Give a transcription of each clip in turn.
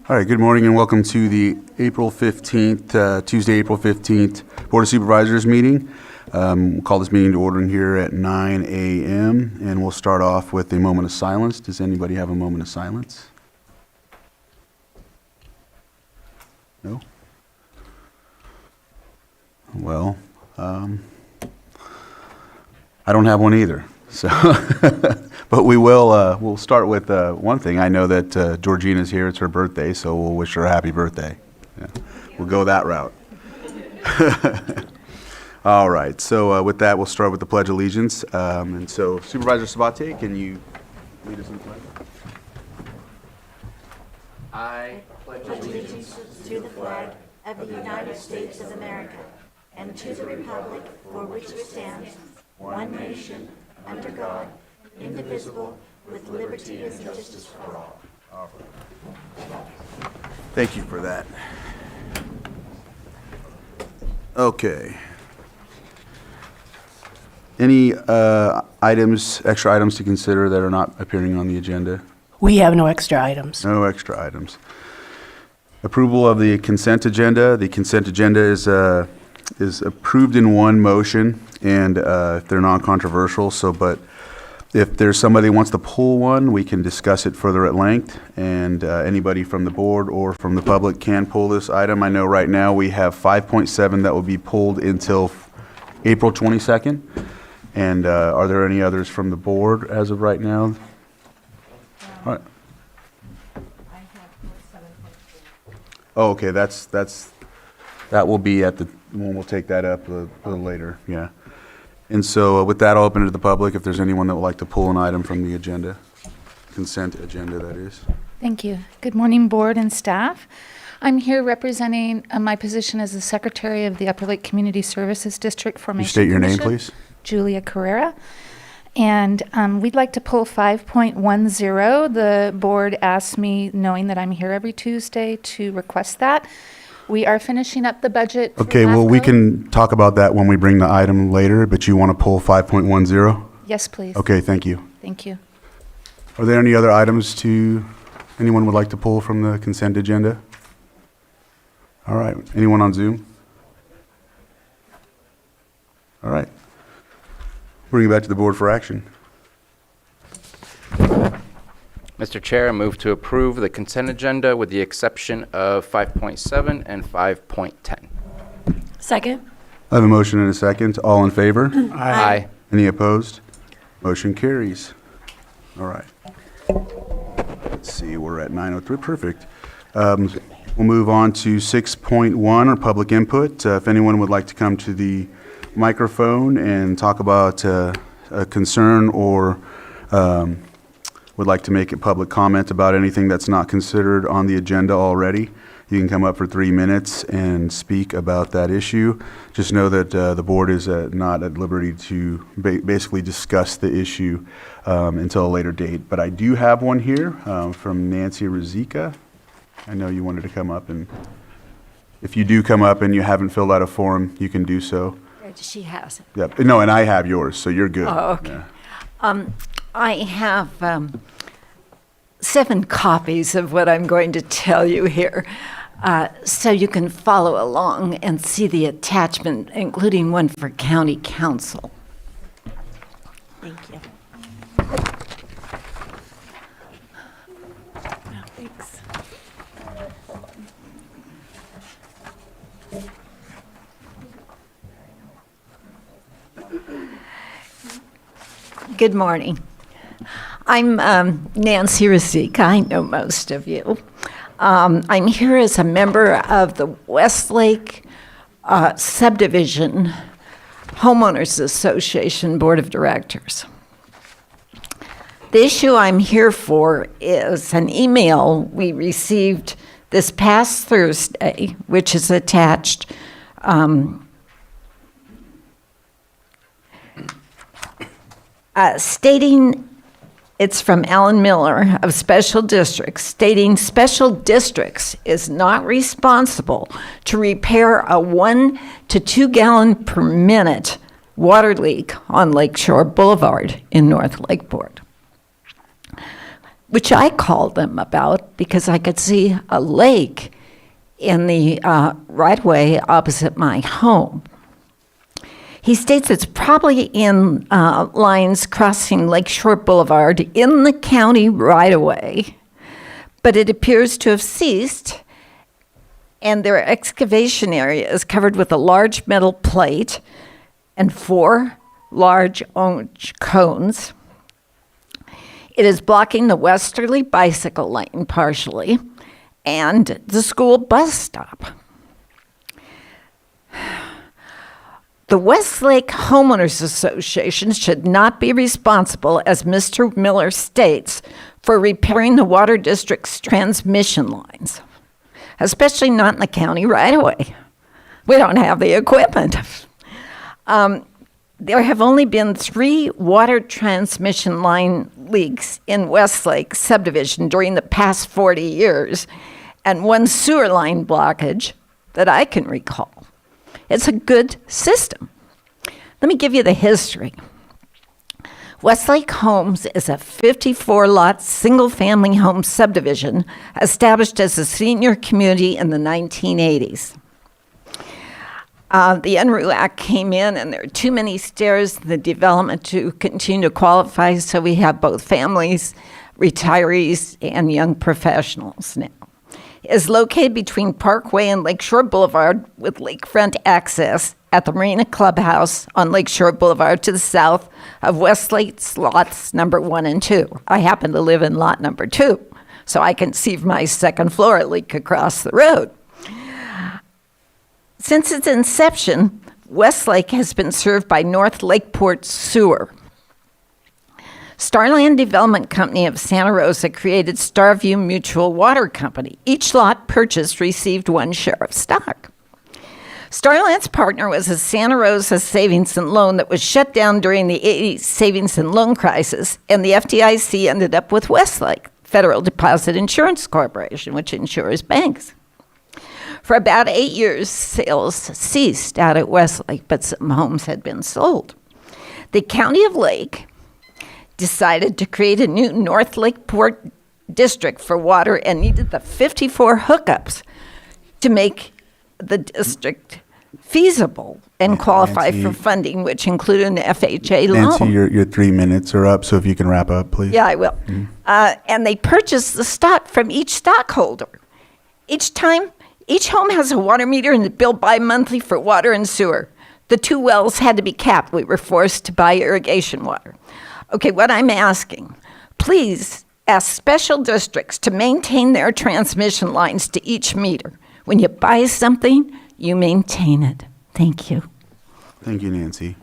All right, good morning and welcome to the April 15th, Tuesday, April 15th Board of Supervisors meeting. We'll call this meeting to order in here at 9 a.m. and we'll start off with a moment of silence. Does anybody have a moment of silence? No? Well, I don't have one either. So, but we'll start with one thing. I know that Georgina's here. It's her birthday, so we'll wish her a happy birthday. Yeah. We'll go that route. All right. So with that, we'll start with the Pledge of Allegiance. And so, Supervisor Sabate, can you lead us in the pledge? I pledge allegiance to the flag of the United States of America and to the republic for which it stands, one nation, under God, indivisible, with liberty and justice for all. Thank you for that. Okay. Any extra items to consider that are not appearing on the agenda? We have no extra items. No extra items. Approval of the consent agenda. The consent agenda is approved in one motion, and if they're non-controversial. But if there's somebody who wants to pull one, we can discuss it further at length, and anybody from the board or from the public can pull this item. I know right now we have 5.7 that will be pulled until April 22nd. And are there any others from the board as of right now? All right. Oh, okay, that will be at the, we'll take that up a little later, yeah. And so with that, I'll open it to the public if there's anyone that would like to pull an item from the agenda, consent agenda, that is. Thank you. Good morning, board and staff. I'm here representing my position as the Secretary of the Upper Lake Community Services District Formation You state your name, Commission, please. Julia Carrera. And we'd like to pull 5.10. The board asked me, knowing that I'm here every Tuesday, to request that. We are finishing up the budget. Okay, well, we can talk about that when we bring the item later, but you want to pull 5.10? Yes, please. Okay, thank you. Thank you. Are there any other items anyone would like to pull from the consent agenda? All right, anyone on Zoom? All right. Bring it back to the board for action. Mr. Chair, I move to approve the consent agenda with the exception of 5.7 and 5.10. Second. I have a motion and a second. All in favor? Aye. Any opposed? Motion carries. All right. Let's see, we're at 9:03. Perfect. We'll move on to 6.1, or public input. If anyone would like to come to the microphone and talk about a concern or would like to make a public comment about anything that's not considered on the agenda already, you can come up for 3 minutes and speak about that issue. Just know that the board is not at liberty to basically discuss the issue until a later date. But I do have one here from Nancy Rizika. I know you wanted to come up, and if you do come up and you haven't filled out a form, you can do so. She has it. Yep. No, and I have yours, so you're good. Oh, okay. Yeah. I have 7 copies of what I'm going to tell you here, so you can follow along and see the attachment, including one for county council. Thank you. Thanks. Good morning. I'm Nancy Rizika. I know most of you. I'm here as a member of the Westlake Subdivision Homeowners Association Board of Directors. The issue I'm here for is an email we received this past Thursday, which is attached stating, it's from Alan Miller of Special Districts, stating special districts is not responsible to repair a 1 to 2 gallon per minute water leak on Lakeshore Boulevard in North Lakeport. which I called them about because I could see a lake in the right-of-way opposite my home. He states it's probably in lines crossing Lakeshore Boulevard in the county right-of-way, but it appears to have ceased, and their excavation area is covered with a large metal plate and 4 large orange cones. It is blocking the westerly bicycle lane partially and the school bus stop. The Westlake Homeowners Association should not be responsible, as Mr. Miller states, for repairing the water district's transmission lines, especially not in the county right-of-way. We don't have the equipment. There have only been 3 water transmission line leaks in Westlake subdivision during the past 40 years, and 1 sewer line blockage that I can recall. It's a good system. Let me give you the history. Westlake Homes is a 54-lot single-family home subdivision established as a senior community in the 1980s. The UNRU Act came in, and there are too many stairs in the development to continue to qualify, so we have both families, retirees, and young professionals now. It is located between Parkway and Lakeshore Boulevard with lakefront access at the Marina Clubhouse on Lakeshore Boulevard to the south of Westlake's lots number 1 and 2. I happen to live in lot number 2, so I can see from my second floor leak across the road. Since its inception, Westlake has been served by North Lakeport Sewer. Starland Development Company of Santa Rosa created Starview Mutual Water Company. Each lot purchased received 1 share of stock. Starland's partner was a Santa Rosa savings and loan that was shut down during the 80s savings and loan crisis, and the FDIC ended up with Westlake, Federal Deposit Insurance Corporation, which insures banks. For about 8 years, sales ceased out at Westlake, but some homes had been sold. The County of Lake decided to create a new North Lakeport district for water and needed the 54 hookups to make the district feasible and qualify Nancy- for funding, which included an FHA loan. Nancy, your 3 minutes are up, so if you can wrap up, please. Yeah, I will. And they purchased the stock from each stockholder. Each home has a water meter and is billed bi-monthly for water and sewer. The 2 wells had to be capped. We were forced to buy irrigation water. Okay, what I'm asking, please ask special districts to maintain their transmission lines to each meter. When you buy something, you maintain it. Thank you. Thank you, Nancy.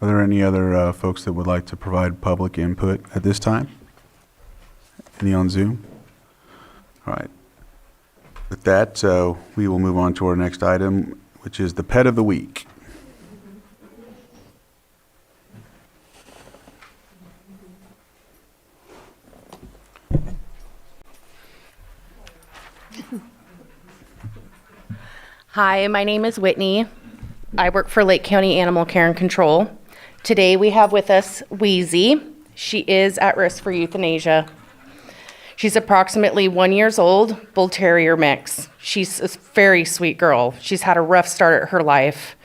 Are there any other folks that would like to provide public input at this time? Any on Zoom? All right. With that, we will move on to our next item, which is the pet of the week. Hi, my name is Whitney. I work for Lake County Animal Care and Control. Today we have with us Wheezy. She is at risk for euthanasia. She's approximately 1 year old, Bull Terrier mix. She's a very sweet girl. She's had a rough start at her life.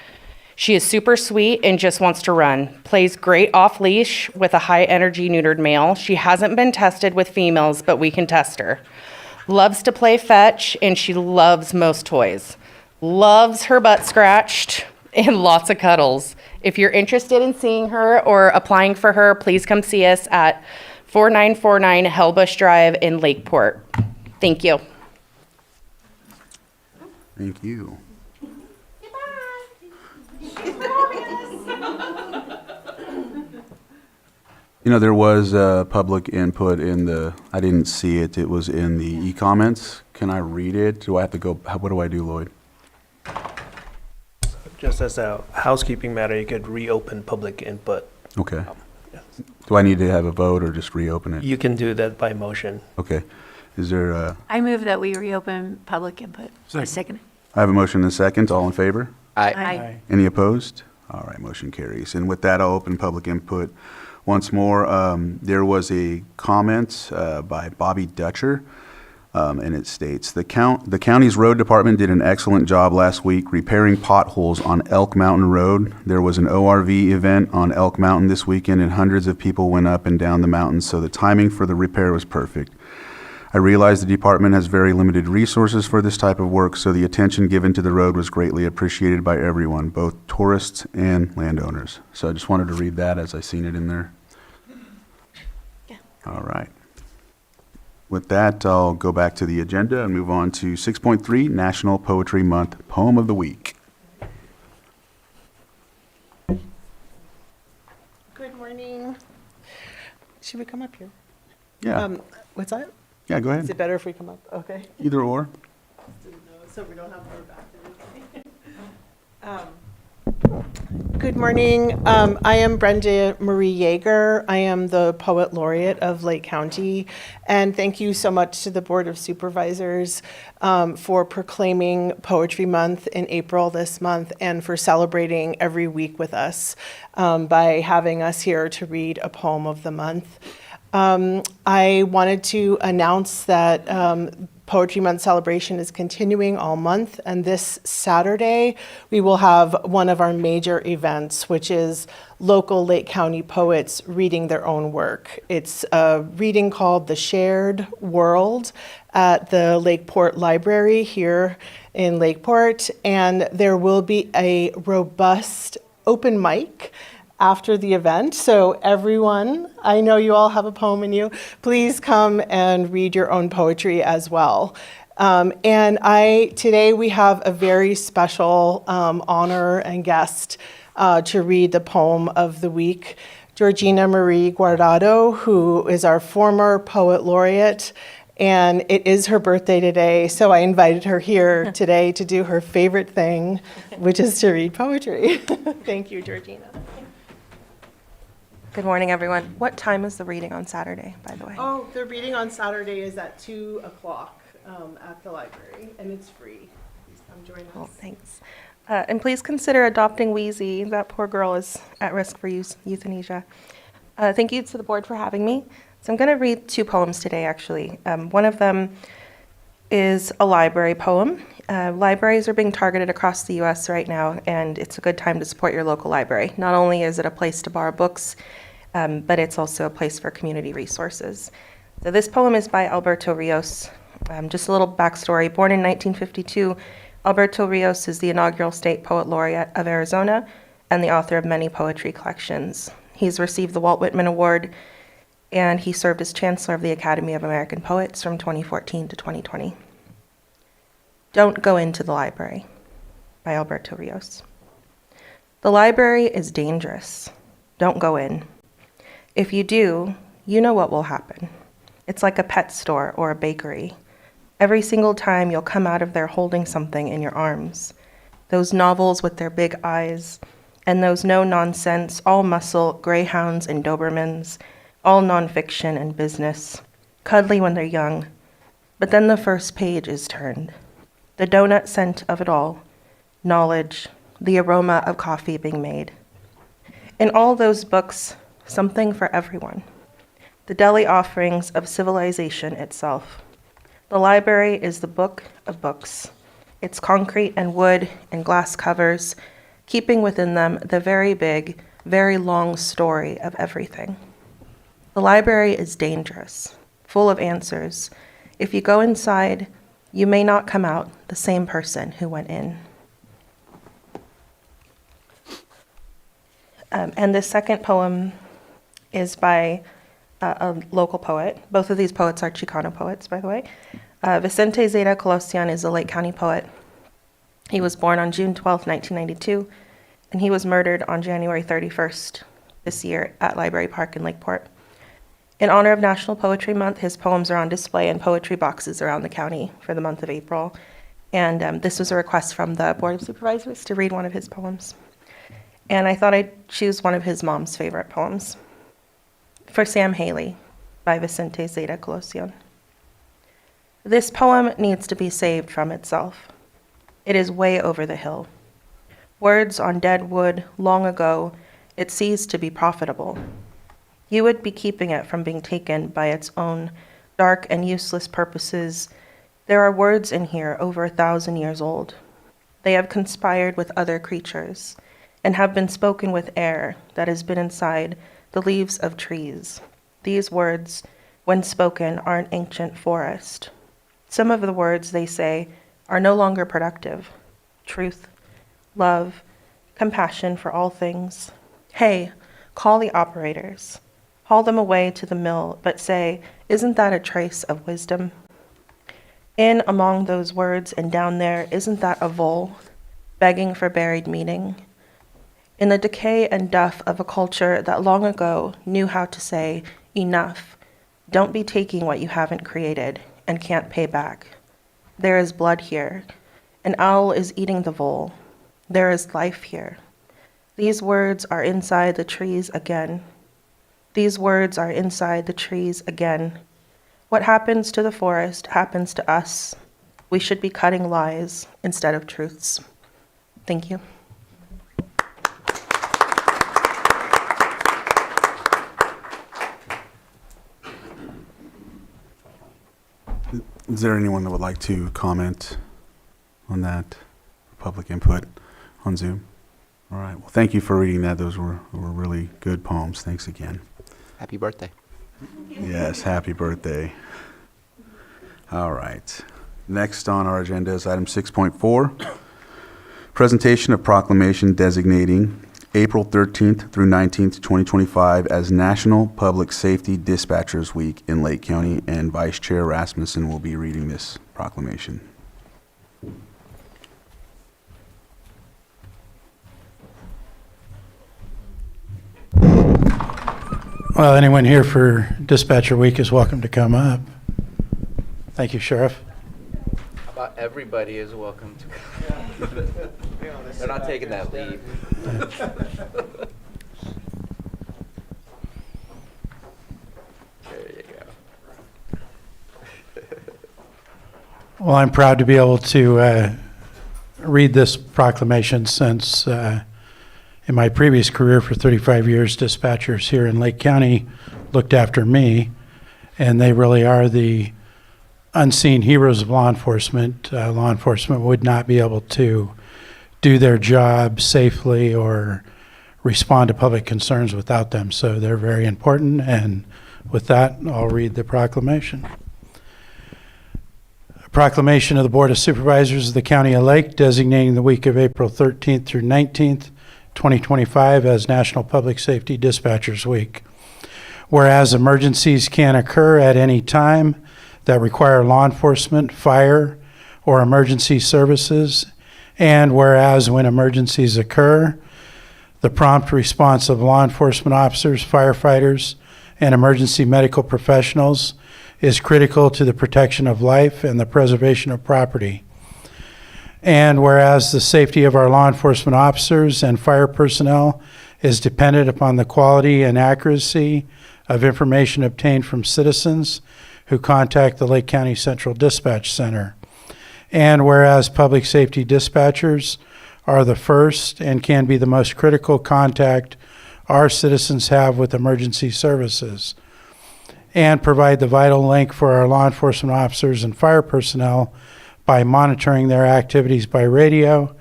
She is super sweet and just wants to run. Plays great off leash with a high energy neutered male. She hasn't been tested with females, but we can test her. Loves to play fetch, and she loves most toys. Loves her butt scratched and lots of cuddles. If you're interested in seeing her or applying for her, please come see us at 4949 Hellbush Drive in Lakeport. Thank you. Thank you. You know, there was public input in the, I didn't see it, it was in the e-comments. Can I read it? Do I have to go, what do I do, Lloyd? Just as a housekeeping matter, you could reopen public input. Okay. Yes. Do I need to have a vote or just reopen it? You can do that by motion. Okay. Is there a, I move that we reopen public input. Second. I have a motion and a second. All in favor? Aye. Aye. Any opposed? All right, motion carries. And with that, I'll open public input once more. There was a comment by Bobby Dutcher, and it states, the county's road department did an excellent job last week repairing potholes on Elk Mountain Road. There was an ORV event on Elk Mountain this weekend, and hundreds of people went up and down the mountain, so the timing for the repair was perfect. I realize the department has very limited resources for this type of work, so the attention given to the road was greatly appreciated by everyone, both tourists and landowners. So I just wanted to read that as I seen it in there. All right. With that, I'll go back to the agenda and move on to 6.3, National Poetry Month Poem of the Week. Good morning. Should we come up here? Yeah, What's that? yeah, go Is ahead. it better if we come up? Okay. Either or. So we don't have to go back. Good morning. I am Brenda Marie Yeager. I am the Poet Laureate of Lake County. And thank you so much to the Board of Supervisors for proclaiming Poetry Month in April this month and for celebrating every week with us by having us here to read a poem of the month. I wanted to announce that Poetry Month celebration is continuing all month, and this Saturday we will have one of our major events, which is local Lake County poets reading their own work. It's a reading called The Shared World at the Lakeport Library here in Lakeport, and there will be a robust open mic after the event. So everyone, I know you all have a poem in you, please come and read your own poetry as well. Today we have a very special honor and guest to read the poem of the week, Georgina Marie Guardado, who is our former poet laureate. And it is her birthday today, so I invited her here today to do her favorite thing, which is to read poetry. Thank you, Georgina. Good morning, everyone. What time is the reading on Saturday, by the way? Oh, the reading on Saturday is at 2 o'clock at the library, and it's free. Please come join us. Well, thanks. And please consider adopting Wheezy. That poor girl is at risk for euthanasia. Thank you to the board for having me. So I'm going to read 2 poems today, actually. One of them is a library poem. Libraries are being targeted across the U.S. right now, and it's a good time to support your local library. Not only is it a place to borrow books, but it's also a place for community resources. So this poem is by Alberto Rios. Just a little backstory. Born in 1952, Alberto Rios is the inaugural state poet laureate of Arizona and the author of many poetry collections. He's received the Walt Whitman Award, and he served as Chancellor of the Academy of American Poets from 2014 to 2020. Don't Go Into the Library by Alberto Rios. The library is dangerous. Don't go in. If you do, you know what will happen. It's like a pet store or a bakery. Every single time you'll come out of there holding something in your arms. Those novels with their big eyes, and those no-nonsense, all-muscle greyhounds and Dobermans, all nonfiction and business, cuddly when they're young. But then the first page is turned. The donut scent of it all, knowledge, the aroma of coffee being made. In all those books, something for everyone. The deli offerings of civilization itself. The library is the book of books. It's concrete and wood and glass covers, keeping within them the very big, very long story of everything. The library is dangerous, full of answers. If you go inside, you may not come out the same person who went in. And the second poem is by a local poet. Both of these poets are Chicano poets, by the way. Vicente Zeta Colosian is a Lake County poet. He was born on June 12, 1992, and he was murdered on January 31st this year at Library Park in Lakeport. In honor of National Poetry Month, his poems are on display in poetry boxes around the county for the month of April. And this was a request from the Board of Supervisors to read one of his poems. And I thought I'd choose one of his mom's favorite poems, For Sam Haley by Vicente Zeta Colosian. This poem needs to be saved from itself. It is way over the hill. Words on dead wood long ago, it ceased to be profitable. You would be keeping it from being taken by its own dark and useless purposes. There are words in here over 1,000 years old. They have conspired with other creatures and have been spoken with air that has been inside the leaves of trees. These words, when spoken, are an ancient forest. Some of the words, they say, are no longer productive. Truth, love, compassion for all things. Hey, call the operators. Haul them away to the mill, but say, isn't that a trace of wisdom? In among those words and down there, isn't that a vole, begging for buried meaning? In the decay and duff of a culture that long ago knew how to say, enough, don't be taking what you haven't created and can't pay back. There is blood here. An owl is eating the vole. There is life here. These words are inside the trees again. These words are inside the trees again. What happens to the forest happens to us. We should be cutting lies instead of truths. Thank you. Is there anyone that would like to comment on that public input on Zoom? All right. Well, thank you for reading that. Those were really good poems. Thanks again. Happy birthday. Yes, happy birthday. All right. Next on our agenda is item 6.4, presentation of proclamation designating April 13th through 19th, 2025 as National Public Safety Dispatchers Week in Lake County, and Vice Chair Rasmussen will be reading this proclamation. Well, anyone here for Dispatcher Week is welcome to come up. Thank you, Sheriff. How about everybody is welcome to They're not taking that leave. There you go. Well, I'm proud to be able to read this proclamation since in my previous career for 35 years, dispatchers here in Lake County looked after me, and they really are the unseen heroes of law enforcement. Law enforcement would not be able to do their job safely or respond to public concerns without them, so they're very important, and with that, I'll read the proclamation. A proclamation of the Board of Supervisors of the County of Lake designating the week of April 13th through 19th, 2025 as National Public Safety Dispatchers Week. Whereas emergencies can occur at any time that require law enforcement, fire, or emergency services, and whereas when emergencies occur, the prompt response of law enforcement officers, firefighters, and emergency medical professionals is critical to the protection of life and the preservation of property. And whereas the safety of our law enforcement officers and fire personnel is dependent upon the quality and accuracy of information obtained from citizens who contact the Lake County Central Dispatch Center. And whereas public safety dispatchers are the first and can be the most critical contact our citizens have with emergency services, and provide the vital link for our law enforcement officers and fire personnel by monitoring their activities by radio,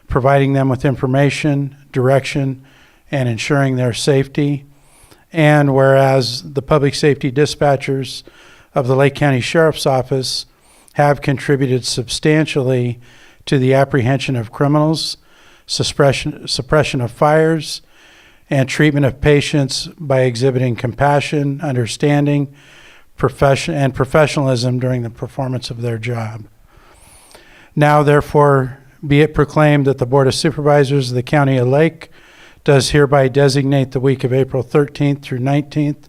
providing them with information, direction, and ensuring their safety. And whereas the public safety dispatchers of the Lake County Sheriff's Office have contributed substantially to the apprehension of criminals, suppression of fires, and treatment of patients by exhibiting compassion, understanding, and professionalism during the performance of their job. Now, therefore, be it proclaimed that the Board of Supervisors of the County of Lake does hereby designate the week of April 13th through 19th,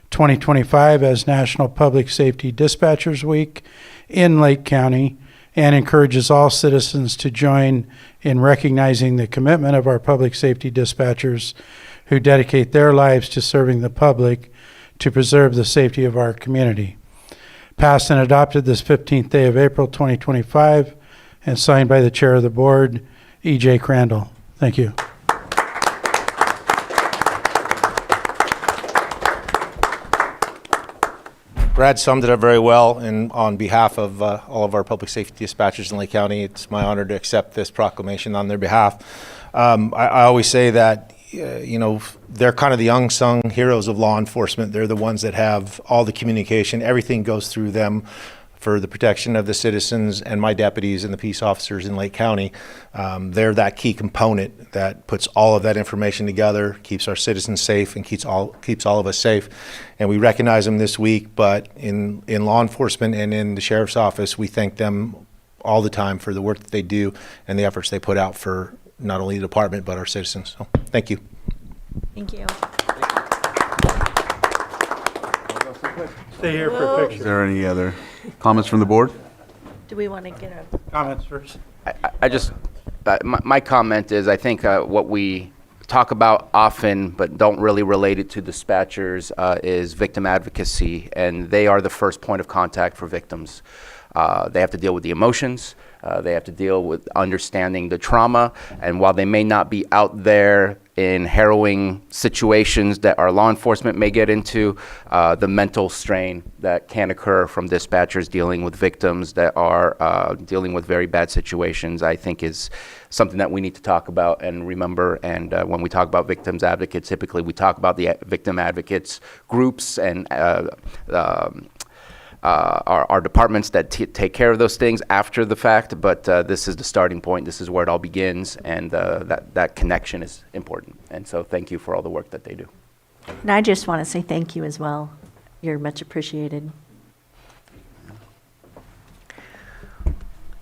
2025 as National Public Safety Dispatchers Week in Lake County, and encourages all citizens to join in recognizing the commitment of our public safety dispatchers who dedicate their lives to serving the public to preserve the safety of our community. Passed and adopted this 15th day of April 2025 and signed by the Chair of the Board, E.J. Crandall. Thank you. Brad summed it up very well, and on behalf of all of our public safety dispatchers in Lake County, it's my honor to accept this proclamation on their behalf. I always say that, they're kind of the unsung heroes of law enforcement. They're the ones that have all the communication. Everything goes through them for the protection of the citizens and my deputies and the peace officers in Lake County. They're that key component that puts all of that information together, keeps our citizens safe, and keeps all of us safe. And we recognize them this week, but in law enforcement and in the sheriff's office, we thank them all the time for the work that they do and the efforts they put out for not only the department, but our citizens. So, thank you. Thank you. Stay here for a Is picture. there any other comments from the board? Do we want to get a? Comments first. I just, my comment is, I think what we talk about often, but don't really relate it to dispatchers, is victim advocacy, and they are the first point of contact for victims. They have to deal with the emotions. They have to deal with understanding the trauma, and while they may not be out there in harrowing situations that our law enforcement may get into, the mental strain that can occur from dispatchers dealing with victims that are dealing with very bad situations, I think is something that we need to talk about and remember. And when we talk about victims advocates, typically we talk about the victim advocates groups and our departments that take care of those things after the fact, but this is the starting point. This is where it all begins, and that connection is important. And so thank you for all the work that they do. And I just want to say thank you as well. You're much appreciated.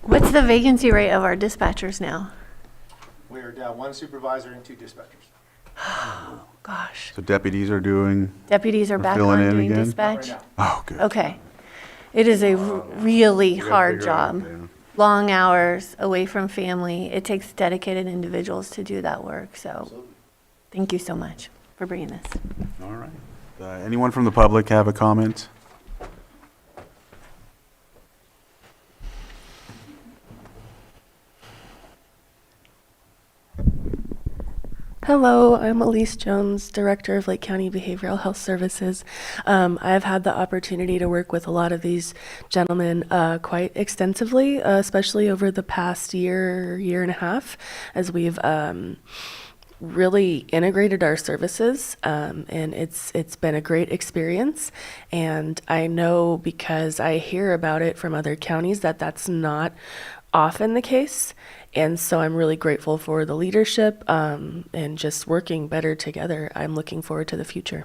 What's the vacancy rate of our dispatchers now? We are down 1 supervisor and 2 dispatchers. Oh, gosh. So deputies are doing, Deputies are back filling on in doing again? dispatch? oh, good. Okay. It is a really hard figure it out, job. yeah. Long hours, away from family. It takes dedicated individuals to do that work. So thank you so much for bringing this. All right. Anyone from the public have a comment? Hello, I'm Elise Jones, Director of Lake County Behavioral Health Services. I've had the opportunity to work with a lot of these gentlemen quite extensively, especially over the past year and a half, as we've really integrated our services, and it's been a great experience. And I know, because I hear about it from other counties, that that's not often the case. And so I'm really grateful for the leadership and just working better together. I'm looking forward to the future.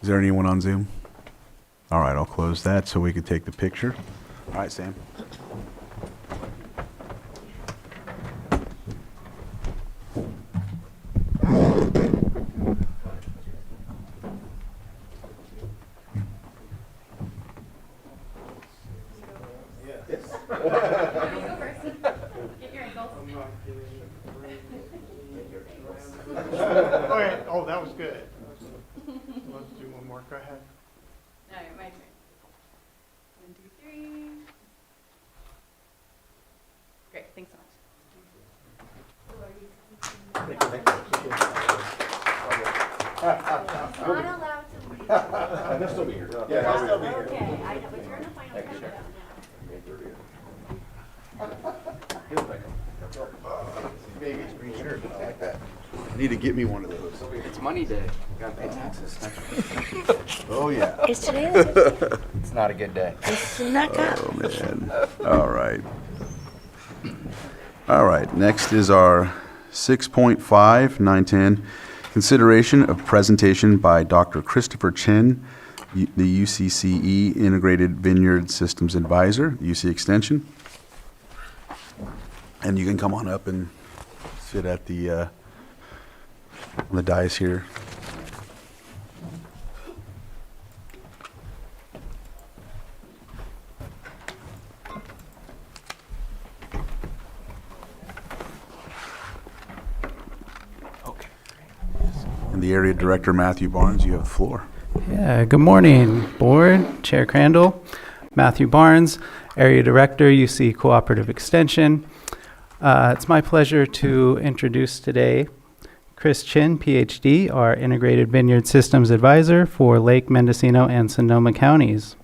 Is there anyone on Zoom? All right, I'll close that so we can take the picture. All right, Sam. Okay. Oh, that was good. Let's do one more. Go ahead. All right, my turn. 1, 2, 3. Great, thanks so much. Not allowed to leave. They'll still be here. Yeah, they'll still be here. Okay, I know, but you're in the final countdown I need to get me one of those. It's money day. Gotta pay taxes. Oh, yeah. Is today the It's not a good day. snuck up? Oh, man. All right. All right, next is our 6.5, 910, consideration of presentation by Dr. Christopher Chen, the UCCE Integrated Vineyard Systems Advisor, UC Extension. And you can come on up and sit at the on the dais here. And the Area Director, Matthew Barnes, you have the floor. Yeah, good morning, Board, Chair Crandall, Matthew Barnes, Area Director, UC Cooperative Extension. It's my pleasure to introduce today Chris Chin, PhD, our Integrated Vineyard Systems Advisor for Lake, Mendocino, and Sonoma counties.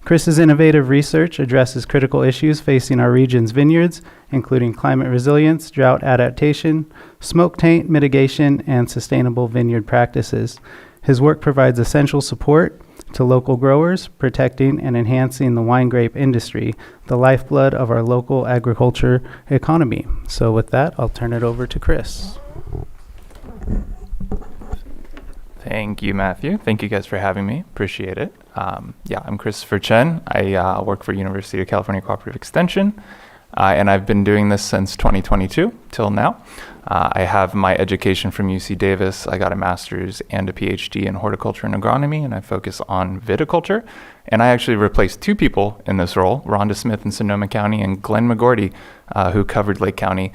Chris's innovative research addresses critical issues facing our region's vineyards, including climate resilience, drought adaptation, smoke taint mitigation, and sustainable vineyard practices. His work provides essential support to local growers, protecting and enhancing the wine grape industry, the lifeblood of our local agriculture economy. So with that, I'll turn it over to Chris. Thank you, Matthew. Thank you guys for having me. Appreciate it. I'm Christopher Chen. I work for University of California Cooperative Extension, and I've been doing this since 2022 till now. I have my education from UC Davis. I got a master's and a PhD in horticulture and agronomy, and I focus on viticulture. And I actually replaced two people in this role, Rhonda Smith in Sonoma County and Glenn McGordy, who covered Lake County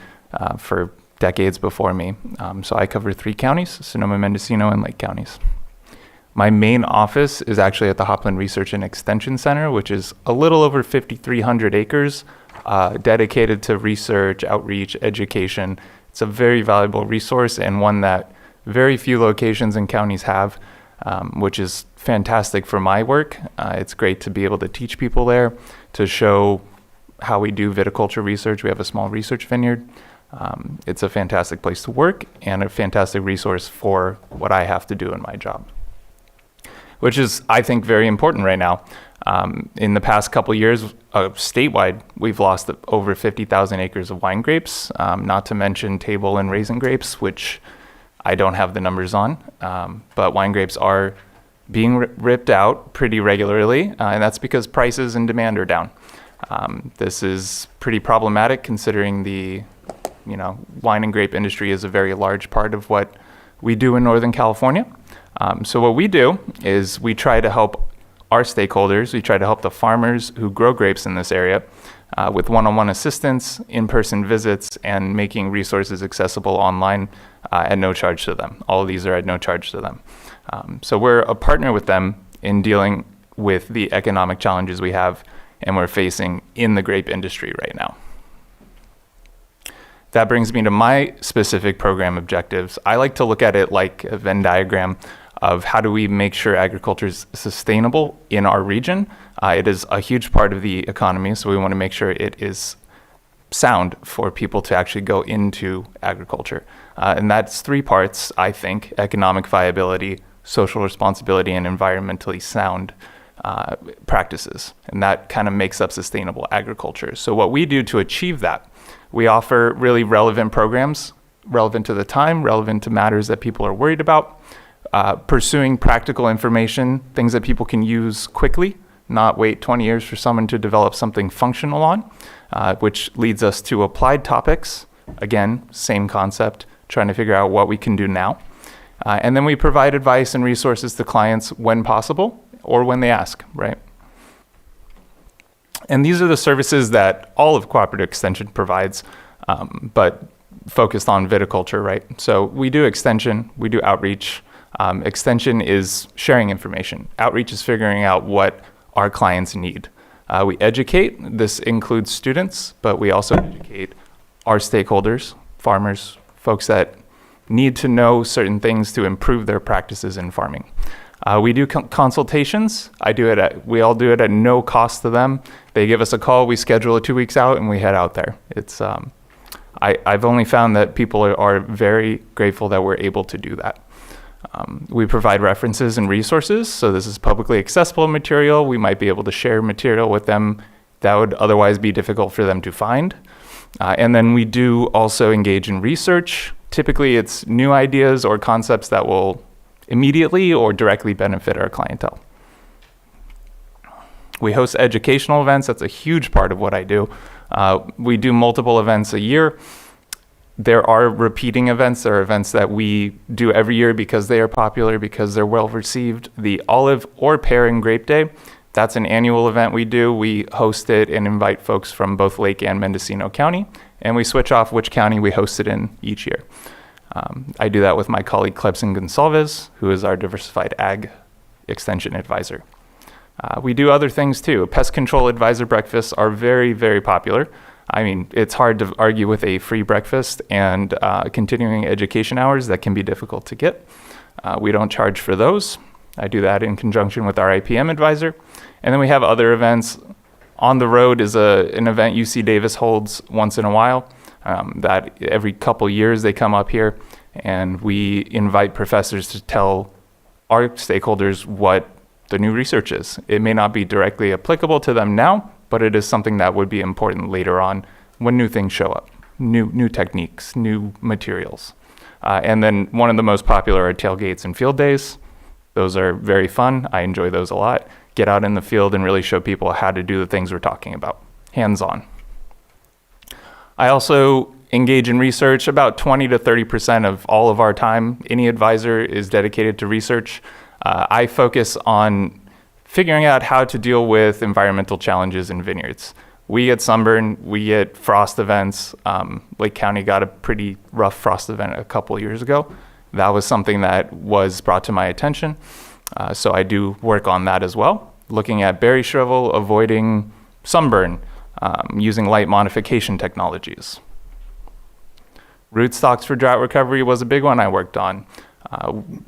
for decades before me. So I cover 3 counties, Sonoma, Mendocino, and Lake counties. My main office is actually at the Hopland Research and Extension Center, which is a little over 5,300 acres dedicated to research, outreach, education. It's a very valuable resource and one that very few locations and counties have, which is fantastic for my work. It's great to be able to teach people there, to show how we do viticulture research. We have a small research vineyard. It's a fantastic place to work and a fantastic resource for what I have to do in my job, which is, I think, very important right now. In the past couple years, statewide, we've lost over 50,000 acres of wine grapes, not to mention table and raisin grapes, which I don't have the numbers on, but wine grapes are being ripped out pretty regularly, and that's because prices and demand are down. This is pretty problematic considering the wine and grape industry is a very large part of what we do in Northern California. So what we do is we try to help our stakeholders, we try to help the farmers who grow grapes in this area with one-on-one assistance, in-person visits, and making resources accessible online at no charge to them. All of these are at no charge to them. So we're a partner with them in dealing with the economic challenges we have and we're facing in the grape industry right now. That brings me to my specific program objectives. I like to look at it like a Venn diagram of how do we make sure agriculture is sustainable in our region. It is a huge part of the economy, so we want to make sure it is sound for people to actually go into agriculture. And that's 3 parts, I think: economic viability, social responsibility, and environmentally sound practices. And that kind of makes up sustainable agriculture. So what we do to achieve that, we offer really relevant programs, relevant to the time, relevant to matters that people are worried about, pursuing practical information, things that people can use quickly, not wait 20 years for someone to develop something functional on, which leads us to applied topics. Again, same concept, trying to figure out what we can do now. And then we provide advice and resources to clients when possible or when they ask, right? And these are the services that all of Cooperative Extension provides, but focused on viticulture, right? So we do extension, we do outreach. Extension is sharing information. Outreach is figuring out what our clients need. We educate. This includes students, but we also educate our stakeholders, farmers, folks that need to know certain things to improve their practices in farming. We do consultations. We all do it at no cost to them. They give us a call, we schedule it 2 weeks out, and we head out there. It's I've only found that people are very grateful that we're able to do that. We provide references and resources, so this is publicly accessible material. We might be able to share material with them that would otherwise be difficult for them to find. And then we do also engage in research. Typically, it's new ideas or concepts that will immediately or directly benefit our clientele. We host educational events. That's a huge part of what I do. We do multiple events a year. There are repeating events. There are events that we do every year because they are popular, because they're well received. The Olive or Pear and Grape Day, that's an annual event we do. We host it and invite folks from both Lake and Mendocino County, and we switch off which county we host it in each year. I do that with my colleague Clebson Gonsalves, who is our Diversified Ag Extension Advisor. We do other things too. Pest control advisor breakfasts are very, very popular. I mean, it's hard to argue with a free breakfast and continuing education hours that can be difficult to get. We don't charge for those. I do that in conjunction with our IPM advisor. And then we have other events. On the Road is an event UC Davis holds once in a while. That every couple years they come up here, and we invite professors to tell our stakeholders what the new research is. It may not be directly applicable to them now, but it is something that would be important later on when new things show up, new techniques, new materials. And then one of the most popular are tailgates and field days. Those are very fun. I enjoy those a lot. Get out in the field and really show people how to do the things we're talking about, hands-on. I also engage in research. About 20 to 30% of all of our time, any advisor is dedicated to research. I focus on figuring out how to deal with environmental challenges in vineyards. We get sunburn, we get frost events. Lake County got a pretty rough frost event a couple years ago. That was something that was brought to my attention. So I do work on that as well, looking at berry shrivel, avoiding sunburn, using light modification technologies. Rootstocks for drought recovery was a big one I worked on.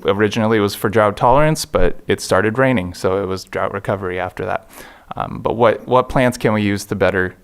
Originally it was for drought tolerance, but it started raining, so it was drought recovery after that. But what plants can we use to better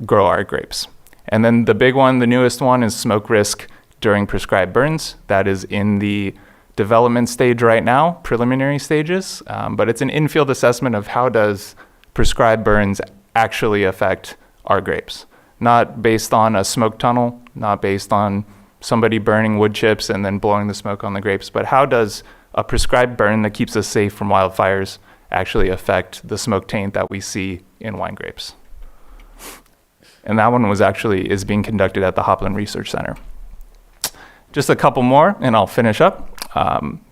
grow our grapes? And then the big one, the newest one, is smoke risk during prescribed burns. That is in the development stage right now, preliminary stages, but it's an in-field assessment of how does prescribed burns actually affect our grapes. Not based on a smoke tunnel, not based on somebody burning wood chips and then blowing the smoke on the grapes, but how does a prescribed burn that keeps us safe from wildfires actually affect the smoke taint that we see in wine grapes? And that one is being conducted at the Hopland Research Center. Just a couple more and I'll finish up.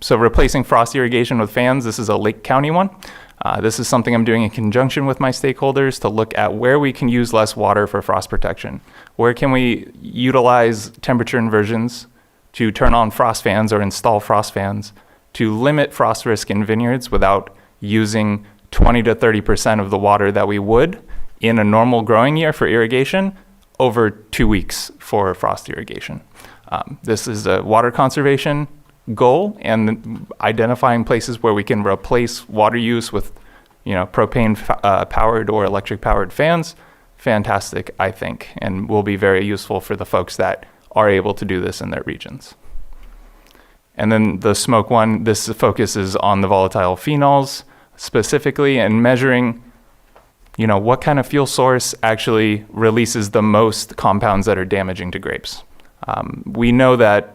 So replacing frost irrigation with fans, this is a Lake County one. This is something I'm doing in conjunction with my stakeholders to look at where we can use less water for frost protection. Where can we utilize temperature inversions to turn on frost fans or install frost fans to limit frost risk in vineyards without using 20 to 30% of the water that we would in a normal growing year for irrigation over 2 weeks for frost irrigation. This is a water conservation goal, and identifying places where we can replace water use with, propane powered or electric powered fans. Fantastic, I think, and will be very useful for the folks that are able to do this in their regions. And then the smoke one, this focuses on the volatile phenols specifically and measuring, what kind of fuel source actually releases the most compounds that are damaging to grapes. We know that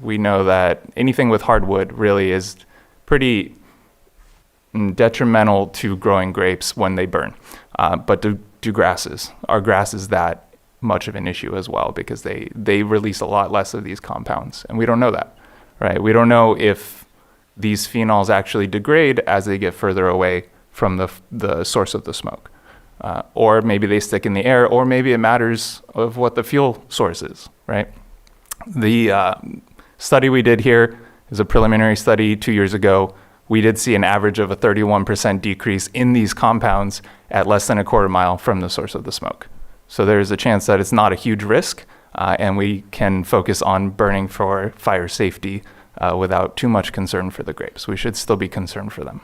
we know that anything with hardwood really is pretty detrimental to growing grapes when they burn. But do grasses? Are grasses that much of an issue as well? Because they release a lot less of these compounds, and we don't know that, right? We don't know if these phenols actually degrade as they get further away from the source of the smoke. Or maybe they stick in the air, or maybe it matters of what the fuel source is, right? The study we did here is a preliminary study 2 years ago. We did see an average of a 31% decrease in these compounds at less than a quarter mile from the source of the smoke. So there's a chance that it's not a huge risk, and we can focus on burning for fire safety without too much concern for the grapes. We should still be concerned for them.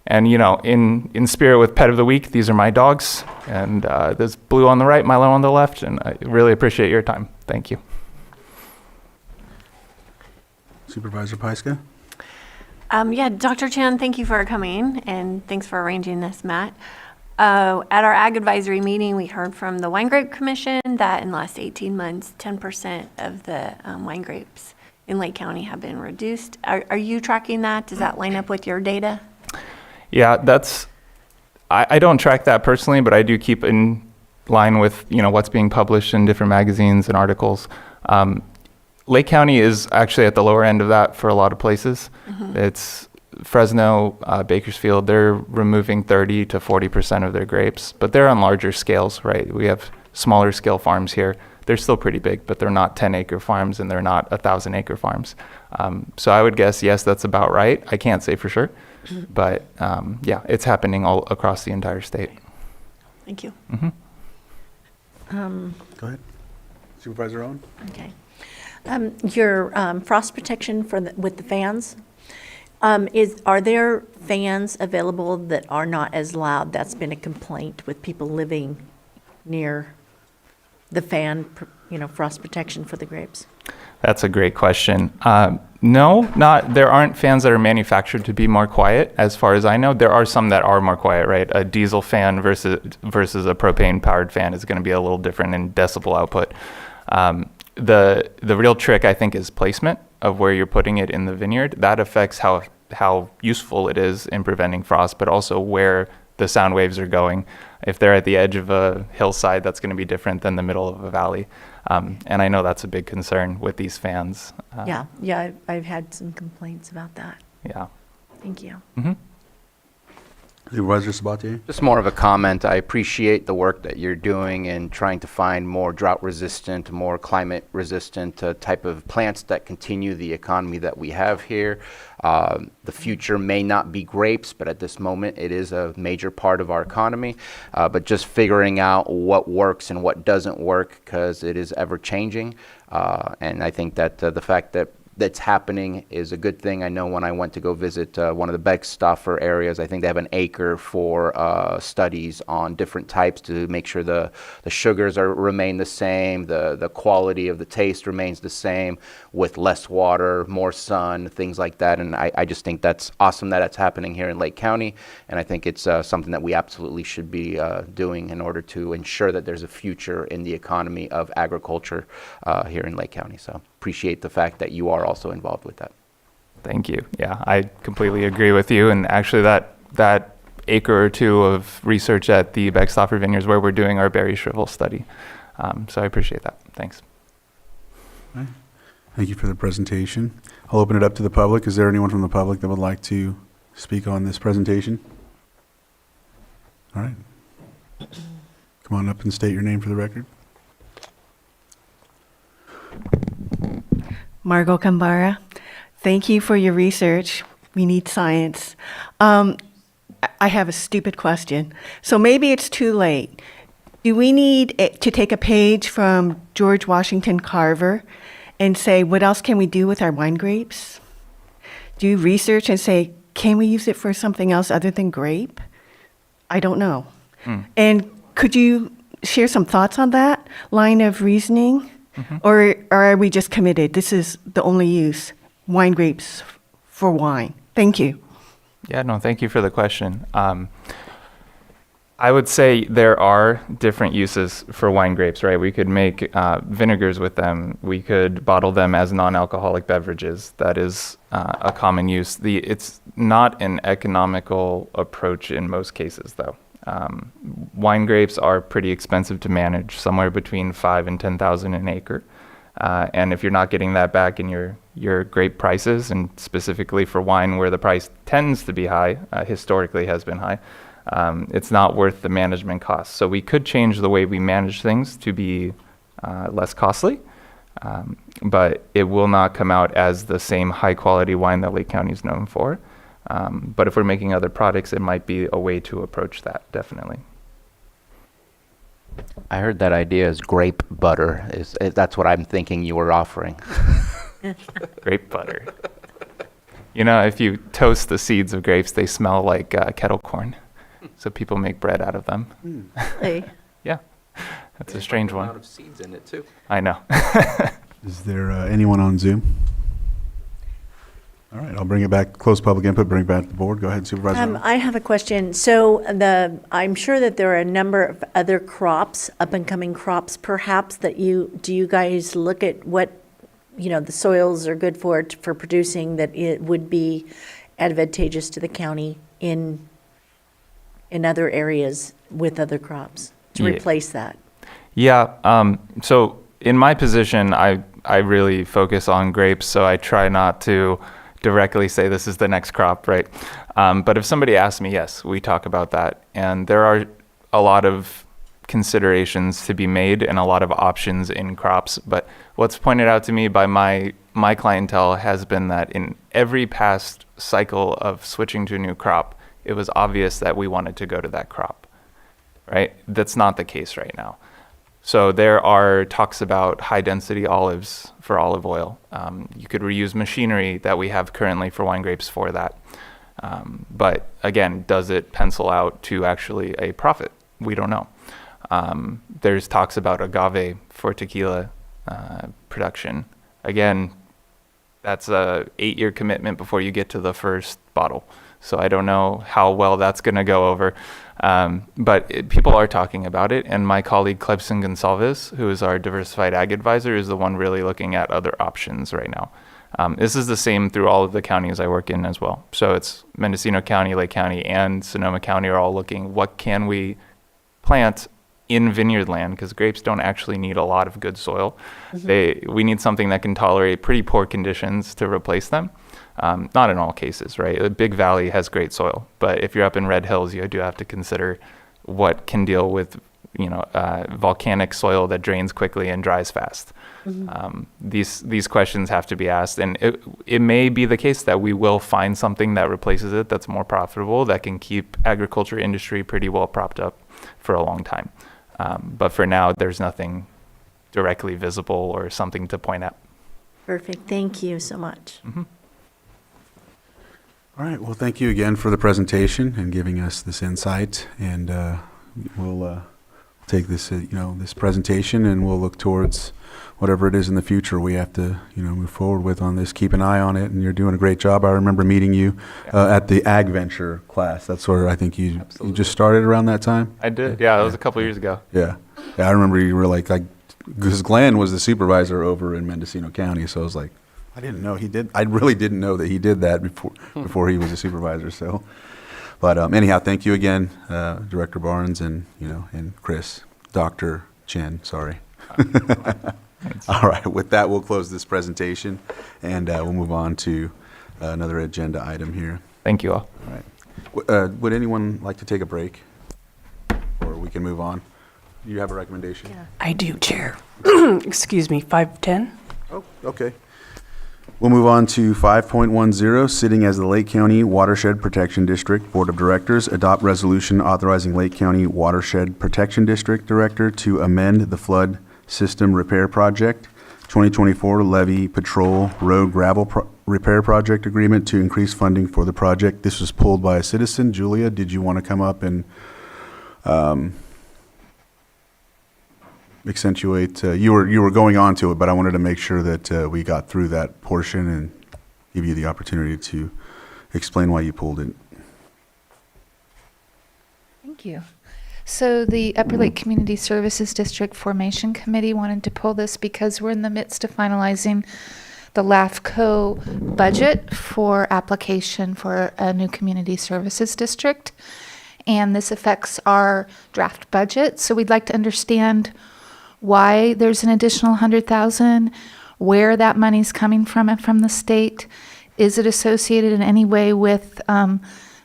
And in spirit with Pet of the Week, these are my dogs, and there's Blue on the right, Milo on the left, and I really appreciate your time. Thank you. Supervisor Pyska? Dr. Chan, thank you for coming, and thanks for arranging this, Matt. At our Ag Advisory meeting, we heard from the Wine Grape Commission that in the last 18 months, 10% of the wine grapes in Lake County have been reduced. Are you tracking that? Does that line up with your data? Yeah, I don't track that personally, but I do keep in line with, what's being published in different magazines and articles. Lake County is actually at the lower end of that for a lot of places. Mm-hmm. It's Fresno, Bakersfield, they're removing 30 to 40% of their grapes, but they're on larger scales, right? We have smaller scale farms here. They're still pretty big, but they're not 10-acre farms and they're not 1,000-acre farms. So I would guess, yes, that's about right. I can't say for sure, but it's happening all across the entire state. Thank you. Mm-hmm. Go ahead. Supervisor Owen? Okay. Your frost protection for with the fans, are there fans available that are not as loud? That's been a complaint with people living near the fan, frost protection for the grapes. That's a great question. No, there aren't fans that are manufactured to be more quiet, as far as I know. There are some that are more quiet, right? A diesel fan versus a propane-powered fan is going to be a little different in decibel output. The real trick, I think, is placement of where you're putting it in the vineyard. That affects how useful it is in preventing frost, but also where the sound waves are going. If they're at the edge of a hillside, that's going to be different than the middle of a valley. And I know that's a big concern with these fans. Yeah, I've had some complaints about that. Yeah. Thank you. Mm-hmm. Supervisor Sabatier? Just more of a comment. I appreciate the work that you're doing in trying to find more drought-resistant, more climate-resistant type of plants that continue the economy that we have here. The future may not be grapes, but at this moment it is a major part of our economy. But just figuring out what works and what doesn't work, because it is ever-changing. And I think that the fact that that's happening is a good thing. I know when I went to go visit one of the Beckstoffer areas, I think they have an acre for studies on different types to make sure the sugars remain the same, the quality of the taste remains the same with less water, more sun, things like that. And I just think that's awesome that it's happening here in Lake County. And I think it's something that we absolutely should be doing in order to ensure that there's a future in the economy of agriculture here in Lake County. So appreciate the fact that you are also involved with that. Thank you. Yeah, I completely agree with you. And actually that acre or two of research at the Beckstoffer Vineyards where we're doing our berry shrivel study. So I appreciate that. Thanks. Right. Thank you for the presentation. I'll open it up to the public. Is there anyone from the public that would like to speak on this presentation? All right. Come on up and state your name for the record. Margot Kambara, thank you for your research. We need science. I have a stupid question. So maybe it's too late. Do we need to take a page from George Washington Carver and say, what else can we do with our wine grapes? Do research and say, can we use it for something else other than grape? I don't know. And could you share some thoughts on that line of reasoning? Mm-hmm. Or are we just committed? This is the only use, wine grapes for wine. Thank you. Yeah, no, thank you for the question. I would say there are different uses for wine grapes, right? We could make vinegars with them. We could bottle them as non-alcoholic beverages. That is a common use. It's not an economical approach in most cases, though. Wine grapes are pretty expensive to manage, somewhere between $5,000 and $10,000 an acre. And if you're not getting that back in your grape prices, and specifically for wine where the price tends to be high, historically has been high, it's not worth the management costs. So we could change the way we manage things to be less costly, but it will not come out as the same high quality wine that Lake County is known for. But if we're making other products, it might be a way to approach that, definitely. I heard that idea is grape butter. That's what I'm thinking you were offering. Grape butter. You know, if you toast the seeds of grapes, they smell like kettle corn. So people make bread out of them. Really? Yeah. That's a strange one. A lot of seeds in it too. I know. Is there anyone on Zoom? All right, I'll bring it back, close public input, bring it back to the board. Go ahead, Supervisor. I have a question. So I'm sure that there are a number of other crops, up and coming crops, perhaps do you guys look at what, the soils are good for producing, that it would be advantageous to the county in other areas with other crops to replace that? Yeah, so in my position, I really focus on grapes, so I try not to directly say this is the next crop, right? But if somebody asks me, yes, we talk about that. And there are a lot of considerations to be made and a lot of options in crops. But what's pointed out to me by my clientele has been that in every past cycle of switching to a new crop, it was obvious that we wanted to go to that crop, right? That's not the case right now. So there are talks about high-density olives for olive oil. You could reuse machinery that we have currently for wine grapes for that. But again, does it pencil out to actually a profit? We don't know. There's talks about agave for tequila production. Again, that's a 8-year commitment before you get to the first bottle. So I don't know how well that's going to go over. But people are talking about it. And my colleague Clebson Gonsalves, who is our diversified ag advisor, is the one really looking at other options right now. This is the same through all of the counties I work in as well. So it's Mendocino County, Lake County, and Sonoma County are all looking, what can we plant in vineyard land? Because grapes don't actually need a lot of good soil. We need something that can tolerate pretty poor conditions to replace them. Not in all cases, right? A big valley has great soil, but if you're up in Red Hills, you do have to consider what can deal with, volcanic soil that drains quickly and dries fast. These questions have to be asked, and it may be the case that we will find something that replaces it that's more profitable, that can keep agriculture industry pretty well propped up for a long time. But for now, there's nothing directly visible or something to point at. Perfect. Thank you so much. All right, well, thank you again for the presentation and giving us this insight, and we'll take this, this presentation, and we'll look towards whatever it is in the future we have to, move forward with on this. Keep an eye on it, and you're doing a great job. I remember meeting you at the Ag Venture class. That's where I think you just started around that time? I did, yeah, that was a couple years ago. Yeah, I remember you were like, because Glenn was the supervisor over in Mendocino County, so I was like, I didn't know he did. I really didn't know that he did that before he was a supervisor. So, but anyhow, thank you again, Director Barnes, and and Chris, Dr. Chen. Sorry. All right. With that, we'll close this presentation, and we'll move on to another agenda item here. Thank you all. All right. Would anyone like to take a break, or we can move on? Do you have a recommendation? Yeah. I do, Chair. Excuse me, 5:10. Oh, okay. We'll move on to 5.10, sitting as the Lake County Watershed Protection District Board of Directors, adopt resolution authorizing Lake County Watershed Protection District Director to amend the flood system repair project, 2024 levee patrol road gravel repair project agreement to increase funding for the project. This was pulled by a citizen. Julia, did you want to come up and accentuate, you were going on to it, but I wanted to make sure that we got through that portion and give you the opportunity to explain why you pulled it. Thank you. So the Upper Lake Community Services District Formation Committee wanted to pull this because we're in the midst of finalizing the LAFCO budget for application for a new community services district. And this affects our draft budget. So we'd like to understand why there's an additional 100,000, where that money's coming from and from the state. Is it associated in any way with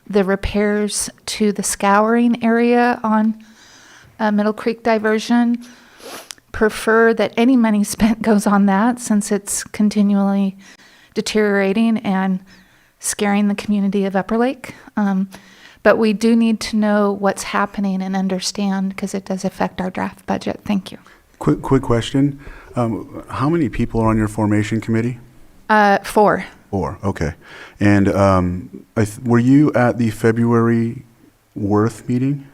the repairs to the scouring area on Middle Creek diversion? Prefer that any money spent goes on that, since it's continually deteriorating and scaring the community of Upper Lake. But we do need to know what's happening and understand, because it does affect our draft budget. Thank you. Quick question. How many people are on your formation committee? 4. 4, okay. And were you at the February Worth meeting?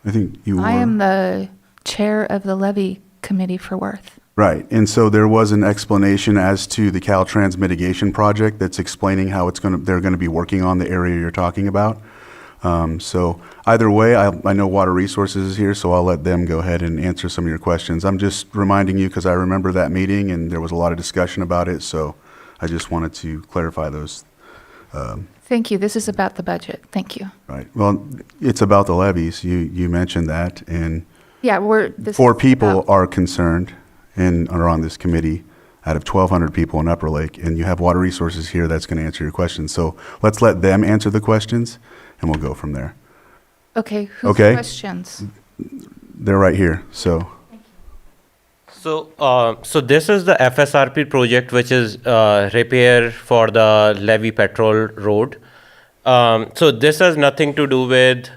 I think you were. I am the chair of the levy committee for Worth. Right, and so there was an explanation as to the Caltrans mitigation project that's explaining how they're going to be working on the area you're talking about. So either way, I know Water Resources is here, so I'll let them go ahead and answer some of your questions. I'm just reminding you because I remember that meeting and there was a lot of discussion about it, so I just wanted to clarify those. Thank you. This is about the budget. Thank you. Right. Well, it's about the levies. You mentioned that, and yeah, 4 people are concerned and are on this committee out of 1,200 people in Upper Lake, and you have Water Resources here that's going to answer your questions. So let's let them answer the questions, and we'll go from there. Okay. Whose Okay. questions? They're right here. So So this is the FSRP project, which is repair for the levee patrol road. So this has nothing to do with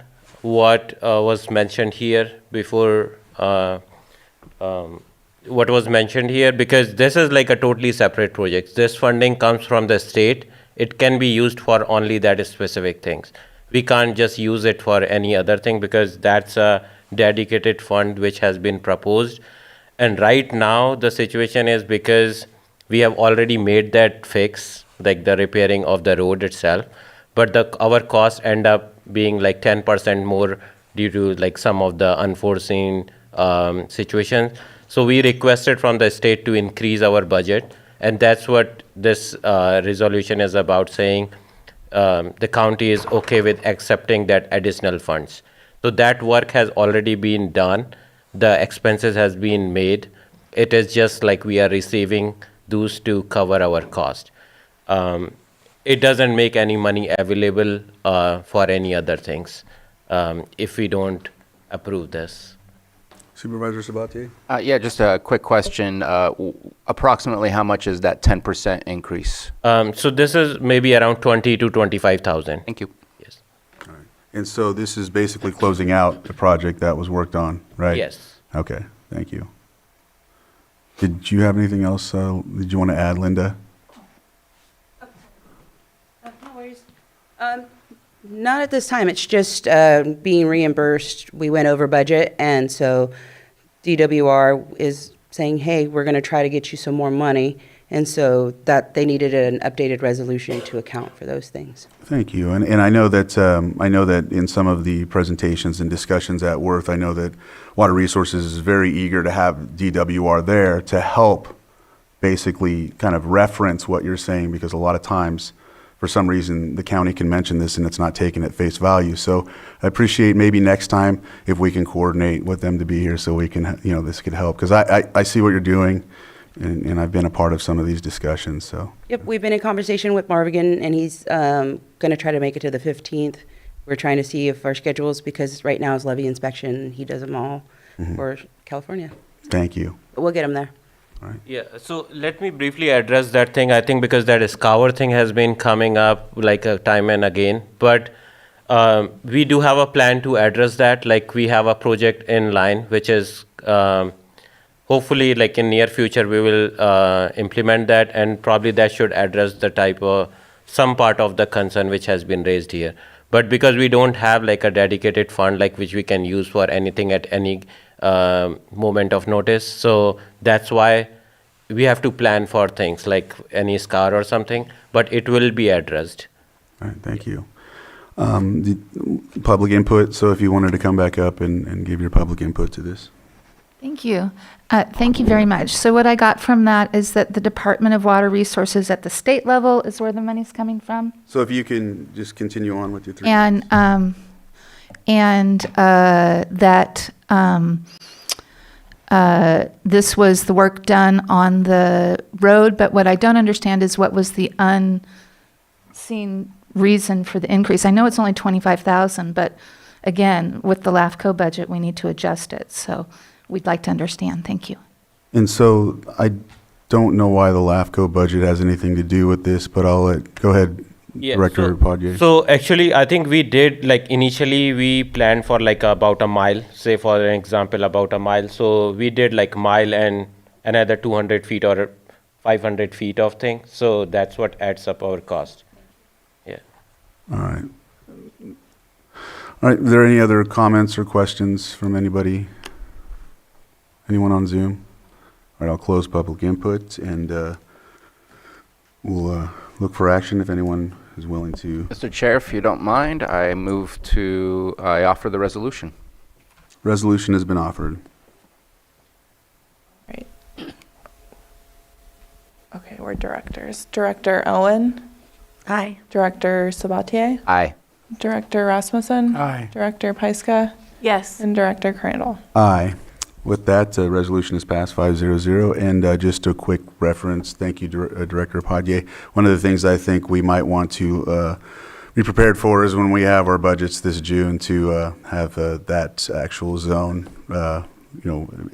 what was mentioned here before what was mentioned here, because this is like a totally separate project. This funding comes from the state. It can be used for only that specific things. We can't just use it for any other thing because that's a dedicated fund which has been proposed. And right now the situation is because we have already made that fix, like the repairing of the road itself, but our costs end up being like 10% more due to like some of the unforeseen situations. So we requested from the state to increase our budget, and that's what this resolution is about, saying the county is okay with accepting that additional funds. So that work has already been done. The expenses has been made. It is just like we are receiving those to cover our cost. It doesn't make any money available for any other things if we don't approve this. Supervisor Sabatier? Yeah, just a quick question. Approximately how much is that 10% increase? So this is maybe around 20 to 25,000. Thank you. Yes. All right. And so this is basically closing out the project that was worked on, right? Yes. Okay, thank you. Did you have anything else did you want to add, Linda? No worries. Not at this time. It's just being reimbursed. We went over budget, and so DWR is saying, hey, we're going to try to get you some more money. And so that they needed an updated resolution to account for those things. Thank you. And I know that in some of the presentations and discussions at Worth, I know that Water Resources is very eager to have DWR there to help basically kind of reference what you're saying, because a lot of times, for some reason, the county can mention this and it's not taken at face value. So I appreciate maybe next time if we can coordinate with them to be here so we can, this could help. Because I see what you're doing, and I've been a part of some of these discussions, so. Yep, we've been in conversation with Marvigan, and he's going to try to make it to the 15th. We're trying to see if our schedules, because right now is levy inspection, he does them all for California. Thank you. But we'll get him there. Yeah, so let me briefly address that thing. I think because that scour thing has been coming up like time and again, but we do have a plan to address that. Like we have a project in line, which is hopefully like in near future we will implement that, and probably that should address the type of some part of the concern which has been raised here. But because we don't have like a dedicated fund like which we can use for anything at any moment of notice, so that's why we have to plan for things like any scar or something, but it will be addressed. All right, thank you. The public input, so if you wanted to come back up and give your public input to this. Thank you. Thank you very much. So what I got from that is that the Department of Water Resources at the state level is where the money's coming from. So if you can just continue on with your three. And that this was the work done on the road, but what I don't understand is what was the unseen reason for the increase. I know it's only 25,000, but again, with the LAFCO budget, we need to adjust it. So we'd like to understand. Thank you. And so I don't know why the LAFCO budget has anything to do with this, but I'll go ahead, Director Padje. So actually, I think we did, like initially we planned for like about a mile, say for an example, about a mile. So we did like mile and another 200 feet or 500 feet of thing. So that's what adds up our cost. Yeah. All right. All right, are there any other comments or questions from anybody? Anyone on Zoom? All right, I'll close public input, and we'll look for action if anyone is willing to. Mr. Chair, if you don't mind, I offer the resolution. Resolution has been offered. Right. Okay, we're directors. Director Owen? Aye. Director Sabatier? Aye. Director Rasmussen? Aye. Director Pyska? Yes. And Director Crandall? Aye. With that, resolution is passed 5-0-0. And just a quick reference, thank you, Director Padje. One of the things I think we might want to be prepared for is when we have our budgets this June to have that actual zone,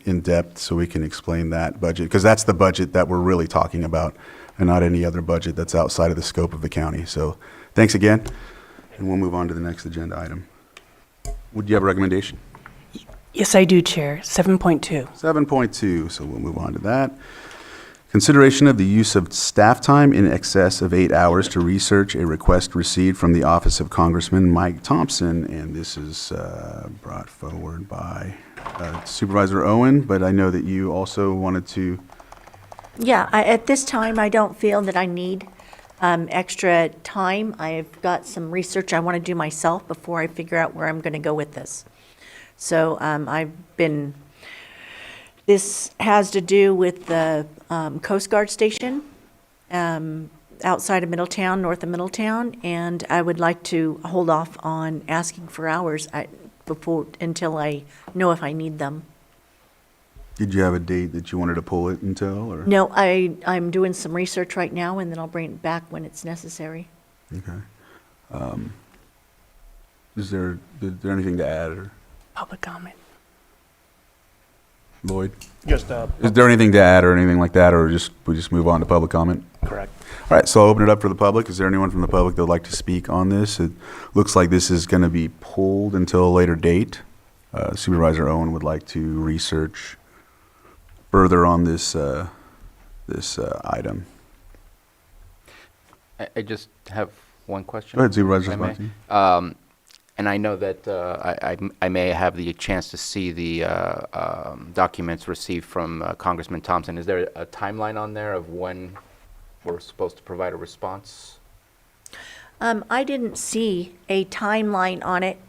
in depth, so we can explain that budget, because that's the budget that we're really talking about, and not any other budget that's outside of the scope of the county. So, thanks again, and we'll move on to the next agenda item. Would you have a recommendation? Yes, I do, Chair. 7.2. 7.2, so we'll move on to that. Consideration of the use of staff time in excess of 8 hours to research a request received from the office of Congressman Mike Thompson, and this is brought forward by Supervisor Owen, but I know that you also wanted to. Yeah, at this time, I don't feel that I need extra time. I've got some research I want to do myself before I figure out where I'm going to go with this. So this has to do with the Coast Guard station outside of Middletown, north of Middletown, and I would like to hold off on asking for hours until I know if I need them. Did you have a date that you wanted to pull it until, or? No, I'm doing some research right now, and then I'll bring it back when it's necessary. Okay. Is there anything to add, or? Public comment. Lloyd? Just, Is there anything to add or anything like that, or we just move on to public comment? correct. All right, so I'll open it up for the public. Is there anyone from the public that would like to speak on this? It looks like this is going to be pulled until a later date. Supervisor Owen would like to research further on this item. I just have one question. Go ahead, Supervisor if I may. Spati. And I know that I may have the chance to see the documents received from Congressman Thompson. Is there a timeline on there of when we're supposed to provide a response? I didn't see a timeline on it,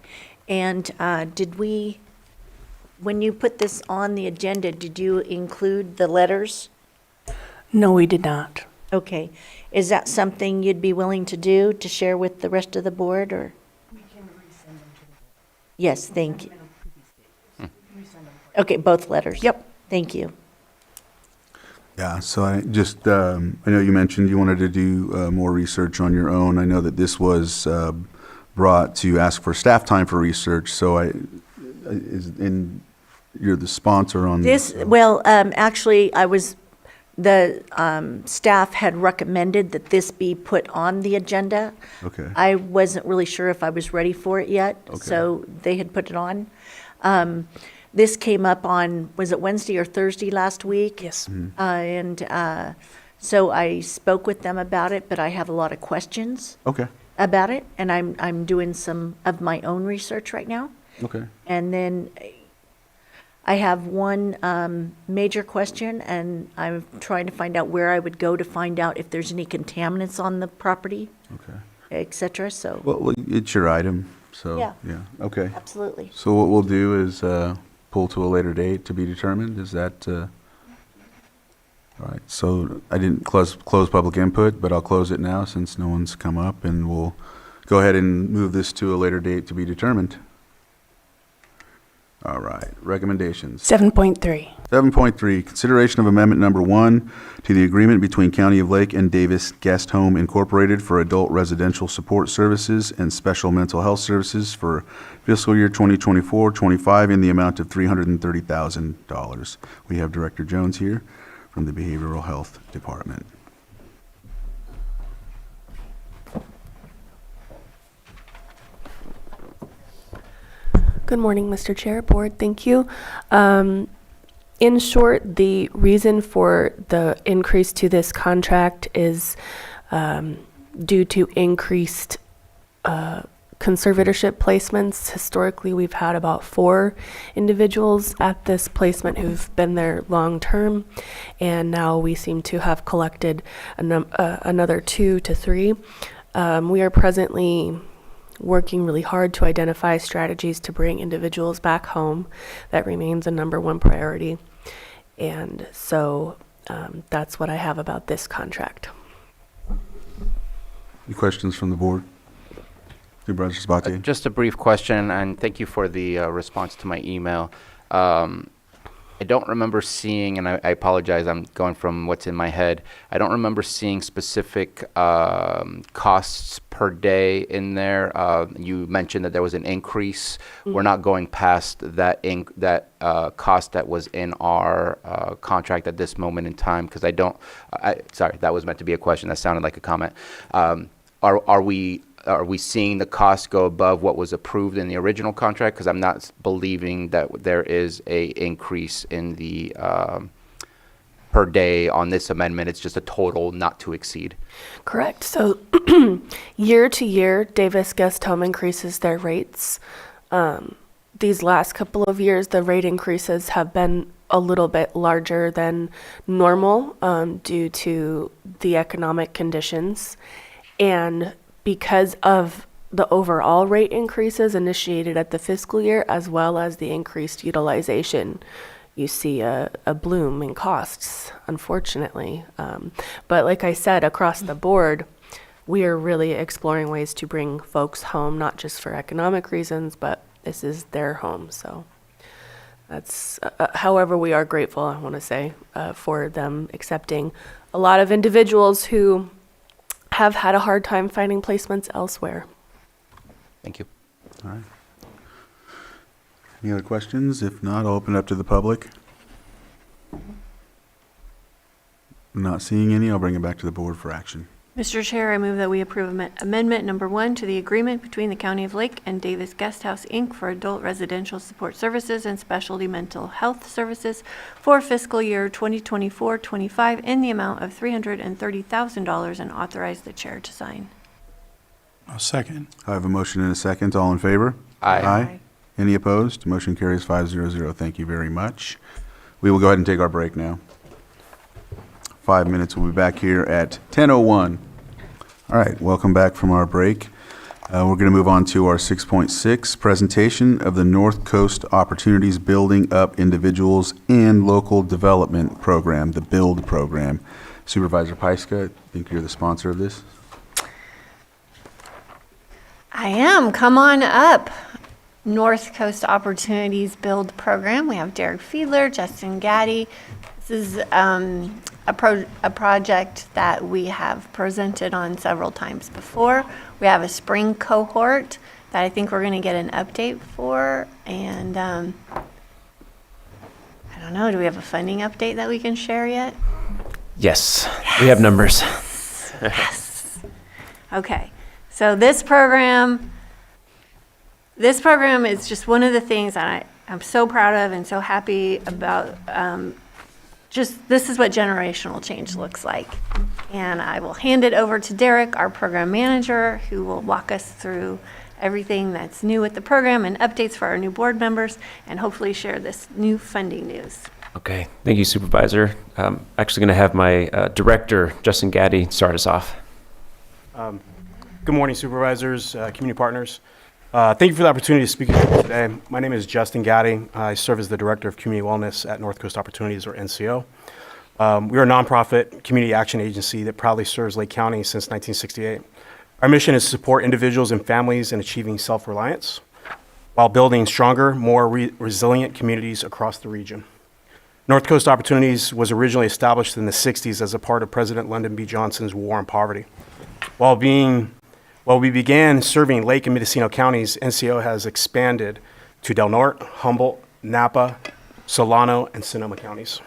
and when you put this on the agenda, did you include the letters? No, we did not. Okay. Is that something you'd be willing to do, to share with the rest of the board, or? We can resend them to the board. Yes, thank you. Okay, both letters? Yep. Thank you. Yeah, so I just, I know you mentioned you wanted to do more research on your own. I know that this was brought to ask for staff time for research, so you're the sponsor on This, well, actually, the staff had recommended that this be put on the agenda. Okay. I wasn't really sure if I was ready for it yet, so they had put it on. This came up on, was it Wednesday or Thursday last week? Yes. So I spoke with them about it, but I have a lot of questions about it, and I'm doing some of my own research right now. Okay. And then I have one major question, and I'm trying to find out where I would go to find out if there's any contaminants on the property, et cetera, so. Well, it's your item, so, Yeah. okay. Absolutely. So what we'll do is pull to a later date to be determined, is that, all right, so I didn't close public input, but I'll close it now since no one's come up, and we'll go ahead and move this to a later date to be determined. All right, recommendations. 7.3. 7.3, consideration of amendment number 1 to the agreement between County of Lake and Davis Guest Home Incorporated for adult residential support services and special mental health services for fiscal year 2024-25 in the amount of $330,000. We have Director Jones here from the Behavioral Health Department. Good morning, Mr. Chair, Board, thank you. In short, the reason for the increase to this contract is due to increased conservatorship placements. Historically, we've had about 4 individuals at this placement who've been there long-term, and now we seem to have collected another 2 to 3. We are presently working really hard to identify strategies to bring individuals back home. That remains a #1 priority. And so that's what I have about this contract. Any questions from the board? Supervisor Spati? Just a brief question, and thank you for the response to my email. I don't remember seeing, and I apologize, I'm going from what's in my head. I don't remember seeing specific costs per day in there. You mentioned that there was an increase. We're not going past that cost that was in our contract at this moment in time, because sorry, that was meant to be a question. That sounded like a comment. Are we are we seeing the cost go above what was approved in the original contract? Because I'm not believing that there is a increase in the per day on this amendment. It's just a total not to exceed. Correct. So year to year, Davis Guest Home increases their rates. These last couple of years, the rate increases have been a little bit larger than normal due to the economic conditions. And because of the overall rate increases initiated at the fiscal year, as well as the increased utilization, you see a bloom in costs, unfortunately. But like I said, across the board, we are really exploring ways to bring folks home, not just for economic reasons, but this is their home. So that's, however, we are grateful, I want to say, for them accepting a lot of individuals who have had a hard time finding placements elsewhere. Thank you. All right. Any other questions? If not, I'll open it up to the public. Not seeing any, I'll bring it back to the board for action. Mr. Chair, I move that we approve amendment number 1 to the agreement between the County of Lake and Davis Guest House, Inc. for adult residential support services and specialty mental health services for fiscal year 2024-25 in the amount of $330,000 and authorize the chair to sign. I'll second. I have a motion and a second. All in favor? Aye. Aye. Any opposed? Motion carries 500. Thank you very much. We will go ahead and take our break now. 5 minutes. We'll be back here at 10:01. All right, welcome back from our break. We're going to move on to our 6.6 presentation of the North Coast Opportunities Building Up Individuals and Local Development Program, the BUILD program. Supervisor Pyska, I think you're the sponsor of this. I am. Come on up. North Coast Opportunities Build Program. We have Derek Fiedler, Justin Gaddy. This is a project that we have presented on several times before. We have a spring cohort that I think we're going to get an update for. And I don't know, do we have a funding update that we can share yet? Yes. We have numbers. Yes. Okay. So this program is just one of the things that I'm so proud of and so happy about. Just this is what generational change looks like. And I will hand it over to Derek, our program manager, who will walk us through everything that's new with the program and updates for our new board members, and hopefully share this new funding news. Okay. Thank you, Supervisor. Actually going to have my director, Justin Gaddy, start us off. Good morning, Supervisors, community partners. Thank you for the opportunity to speak to you today. My name is Justin Gaddy. I serve as the Director of Community Wellness at North Coast Opportunities, or NCO. We are a nonprofit community action agency that proudly serves Lake County since 1968. Our mission is to support individuals and families in achieving self-reliance while building stronger, more resilient communities across the region. North Coast Opportunities was originally established in the 60s as a part of President Lyndon B. Johnson's War on Poverty. While we began serving Lake and Mendocino counties, NCO has expanded to Del Norte, Humboldt, Napa, Solano, and Sonoma counties.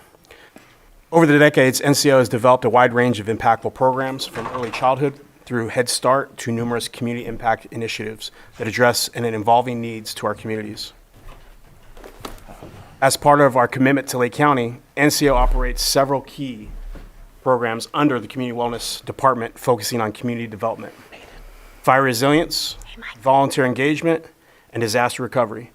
Over the decades, NCO has developed a wide range of impactful programs from early childhood through Head Start to numerous community impact initiatives that address and evolving needs to our communities. As part of our commitment to Lake County, NCO operates several key programs under the Community Wellness Department focusing on community development, fire resilience, volunteer engagement, and disaster recovery.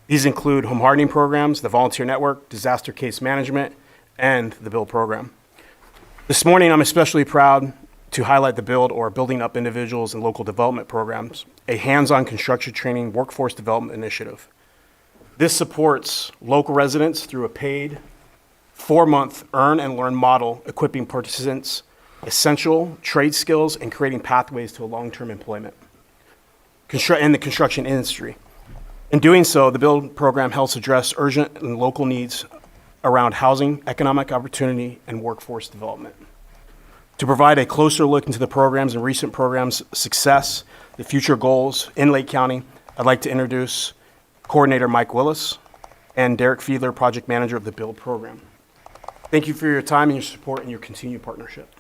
These include home hardening programs, the Volunteer Network, disaster case management, and the BUILD program. This morning, I'm especially proud to highlight the BUILD, or Building Up Individuals and Local Development Programs, a hands-on construction training workforce development initiative. This supports local residents through a paid 4-month earn and learn model, equipping participants essential trade skills and creating pathways to a long-term employment in the construction industry. In doing so, the BUILD program helps address urgent and local needs around housing, economic opportunity, and workforce development. To provide a closer look into the programs and recent programs' success, the future goals in Lake County, I'd like to introduce Coordinator Mike Willis and Derek Fiedler, Project Manager of the BUILD program. Thank you for your time and your support and your continued partnership.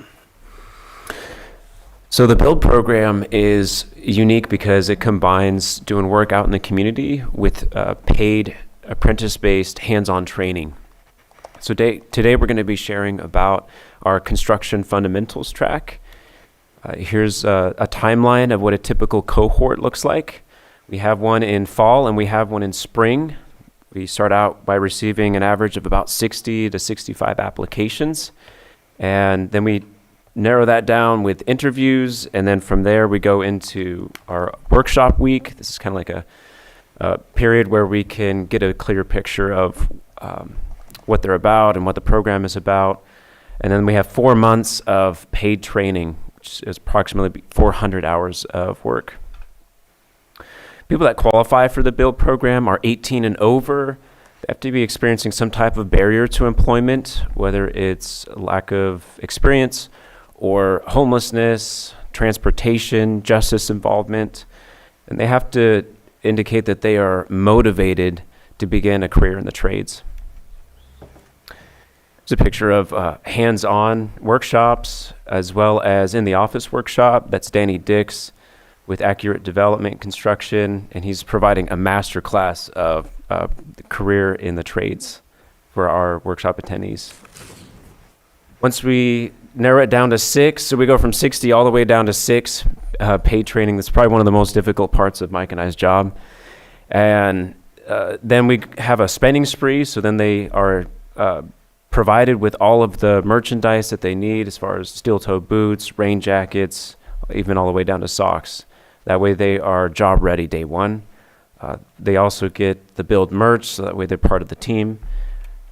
So the BUILD program is unique because it combines doing work out in the community with paid apprentice-based hands-on training. So today we're going to be sharing about our construction fundamentals track. Here's a timeline of what a typical cohort looks like. We have one in fall and we have one in spring. We start out by receiving an average of about 60 to 65 applications, and then we narrow that down with interviews, and then from there we go into our workshop week. This is kind of like a period where we can get a clear picture of what they're about and what the program is about. And then we have 4 months of paid training, which is approximately 400 hours of work. People that qualify for the BUILD program are 18 and over. They have to be experiencing some type of barrier to employment, whether it's a lack of experience or homelessness, transportation, justice involvement. And they have to indicate that they are motivated to begin a career in the trades. There's a picture of hands-on workshops as well as in the office workshop. That's Danny Dix with Accurate Development Construction, and he's providing a master class of career in the trades for our workshop attendees. Once we narrow it down to 6, so we go from 60 all the way down to 6 paid training. That's probably one of the most difficult parts of Mike and I's job. And then we have a spending spree, so then they are provided with all of the merchandise that they need as far as steel-toe boots, rain jackets, even all the way down to socks. That way they are job ready day one. They also get the BUILD merch, so that way they're part of the team.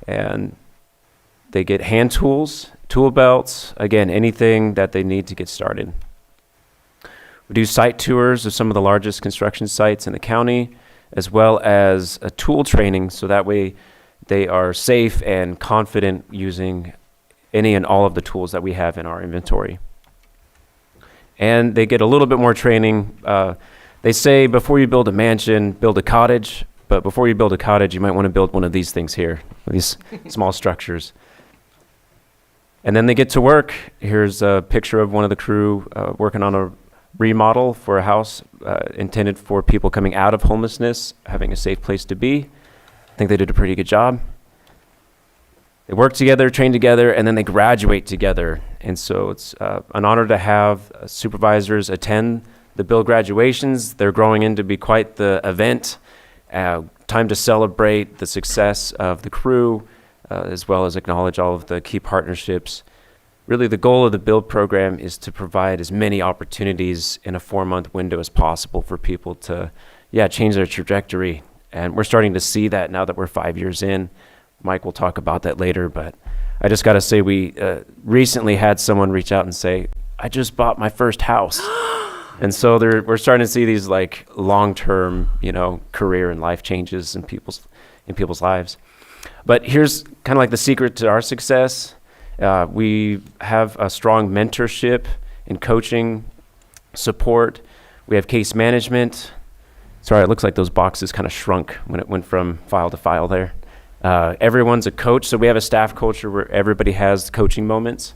And they get hand tools, tool belts, again, anything that they need to get started. We do site tours of some of the largest construction sites in the county, as well as a tool training, so that way they are safe and confident using any and all of the tools that we have in our inventory. And they get a little bit more training. They say before you build a mansion, build a cottage, but before you build a cottage, you might want to build one of these things here, these small structures. And then they get to work. Here's a picture of one of the crew working on a remodel for a house intended for people coming out of homelessness, having a safe place to be. I think they did a pretty good job. They work together, train together, and then they graduate together. And so it's an honor to have supervisors attend the BUILD graduations. They're growing into be quite the event. Time to celebrate the success of the crew, as well as acknowledge all of the key partnerships. Really, the goal of the BUILD program is to provide as many opportunities in a 4-month window as possible for people to, change their trajectory. And we're starting to see that now that we're 5 years in. Mike will talk about that later, but I just got to say we recently had someone reach out and say, I just bought my first house. And so we're starting to see these like long-term, career and life changes in people's lives. But here's kind of like the secret to our success. We have a strong mentorship and coaching support. We have case management. Sorry, it looks like those boxes kind of shrunk when it went from file to file there. Everyone's a coach, so we have a staff culture where everybody has coaching moments,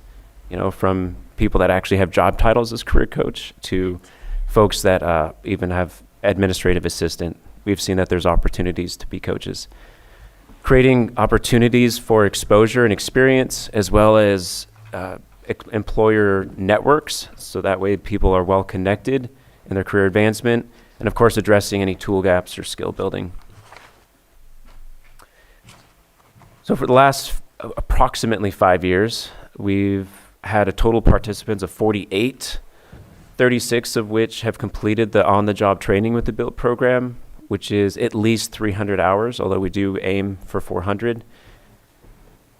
from people that actually have job titles as career coach to folks that even have administrative assistant. We've seen that there's opportunities to be coaches. Creating opportunities for exposure and experience, as well as employer networks, so that way people are well connected in their career advancement, and of course addressing any tool gaps or skill building. So for the last approximately 5 years, we've had a total participants of 48, 36 of which have completed the on-the-job training with the BUILD program, which is at least 300 hours, although we do aim for 400.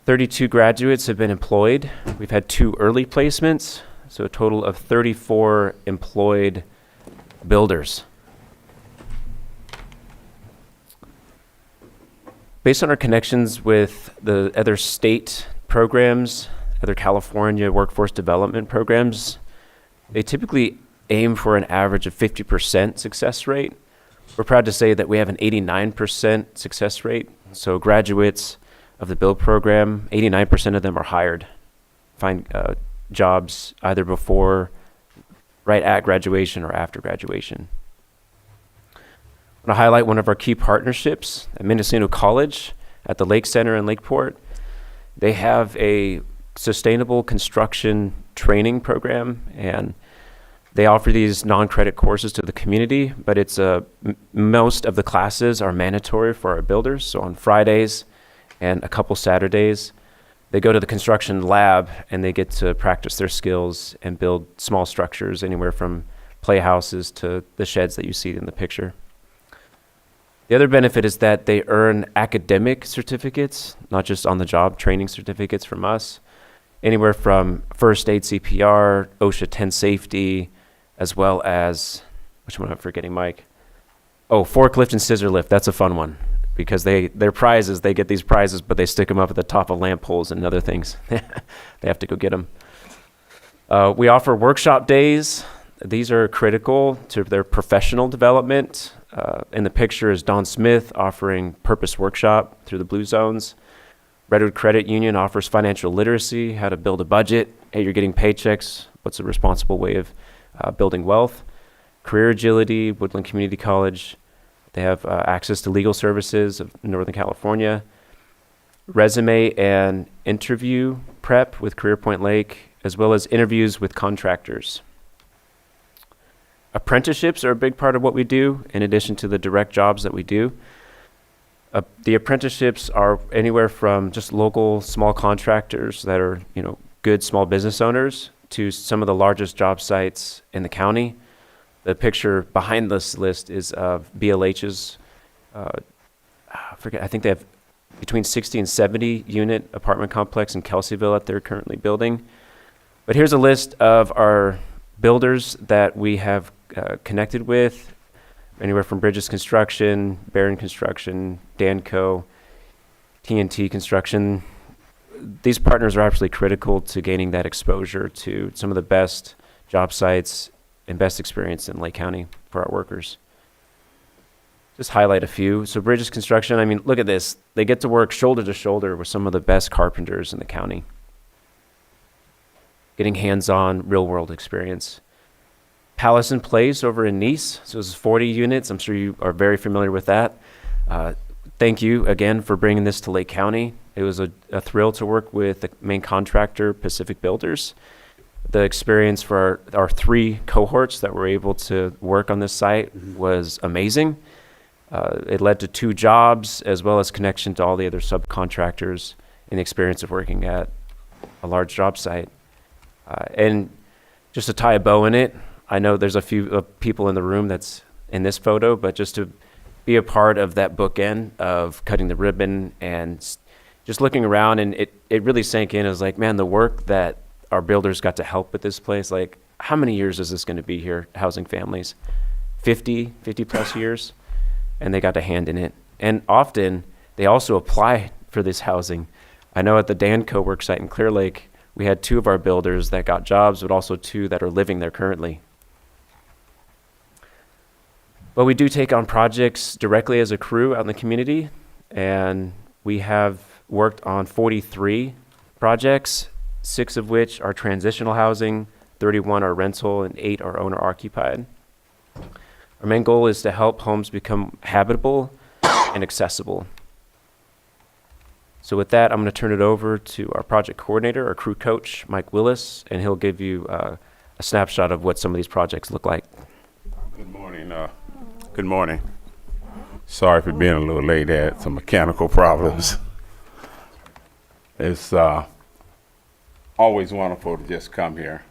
32 graduates have been employed. We've had 2 early placements, so a total of 34 employed builders. Based on our connections with the other state programs, other California workforce development programs, they typically aim for an average of 50% success rate. We're proud to say that we have an 89% success rate. So graduates of the BUILD program, 89% of them are hired, find jobs either before right at graduation or after graduation. I want to highlight one of our key partnerships at Mendocino College at the Lake Center in Lakeport. They have a sustainable construction training program, and they offer these non-credit courses to the community, but it's most of the classes are mandatory for our builders. So on Fridays and a couple Saturdays, they go to the construction lab and they get to practice their skills and build small structures, anywhere from playhouses to the sheds that you see in the picture. The other benefit is that they earn academic certificates, not just on-the-job training certificates from us, anywhere from first aid CPR, OSHA 10 safety, as well as, which one am I forgetting, Mike? Oh, forklift and scissor lift. That's a fun one, because their prizes, they get these prizes, but they stick them up at the top of lamp poles and other things. They have to go get them. We offer workshop days. These are critical to their professional development. In the picture is Don Smith offering Purpose Workshop through the Blue Zones. Redwood Credit Union offers financial literacy, how to build a budget. Hey, you're getting paychecks. What's a responsible way of building wealth? Career Agility, Woodland Community College. They have access to legal services of Northern California. Resume and interview prep with Career Point Lake, as well as interviews with contractors. Apprenticeships are a big part of what we do, in addition to the direct jobs that we do. The apprenticeships are anywhere from just local small contractors that are, good small business owners to some of the largest job sites in the county. The picture behind this list is of BLH's, I think they have between 60 and 70 unit apartment complex in Kelseyville that they're currently building. But here's a list of our builders that we have connected with, anywhere from Bridges Construction, Barron Construction, Danco, TNT Construction. These partners are absolutely critical to gaining that exposure to some of the best job sites and best experience in Lake County for our workers. Just highlight a few. So Bridges Construction, look at this. They get to work shoulder to shoulder with some of the best carpenters in the county, getting hands-on, real-world experience. Palace and Place over in Nice, so it's 40 units. I'm sure you are very familiar with that. Thank you again for bringing this to Lake County. It was a thrill to work with the main contractor, Pacific Builders. The experience for our 3 cohorts that were able to work on this site was amazing. It led to 2 jobs, as well as connection to all the other subcontractors and the experience of working at a large job site. And just to tie a bow in it, I know there's a few people in the room that's in this photo, but just to be a part of that bookend of cutting the ribbon and just looking around, and it really sank in. It was like, man, the work that our builders got to help with this place, like, how many years is this going to be here housing families? 50 plus years? And they got a hand in it. And often they also apply for this housing. I know at the Danco work site in Clear Lake, we had 2 of our builders that got jobs, but also 2 that are living there currently. But we do take on projects directly as a crew out in the community, and we have worked on 43 projects, 6 of which are transitional housing, 31 are rental, and 8 are owner occupied. Our main goal is to help homes become habitable and accessible. So with that, I'm going to turn it over to our project coordinator, our crew coach, Mike Willis, and he'll give you a snapshot of what some of these projects look like. Good morning. Good morning. Sorry for being a little late. I had some mechanical problems. It's always wonderful to just come here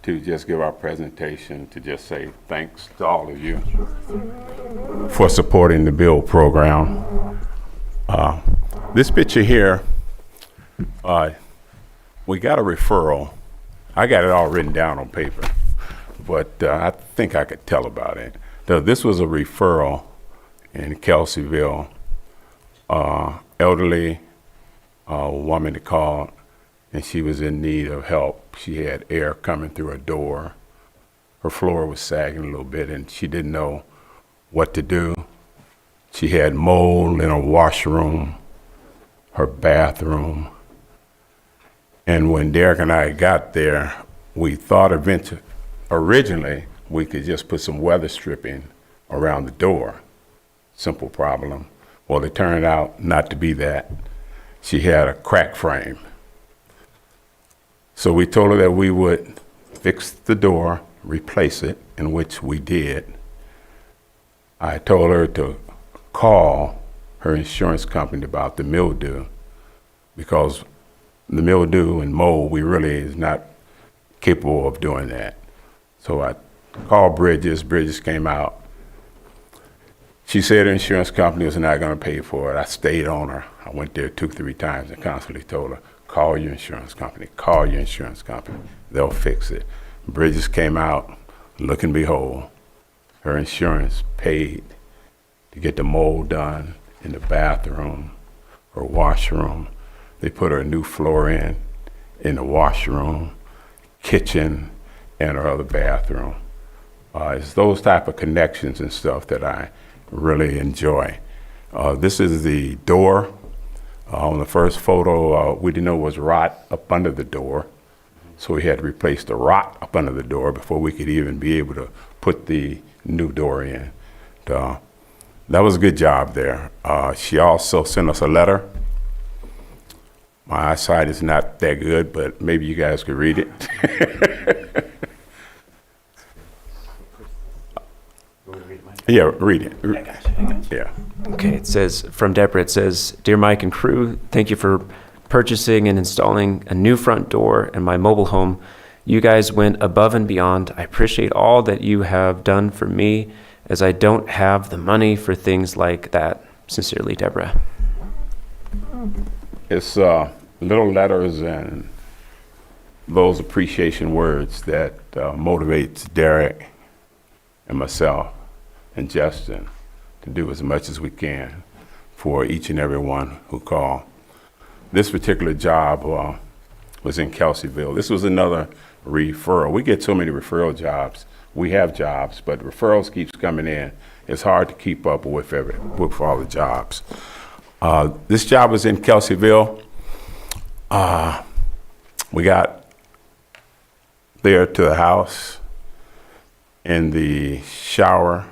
to just give our presentation, to just say thanks to all of you for supporting the BUILD program. This picture here, we got a referral. I got it all written down on paper, but I think I could tell about it. This was a referral in Kelseyville, elderly woman that called, and she was in need of help. She had air coming through her door. Her floor was sagging a little bit, and she didn't know what to do. She had mold in her washroom, her bathroom. And when Derek and I got there, we thought originally, we could just put some weather stripping around the door. Simple problem. Well, it turned out not to be that. She had a crack frame. So we told her that we would fix the door, replace it, in which we did. I told her to call her insurance company about the mildew, because the mildew and mold, we really is not capable of doing that. So I called Bridges. Bridges came out. She said her insurance company was not going to pay for it. I stayed on her. I went there 2-3 times and constantly told her, call your insurance company, call your insurance company. They'll fix it. Bridges came out, look and behold, her insurance paid to get the mold done in the bathroom or washroom. They put her a new floor in the washroom, kitchen, and her other bathroom. It's those type of connections and stuff that I really enjoy. This is the door. On the first photo, we didn't know it was rot up under the door, so we had to replace the rot up under the door before we could even be able to put the new door in. That was a good job there. She also sent us a letter. My eyesight is not that good, but maybe you guys could read it. Yeah, read it. Yeah. Okay, it says, from Deborah, it says, Dear Mike and crew, thank you for purchasing and installing a new front door in my mobile home. You guys went above and beyond. I appreciate all that you have done for me, as I don't have the money for things like that. Sincerely, Deborah. It's little letters and those appreciation words that motivates Derek and myself and Justin to do as much as we can for each and every one who called. This particular job was in Kelseyville. This was another referral. We get so many referral jobs. We have jobs, but referrals keeps coming in. It's hard to keep up with all the jobs. This job was in Kelseyville. We got there to the house. In the shower,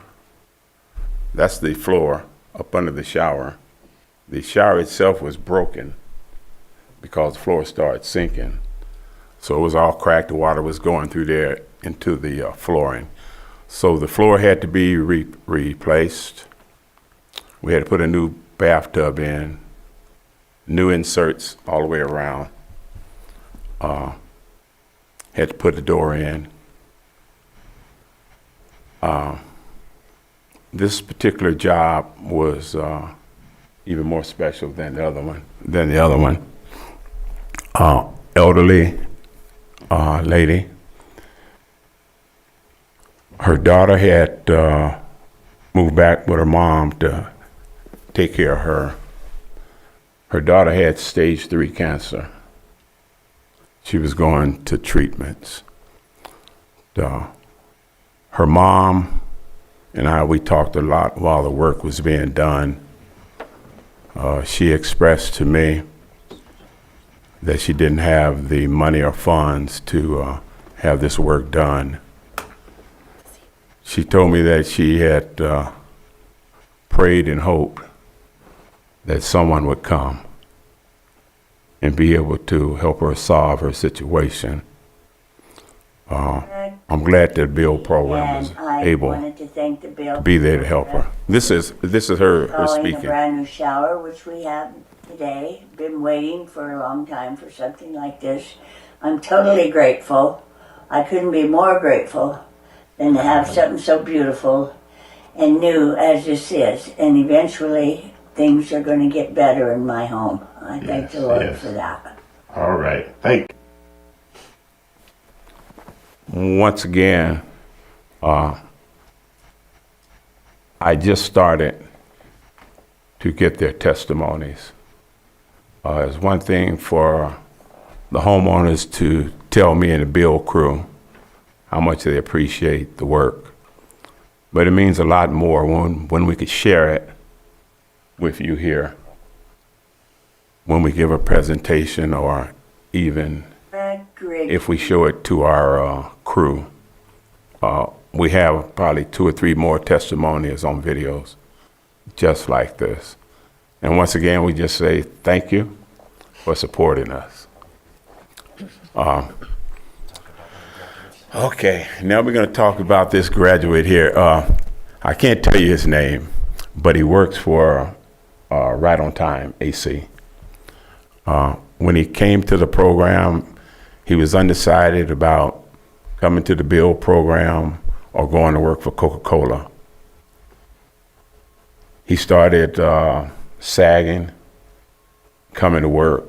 that's the floor up under the shower. The shower itself was broken because the floor started sinking. So it was all cracked. The water was going through there into the flooring. So the floor had to be replaced. We had to put a new bathtub in, new inserts all the way around. Had to put the door in. This particular job was even more special than the other one. Elderly lady. Her daughter had moved back with her mom to take care of her. Her daughter had stage 3 cancer. She was going to treatments. Her mom and I, we talked a lot while the work was being done. She expressed to me that she didn't have the money or funds to have this work done. She told me that she had prayed and hoped that someone would come and be able to help her solve her situation. I'm glad that the Bill program was able to be there to help her. This is her speaking. A brand new shower, which we have today. Been waiting for a long time for something like this. I'm totally grateful. I couldn't be more grateful than to have something so beautiful and new as this is. And eventually, things are going to get better in my home. I thank the Lord for that. All right. Thank you. Once again, I just started to get their testimonies. It's one thing for the homeowners to tell me and the Bill crew how much they appreciate the work, but it means a lot more when we could share it with you here, when we give a presentation, or even if we show it to our crew. We have probably 2 or 3 more testimonials on videos just like this. And once again, we just say thank you for supporting us. Okay, now we're going to talk about this graduate here. I can't tell you his name, but he works for Right on Time, AC. When he came to the program, he was undecided about coming to the Build program or going to work for Coca-Cola. He started sagging, coming to work.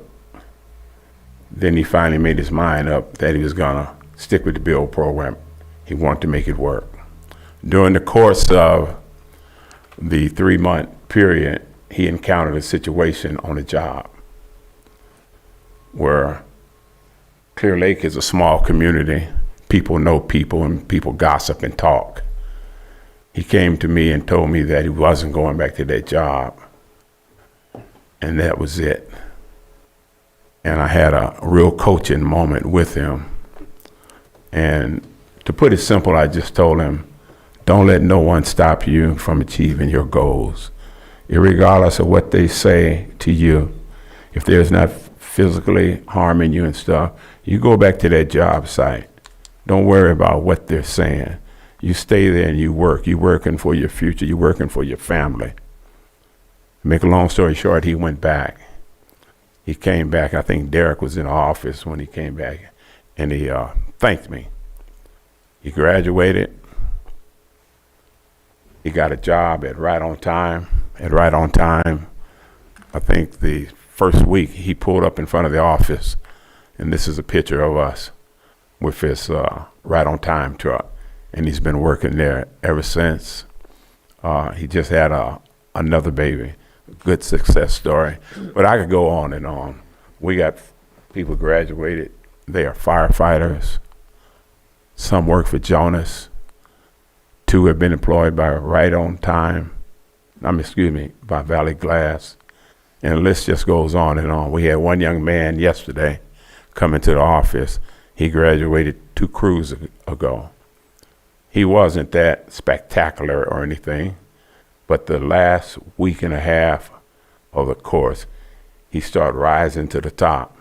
Then he finally made his mind up that he was gonna stick with the Build program. He wanted to make it work. During the course of the 3-month period, he encountered a situation on the job where Clear Lake is a small community. People know people and people gossip and talk. He came to me and told me that he wasn't going back to that job. And that was it. And I had a real coaching moment with him. And to put it simple, I just told him, don't let no one stop you from achieving your goals. Irregardless of what they say to you, if there's not physically harming you and stuff, you go back to that job site. Don't worry about what they're saying. You stay there and you work. You're working for your future. You're working for your family. Make a long story short, he went back. He came back. I think Derek was in the office when he came back, and he thanked me. He graduated. He got a job at Right on Time. At Right on Time, I think the first week he pulled up in front of the office, and this is a picture of us with his Right on Time truck, and he's been working there ever since. He just had another baby. Good success story, but I could go on and on. We got people graduated. They are firefighters. Some work for Jonas. 2 have been employed by Right on Time. By Valley Glass. And the list just goes on and on. We had one young man yesterday come into the office. He graduated 2 crews ago. He wasn't that spectacular or anything, but the last week and a half of the course, he started rising to the top.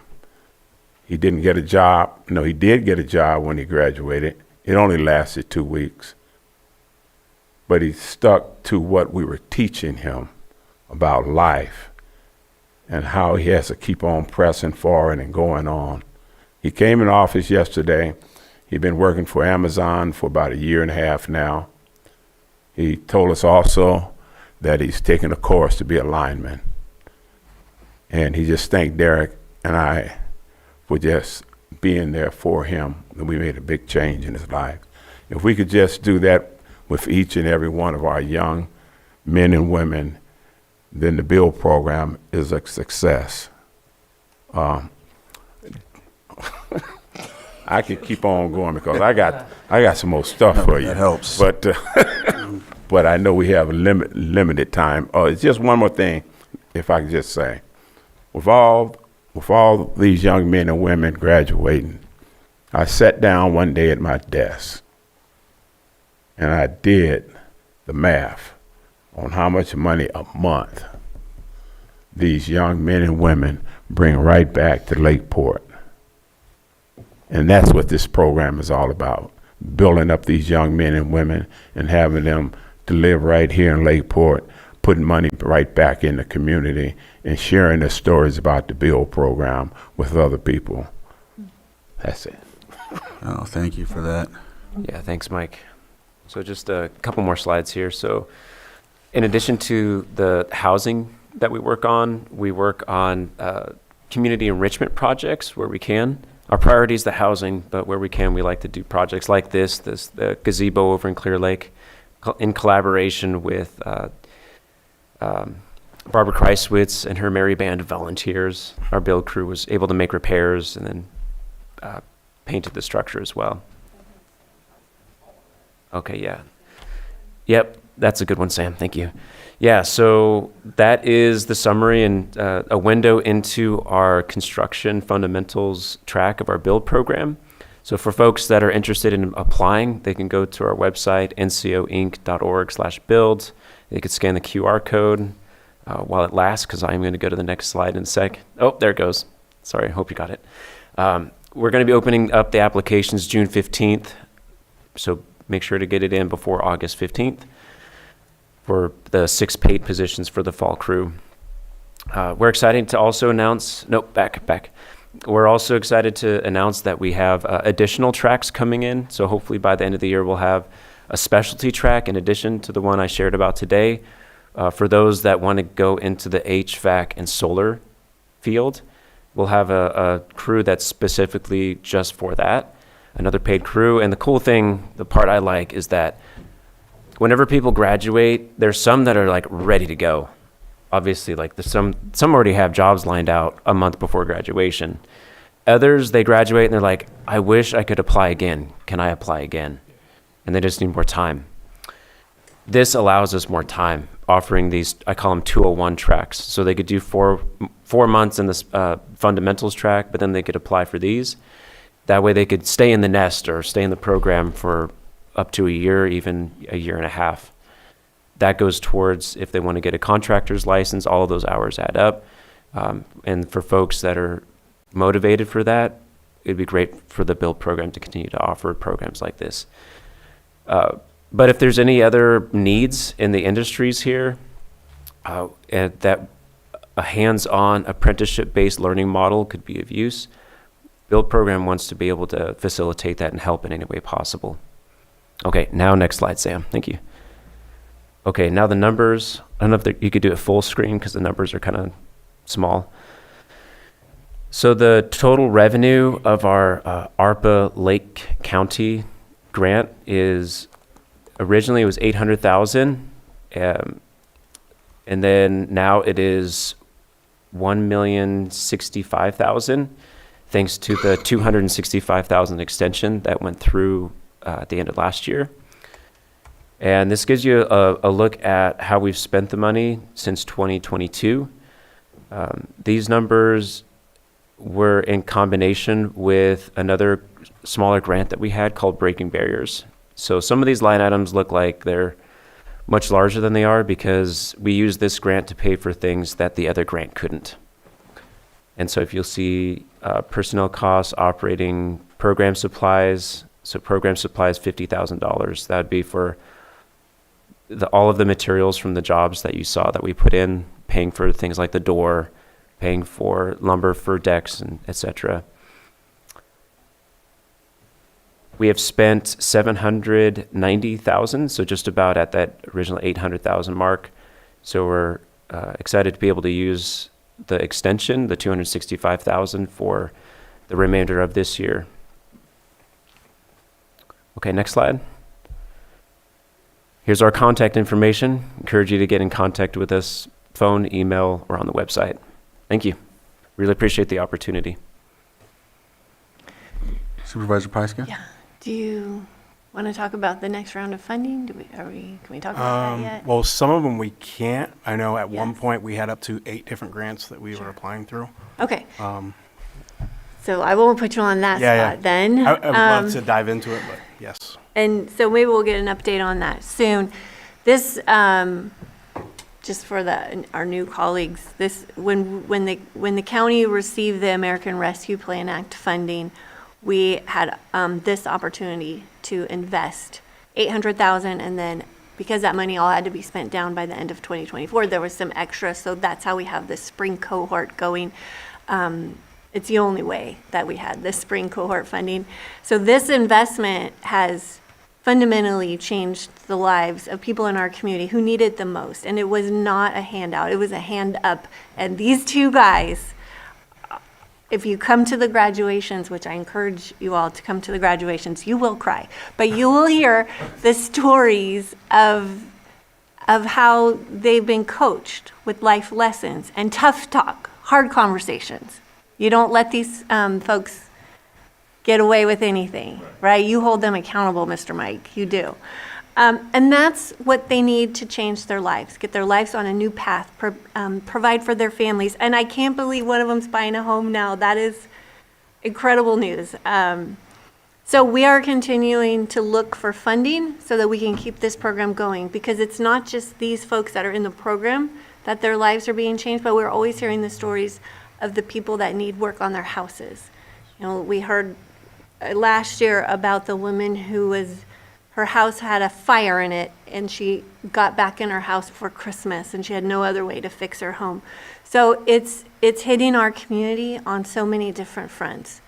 He didn't get a job. No, he did get a job when he graduated. It only lasted 2 weeks. But he stuck to what we were teaching him about life and how he has to keep on pressing forward and going on. He came in office yesterday. He'd been working for Amazon for about 1.5 years now. He told us also that he's taking a course to be a lineman. And he just thanked Derek and I for just being there for him. And we made a big change in his life. If we could just do that with each and every one of our young men and women, then the Build program is a success. I could keep on going because I got some more stuff for you. That helps. But but I know we have a limited time. It's just one more thing, if I could just say, with all these young men and women graduating, I sat down one day at my desk and I did the math on how much money a month these young men and women bring right back to Lakeport. And that's what this program is all about, building up these young men and women and having them to live right here in Lakeport, putting money right back in the community and sharing their stories about the Build program with other people. That's it. Oh, thank you for that. Yeah, thanks, Mike. So just a couple more slides here. So in addition to the housing that we work on community enrichment projects where we can. Our priority is the housing, but where we can, we like to do projects like the gazebo over in Clear Lake, in collaboration with Barbara Kreiswitz and her merry band of volunteers. Our build crew was able to make repairs and then painted the structure as well. Okay, yeah. Yep, that's a good one, Sam. Thank you. Yeah, so that is the summary and a window into our construction fundamentals track of our build program. So for folks that are interested in applying, they can go to our website, ncoinc.org/build. They could scan the QR code while it lasts, because I'm going to go to the next slide in a sec. Oh, there it goes. Sorry, I hope you got it. We're going to be opening up the applications June 15th, so make sure to get it in before August 15th for the 6 paid positions for the fall crew. We're excited to also announce, back. We're also excited to announce that we have additional tracks coming in. So hopefully by the end of the year, we'll have a specialty track in addition to the one I shared about today. For those that want to go into the HVAC and solar field, we'll have a crew that's specifically just for that, another paid crew. And the cool thing, the part I like, is that whenever people graduate, there's some that are like ready to go. Obviously, like some already have jobs lined out a month before graduation. Others, they graduate and they're like, I wish I could apply again. Can I apply again? And they just need more time. This allows us more time, offering these, I call them 201 tracks. So they could do four months in this fundamentals track, but then they could apply for these. That way they could stay in the nest or stay in the program for up to a year, even a year and a half. That goes towards, if they want to get a contractor's license, all of those hours add up. And for folks that are motivated for that, it'd be great for the build program to continue to offer programs like this. But if there's any other needs in the industries here, and that a hands-on apprenticeship-based learning model could be of use, build program wants to be able to facilitate that and help in any way possible. Okay, now next slide, Sam. Thank you. Okay, now the numbers. I don't know if you could do it full screen because the numbers are kind of small. So the total revenue of our ARPA Lake County grant is, originally it was $800,000, and then now it is $1,065,000, thanks to the $265,000 extension that went through at the end of last year. And this gives you a look at how we've spent the money since 2022. These numbers were in combination with another smaller grant that we had called Breaking Barriers. So some of these line items look like they're much larger than they are because we use this grant to pay for things that the other grant couldn't. And so if you'll see personnel costs, operating program supplies, so program supplies, $50,000. That would be for all of the materials from the jobs that you saw that we put in, paying for things like the door, paying for lumber for decks, and etc. We have spent $790,000, so just about at that original $800,000 mark. So we're excited to be able to use the extension, the $265,000, for the remainder of this year. Okay, next slide. Here's our contact information. Encourage you to get in contact with us, phone, email, or on the website. Thank you. Really appreciate the opportunity. Supervisor Pyska? Yeah. Do you want to talk about the next round of funding? Can we talk about that yet? Well, some of them we can't. I know at one Yes. point we had up to 8 different grants that we were applying through. Okay. So I won't put you on that spot then. I would love to dive into it, but yes. And so maybe we'll get an update on that soon. This, just for our new colleagues, this when the county received the American Rescue Plan Act funding, we had this opportunity to invest $800,000, and then because that money all had to be spent down by the end of 2024, there was some extra. So that's how we have this spring cohort going. It's the only way that we had this spring cohort funding. So this investment has fundamentally changed the lives of people in our community who need it the most. And it was not a handout, it was a hand up. And these two guys, if you come to the graduations, which I encourage you all to come to the graduations, you will cry. But you will hear the stories of how they've been coached with life lessons and tough talk, hard conversations. You don't let these folks get away with anything, right? You hold them accountable, Mr. Mike, you do. And that's what they need to change their lives, get their lives on a new path, provide for their families. And I can't believe one of them's buying a home now. That is incredible news. So we are continuing to look for funding so that we can keep this program going, because it's not just these folks that are in the program that their lives are being changed, but we're always hearing the stories of the people that need work on their houses. You know, we heard last year about the woman who was, her house had a fire in it, and she got back in her house for Christmas, and she had no other way to fix her home. So it's hitting our community on so many different fronts.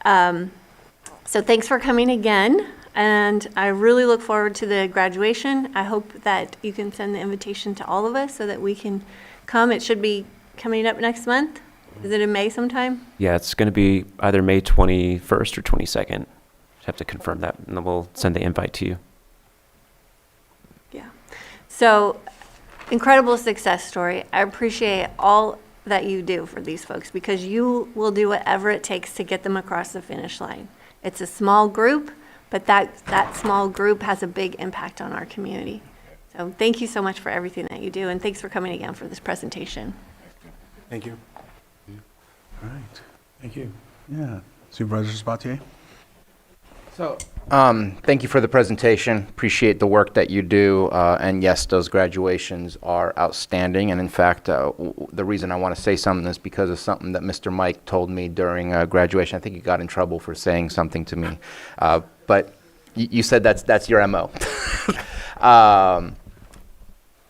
So thanks for coming again, and I really look forward to the graduation. I hope that you can send the invitation to all of us so that we can come. It should be coming up next month. Is it in May sometime? Yeah, it's going to be either May 21st or 22nd. Just have to confirm that, and then we'll send the invite to you. Yeah. So, incredible success story. I appreciate all that you do for these folks, because you will do whatever it takes to get them across the finish line. It's a small group, but that small group has a big impact on our community. So thank you so much for everything that you do, and thanks for coming again for this presentation. Thank you. All right. Thank you. Yeah. Supervisor Sabatier? So, thank you for the presentation. Appreciate the work that you do. And yes, those graduations are outstanding. And in fact, the reason I want to say something is because of something that Mr. Mike told me during graduation. I think he got in trouble for saying something to me. But you said that's your MO.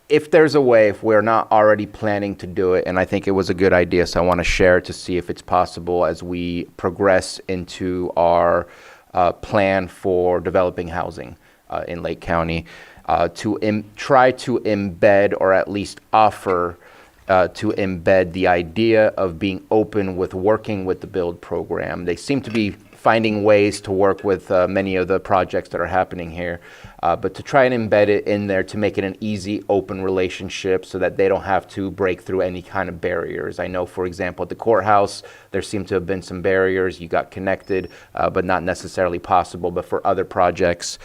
If there's a way, if we're not already planning to do it, and I think it was a good idea, so I want to share to see if it's possible as we progress into our plan for developing housing in Lake County, to try to embed, or at least offer to embed, the idea of being open with working with the BUILD program. They seem to be finding ways to work with many of the projects that are happening here, but to try and embed it in there to make it an easy, open relationship so that they don't have to break through any kind of barriers. I know, for example, at the courthouse, there seem to have been some barriers. You got connected, but not necessarily possible. But for other projects,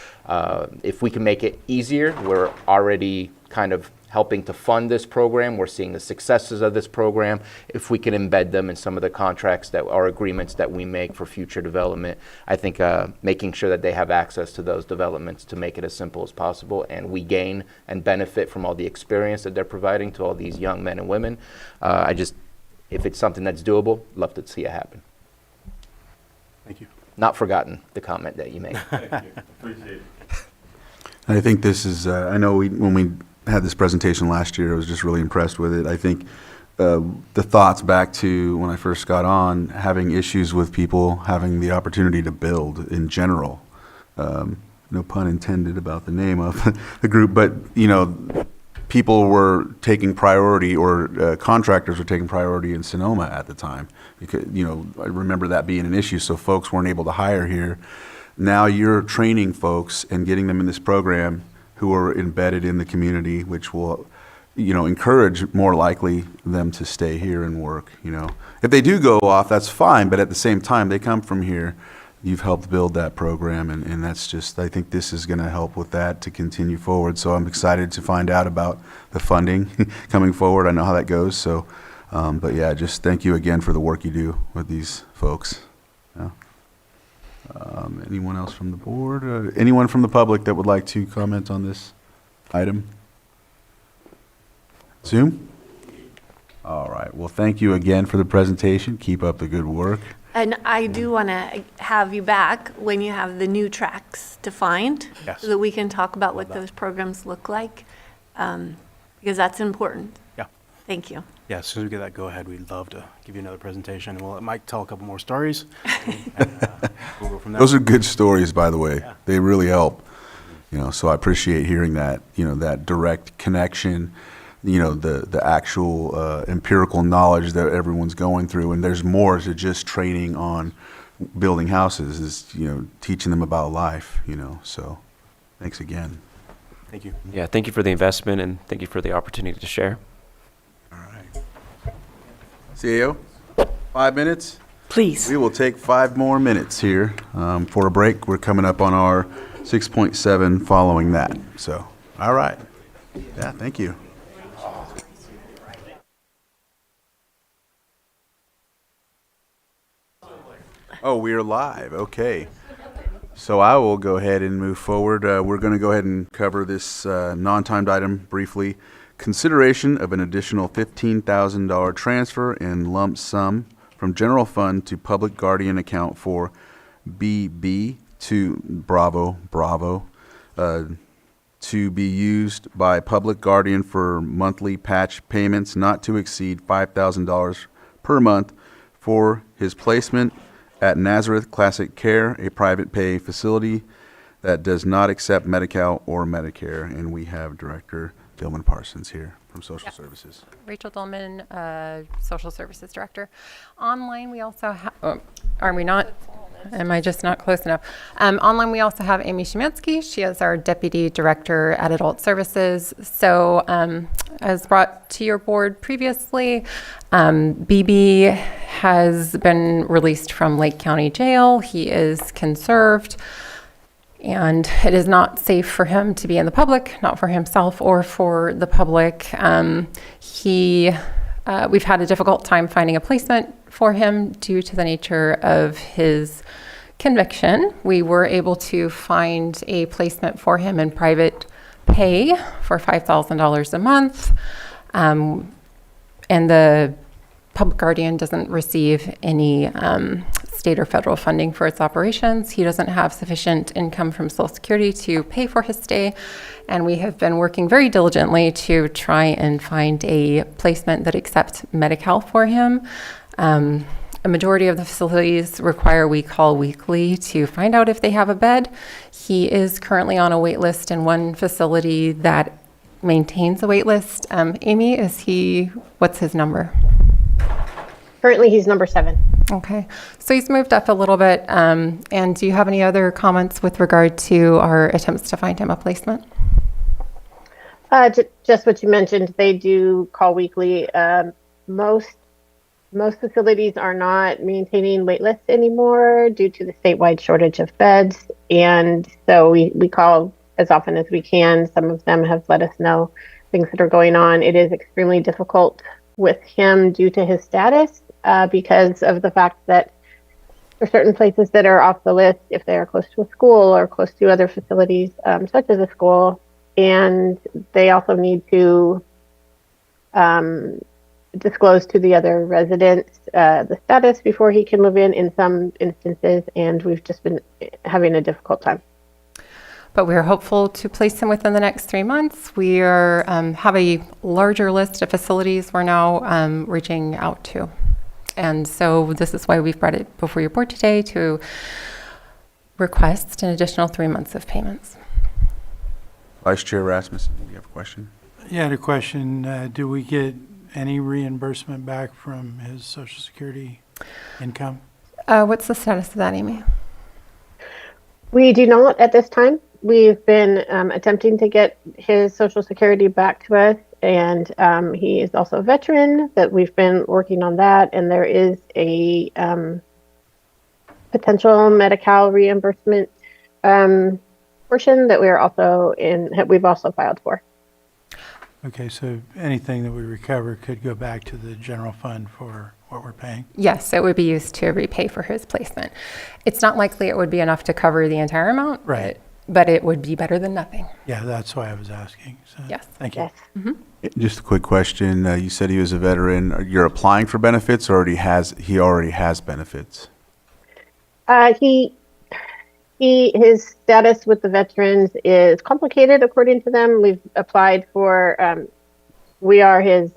if we can make it easier, we're already kind of helping to fund this program. We're seeing the successes of this program. If we can embed them in some of the contracts that or agreements that we make for future development, I think making sure that they have access to those developments to make it as simple as possible, and we gain and benefit from all the experience that they're providing to all these young men and women. If it's something that's doable, love to see it happen. Thank you. Not forgotten the comment that you made. Thank you. Appreciate it. I think this is, I know when we had this presentation last year, I was just really impressed with it. I think the thoughts back to when I first got on, having issues with people having the opportunity to build in general. No pun intended about the name of the group, but people were taking priority, or contractors were taking priority in Sonoma at the time. Because, I remember that being an issue, so folks weren't able to hire here. Now you're training folks and getting them in this program who are embedded in the community, which will, encourage more likely them to stay here and work, If they do go off, that's fine, but at the same time, they come from here. You've helped build that program, and that's just, I think this is going to help with that to continue forward. So I'm excited to find out about the funding coming forward. I know how that goes. So, but yeah, just thank you again for the work you do with these folks. Yeah. Anyone else from the board? Anyone from the public that would like to comment on this item? Zoom? All right. Well, thank you again for the presentation. Keep up the good work. And I do want to have you back when you have the new tracks defined, Yes. so that we can talk about what those programs look like, because that's important. Yeah. Thank you. Yeah, as soon as we get that go ahead, we'd love to give you another presentation. We'll let Mike tell a couple more stories. And, we'll go from there. Those are good stories, by the way. Yeah. They really help. So I appreciate hearing that, that direct connection, the actual empirical knowledge that everyone's going through. And there's more to just training on building houses, is, teaching them about life, So thanks again. Thank you. Yeah, thank you for the investment, and thank you for the opportunity to share. CEO, 5 minutes? Please. We will take 5 more minutes here for a break. We're coming up on our 6.7 following that. So, all right. Yeah, thank you. Oh, we are live. Okay. So I will go ahead and move forward. We're going to go ahead and cover this non-timed item briefly. Consideration of an additional $15,000 transfer in lump sum from general fund to public guardian account for BB to Bravo, to be used by public guardian for monthly patch payments not to exceed $5,000 per month for his placement at Nazareth Classic Care, a private pay facility that does not accept Medi-Cal or Medicare. And we have Director Gilman Parsons here from Social Services. Rachel Dillman, Social Services Director. Online, we also have, are we not? Am I just not close enough? Online, we also have Amy Szymanski. She is our Deputy Director at Adult Services. So, as brought to your board previously, BB has been released from Lake County Jail. He is conserved, and it is not safe for him to be in the public, not for himself or for the public. We've had a difficult time finding a placement for him due to the nature of his conviction. We were able to find a placement for him in private pay for $5,000 a month. And the public guardian doesn't receive any state or federal funding for its operations. He doesn't have sufficient income from Social Security to pay for his stay. And we have been working very diligently to try and find a placement that accepts Medi-Cal for him. A majority of the facilities require we call weekly to find out if they have a bed. He is currently on a wait list in one facility that maintains a wait list. Amy, what's his number? Currently, he's number 7. Okay, so he's moved up a little bit. And do you have any other comments with regard to our attempts to find him a placement? Just what you mentioned, they do call weekly. Most facilities are not maintaining wait lists anymore due to the statewide shortage of beds. And so we call as often as we can. Some of them have let us know things that are going on. It is extremely difficult with him due to his status because of the fact that there are certain places that are off the list if they are close to a school or close to other facilities, such as a school. And they also need to disclose to the other residents the status before he can move in some instances, and we've just been having a difficult time. But we're hopeful to place him within the next 3 months. We have a larger list of facilities we're now reaching out to. And so this is why we've brought it before your board today to request an additional 3 months of payments. Vice Chair Rasmussen, you have a question? Yeah, I had a question. Do we get any reimbursement back from his Social Security income? What's the status of that, Amy? We do not at this time. We've been attempting to get his Social Security back to us, and he is also a veteran, that we've been working on that, and there is a potential Medi-Cal reimbursement portion that we've also filed for. Okay, so anything that we recover could go back to the general fund for what we're paying? Yes, it would be used to repay for his placement. It's not likely it would be enough to cover the entire amount. Right. But it would be better than nothing. Yeah, that's why I was asking. So, yes. Thank you. Yes. Mm-hmm. Just a quick question. You said he was a veteran. You're applying for benefits, or he already has benefits? His status with the veterans is complicated according to them. We've applied for, we are his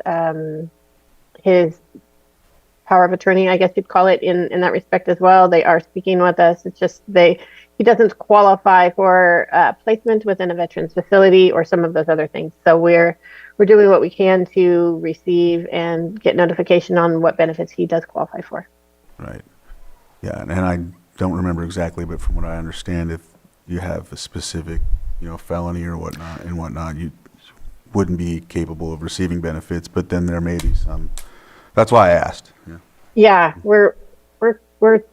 power of attorney, I guess you'd call it, in that respect as well. They are speaking with us. It's just he doesn't qualify for placement within a veterans facility or some of those other things. So we're doing what we can to receive and get notification on what benefits he does qualify for. Right. Yeah, and I don't remember exactly, but from what I understand, if you have a specific, felony or whatnot, you wouldn't be capable of receiving benefits. But then there may be some. That's why I asked. Yeah. Yeah, we're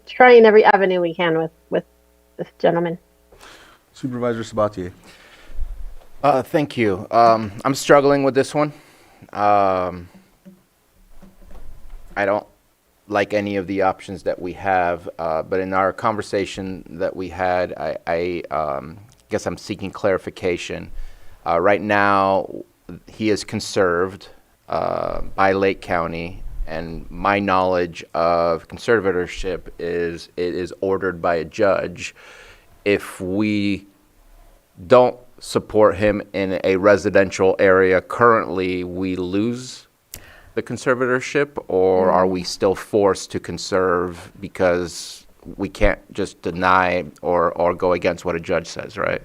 trying every avenue we can with this gentleman. Supervisor Sabatier. Thank you. I'm struggling with this one. I don't like any of the options that we have, but in our conversation that we had, I guess I'm seeking clarification. Right now, he is conserved by Lake County, and my knowledge of conservatorship is it is ordered by a judge. If we don't support him in a residential area currently, we lose the conservatorship, or are we still forced to conserve because we can't just deny or go against what a judge says, right?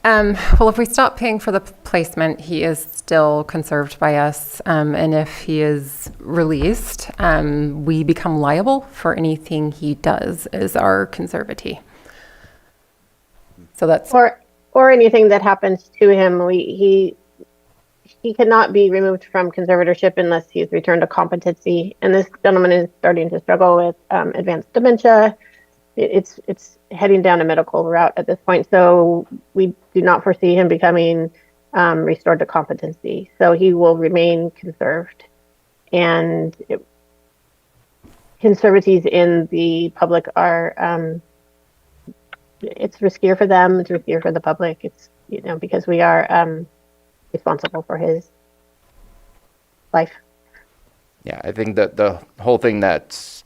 Well, if we stop paying for the placement, he is still conserved by us. And if he is released, we become liable for anything he does as our conservatee. So that's or anything that happens to him. He cannot be removed from conservatorship unless he's returned to competency. And this gentleman is starting to struggle with advanced dementia. It's heading down a medical route at this point. So we do not foresee him becoming restored to competency. So he will remain conserved. And conservatees in the public are, it's riskier for them, it's riskier for the public. It's, because we are responsible for his life. Yeah, I think that the whole thing that's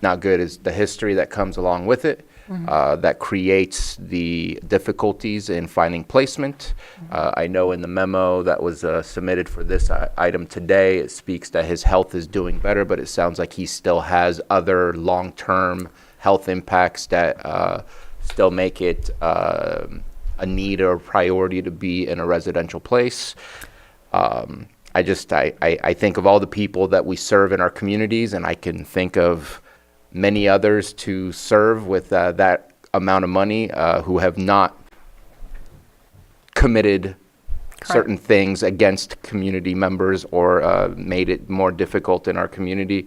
not good is the history that comes along with it. That creates the difficulties in finding placement. I know in the memo that was submitted for this item today, it speaks that his health is doing better, but it sounds like he still has other long-term health impacts that still make it a need or a priority to be in a residential place. I think of all the people that we serve in our communities, and I can think of many others to serve with that amount of money who have not committed certain things against community members or made it more difficult in our community.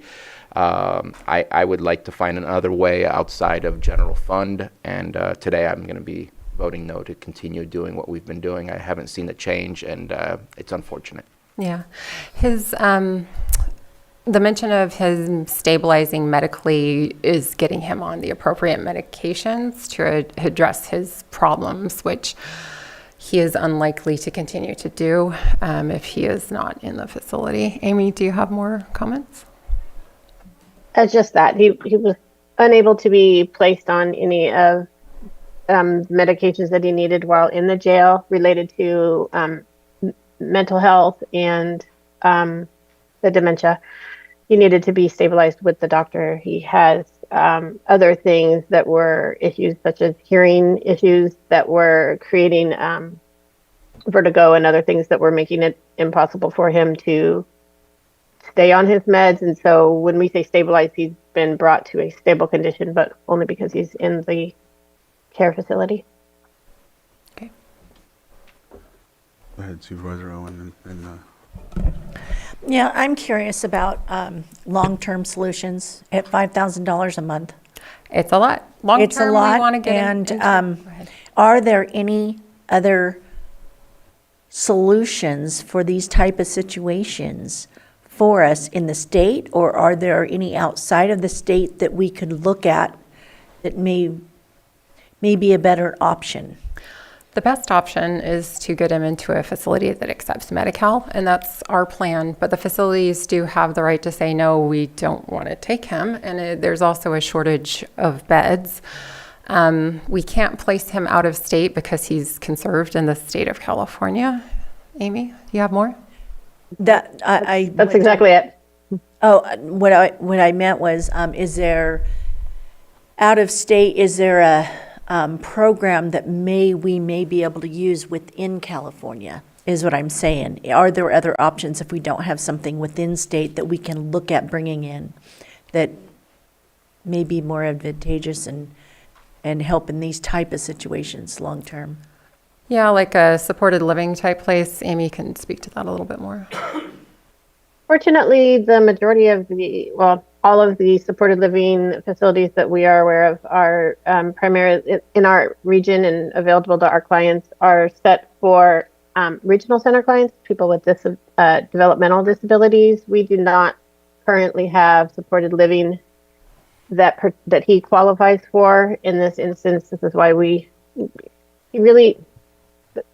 I would like to find another way outside of general fund, and today I'm going to be voting no to continue doing what we've been doing. I haven't seen a change, and it's unfortunate. Yeah. His the mention of him stabilizing medically is getting him on the appropriate medications to address his problems, which he is unlikely to continue to do if he is not in the facility. Amy, do you have more comments? It's just that he was unable to be placed on any of medications that he needed while in the jail related to mental health and the dementia. He needed to be stabilized with the doctor. He has other things that were issues, such as hearing issues that were creating vertigo and other things that were making it impossible for him to stay on his meds. And so when we say stabilized, he's been brought to a stable condition, but only because he's in the care facility. Okay. Go ahead, Supervisor Owen. Yeah, I'm curious about long-term solutions at $5,000 a month. It's a lot. Long It's a term, lot. we want to get and into. Go ahead. are there any other solutions for these type of situations for us in the state, or are there any outside of the state that we could look at that may be a better option? The best option is to get him into a facility that accepts Medi-Cal, and that's our plan. But the facilities do have the right to say, no, we don't want to take him. And there's also a shortage of beds. We can't place him out of state because he's conserved in the state of California. Amy, do you have more? That's exactly it. Oh, what I meant was, is there out of state? Is there a program that we may be able to use within California? Is what I'm saying. Are there other options if we don't have something within state that we can look at bringing in that may be more advantageous and help in these type of situations long term? Yeah, like a supported living type place. Amy can speak to that a little bit more. Fortunately, the majority of all of the supported living facilities that we are aware of are primarily in our region and available to our clients are set for regional center clients, people with developmental disabilities. We do not currently have supported living that he qualifies for. In this instance, this is why the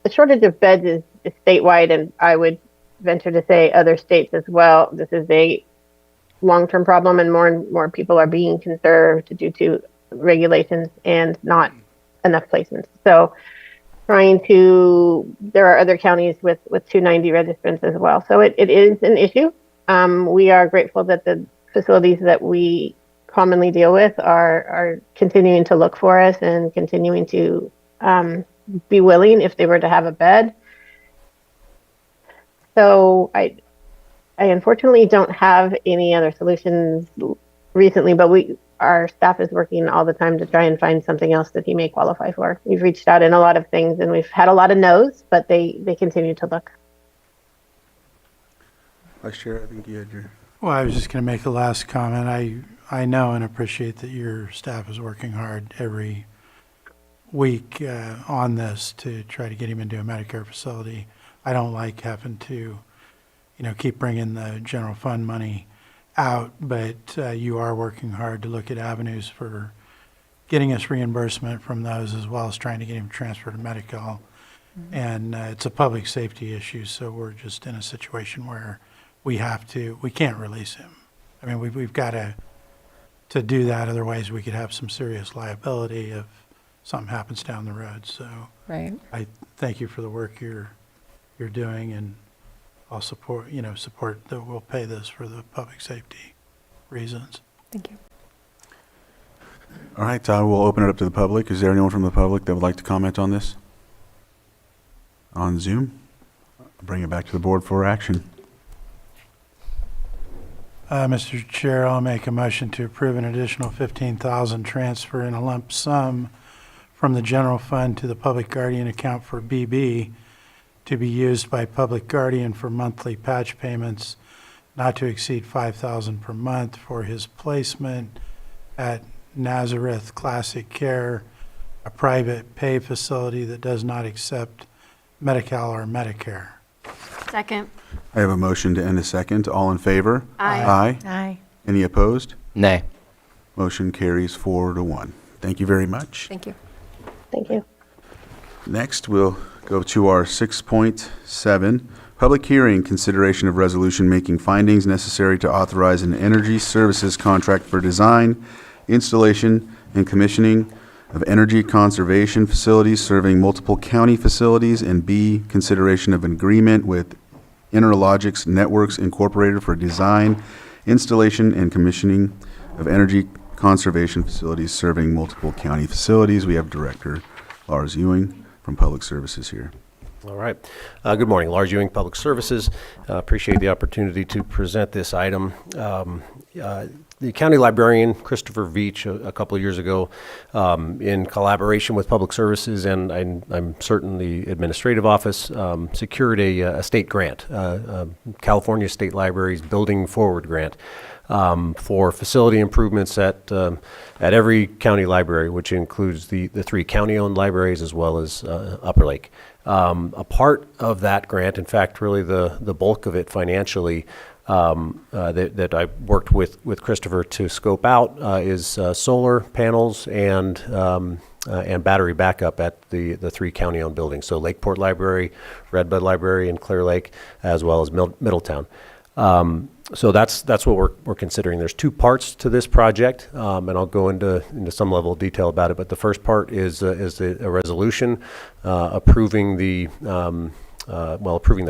shortage of beds is statewide, and I would venture to say other states as well. This is a long-term problem, and more people are being conserved due to regulations and not enough placements. So there are other counties with 290 registrants as well. So it is an issue. We are grateful that the facilities that we commonly deal with are continuing to look for us and continuing to be willing if they were to have a bed. So I unfortunately don't have any other solutions recently, but our staff is working all the time to try and find something else that he may qualify for. We've reached out in a lot of things, and we've had a lot of no's, but they continue to look. Vice Chair, I think you had your... Well, I was just going to make a last comment. I know and appreciate that your staff is working hard every week on this to try to get him into a Medicare facility. I don't like having to, keep bringing the general fund money out, but you are working hard to look at avenues for getting us reimbursement from those, as well as trying to get him transferred to Medi-Cal. Mm-hmm. And it's a public safety issue, so we're just in a situation where we can't release him. I mean, we've got to do that, otherwise we could have some serious liability if something happens down the road. So Right. I thank you for the work you're doing, and I'll support that we'll pay this for the public safety reasons. Thank you. All right, I will open it up to the public. Is there anyone from the public that would like to comment on this? On Zoom? I'll bring it back to the board for action. Mr. Chair, I'll make a motion to approve an additional $15,000 transfer in a lump sum from the general fund to the public guardian account for BB to be used by public guardian for monthly patch payments not to exceed $5,000 per month for his placement at Nazareth Classic Care, a private pay facility that does not accept Medi-Cal or Medicare. Second. I have a motion to end a second. All in favor? Aye. Aye. Aye. Any opposed? Nay. Motion carries 4-1. Thank you very much. Thank you. Thank you. Next, we'll go to our 6.7, public hearing, consideration of resolution making findings necessary to authorize an energy services contract for design, installation, and commissioning of energy conservation facilities serving multiple county facilities, and B, consideration of an agreement with Interlogics Networks Incorporated for design, installation, and commissioning of energy conservation facilities serving multiple county facilities. We have Director Lars Ewing from Public Services here. All right. Good morning. Lars Ewing, Public Services. Appreciate the opportunity to present this item. The county librarian, Christopher Veach, a couple of years ago, in collaboration with Public Services and I'm certain the administrative office, secured a state grant, California State Library's Building Forward grant, for facility improvements at every county library, which includes the 3 county-owned libraries as well as Upper Lake. A part of that grant, in fact, really the bulk of it financially, that I worked with Christopher to scope out is solar panels and battery backup at the 3 county-owned buildings. So Lakeport Library, Redbud Library, and Clear Lake, as well as Middletown. So that's what we're considering. There's 2 parts to this project, and I'll go into some level of detail about it. But the first part is a resolution approving the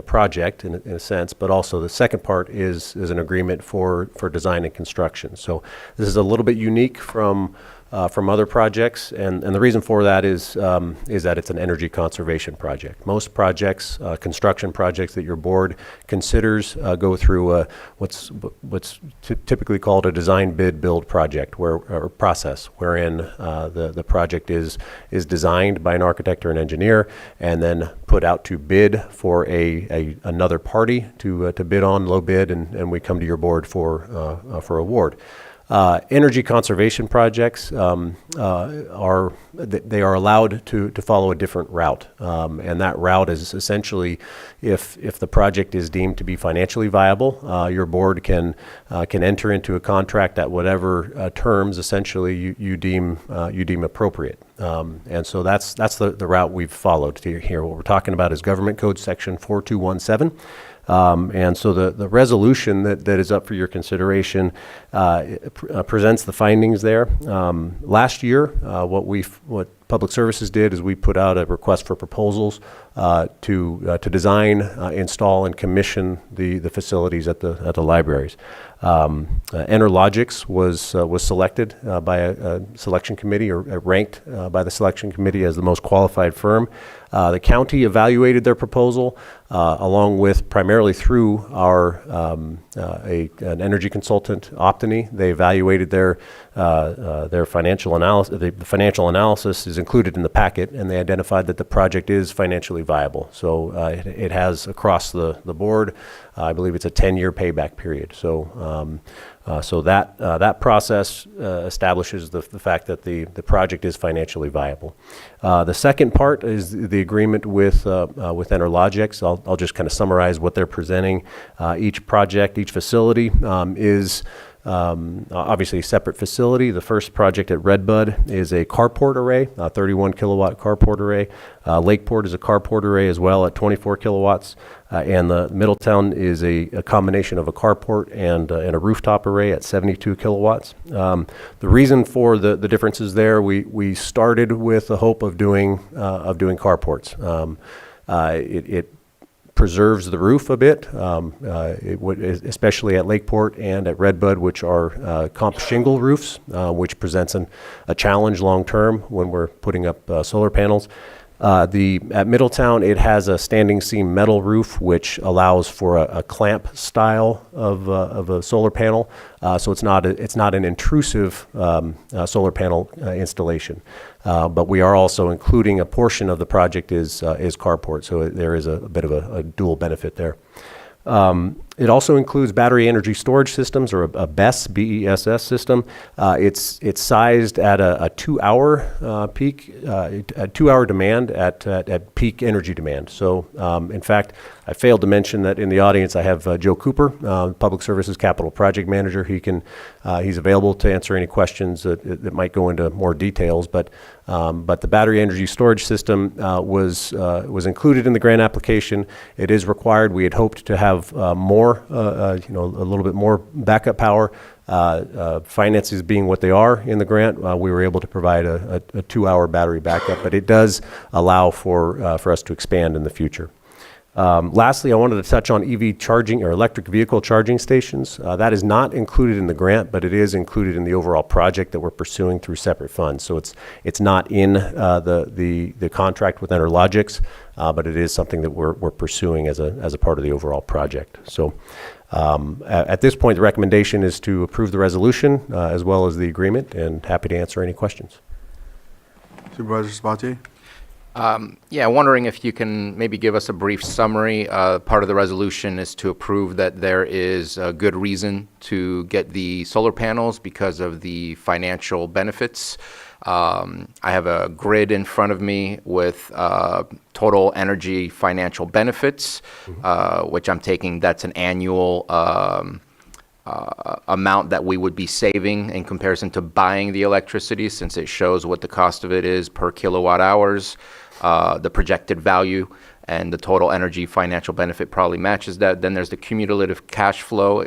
project in a sense, but also the second part is an agreement for design and construction. So this is a little bit unique from other projects, and the reason for that is that it's an energy conservation project. Most projects, construction projects that your board considers, go through what's typically called a design bid build project, or process, wherein the project is designed by an architect or an engineer, and then put out to bid for another party to bid on, low bid, and we come to your board for award. Energy conservation projects they are allowed to follow a different route, and that route is essentially if the project is deemed to be financially viable, your board can enter into a contract at whatever terms essentially you deem appropriate. And so that's the route we've followed here. What we're talking about is Government Code Section 4217. And so the resolution that is up for your consideration presents the findings there. Last year, what Public Services did is we put out a request for proposals to design, install, and commission the facilities at the libraries. Enerlogics was selected by a selection committee, or ranked by the selection committee as the most qualified firm. The county evaluated their proposal along with primarily through an energy consultant, Optany. They evaluated their financial analysis. The financial analysis is included in the packet, and they identified that the project is financially viable. So it has across the board, I believe it's a 10-year payback period. So that process establishes the fact that the project is financially viable. The second part is the agreement with Enerlogics. I'll just kind of summarize what they're presenting. Each project, each facility is obviously a separate facility. The first project at Redbud is a carport array, a 31 kilowatt carport array. Lakeport is a carport array as well at 24 kilowatts. And the Middletown is a combination of a carport and a rooftop array at 72 kilowatts. The reason for the differences there, we started with the hope of doing carports. It preserves the roof a bit, especially at Lakeport and at Redbud, which are comp shingle roofs, which presents a challenge long term when we're putting up solar panels. At Middletown, it has a standing seam metal roof, which allows for a clamp style of a solar panel. So it's not an intrusive solar panel installation. But we are also including a portion of the project is carport, so there is a bit of a dual benefit there. It also includes battery energy storage systems, or a BESS, B-E-S-S system. It's sized at a 2-hour peak, a 2-hour demand at peak energy demand. So, in fact, I failed to mention that in the audience I have Joe Cooper, Public Services Capital Project Manager. He's available to answer any questions that might go into more details. But the battery energy storage system was included in the grant application. It is required. We had hoped to have more. A little bit more backup power. Finances being what they are in the grant, we were able to provide a 2-hour battery backup, but it does allow for us to expand in the future. Lastly, I wanted to touch on EV charging, or electric vehicle charging stations. That is not included in the grant, but it is included in the overall project that we're pursuing through separate funds. So it's not in the contract with Enerlogics, but it is something that we're pursuing as a part of the overall project. So at this point, the recommendation is to approve the resolution as well as the agreement, and happy to answer any questions. Supervisor Sabatier? Wondering if you can maybe give us a brief summary. Part of the resolution is to approve that there is a good reason to get the solar panels because of the financial benefits. I have a grid in front of me with total energy financial benefits, which I'm taking that's an annual amount that we would be saving in comparison to buying the electricity, since it shows what the cost of it is per kilowatt hours. The projected value and the total energy financial benefit probably matches that. Then there's the cumulative cash flow.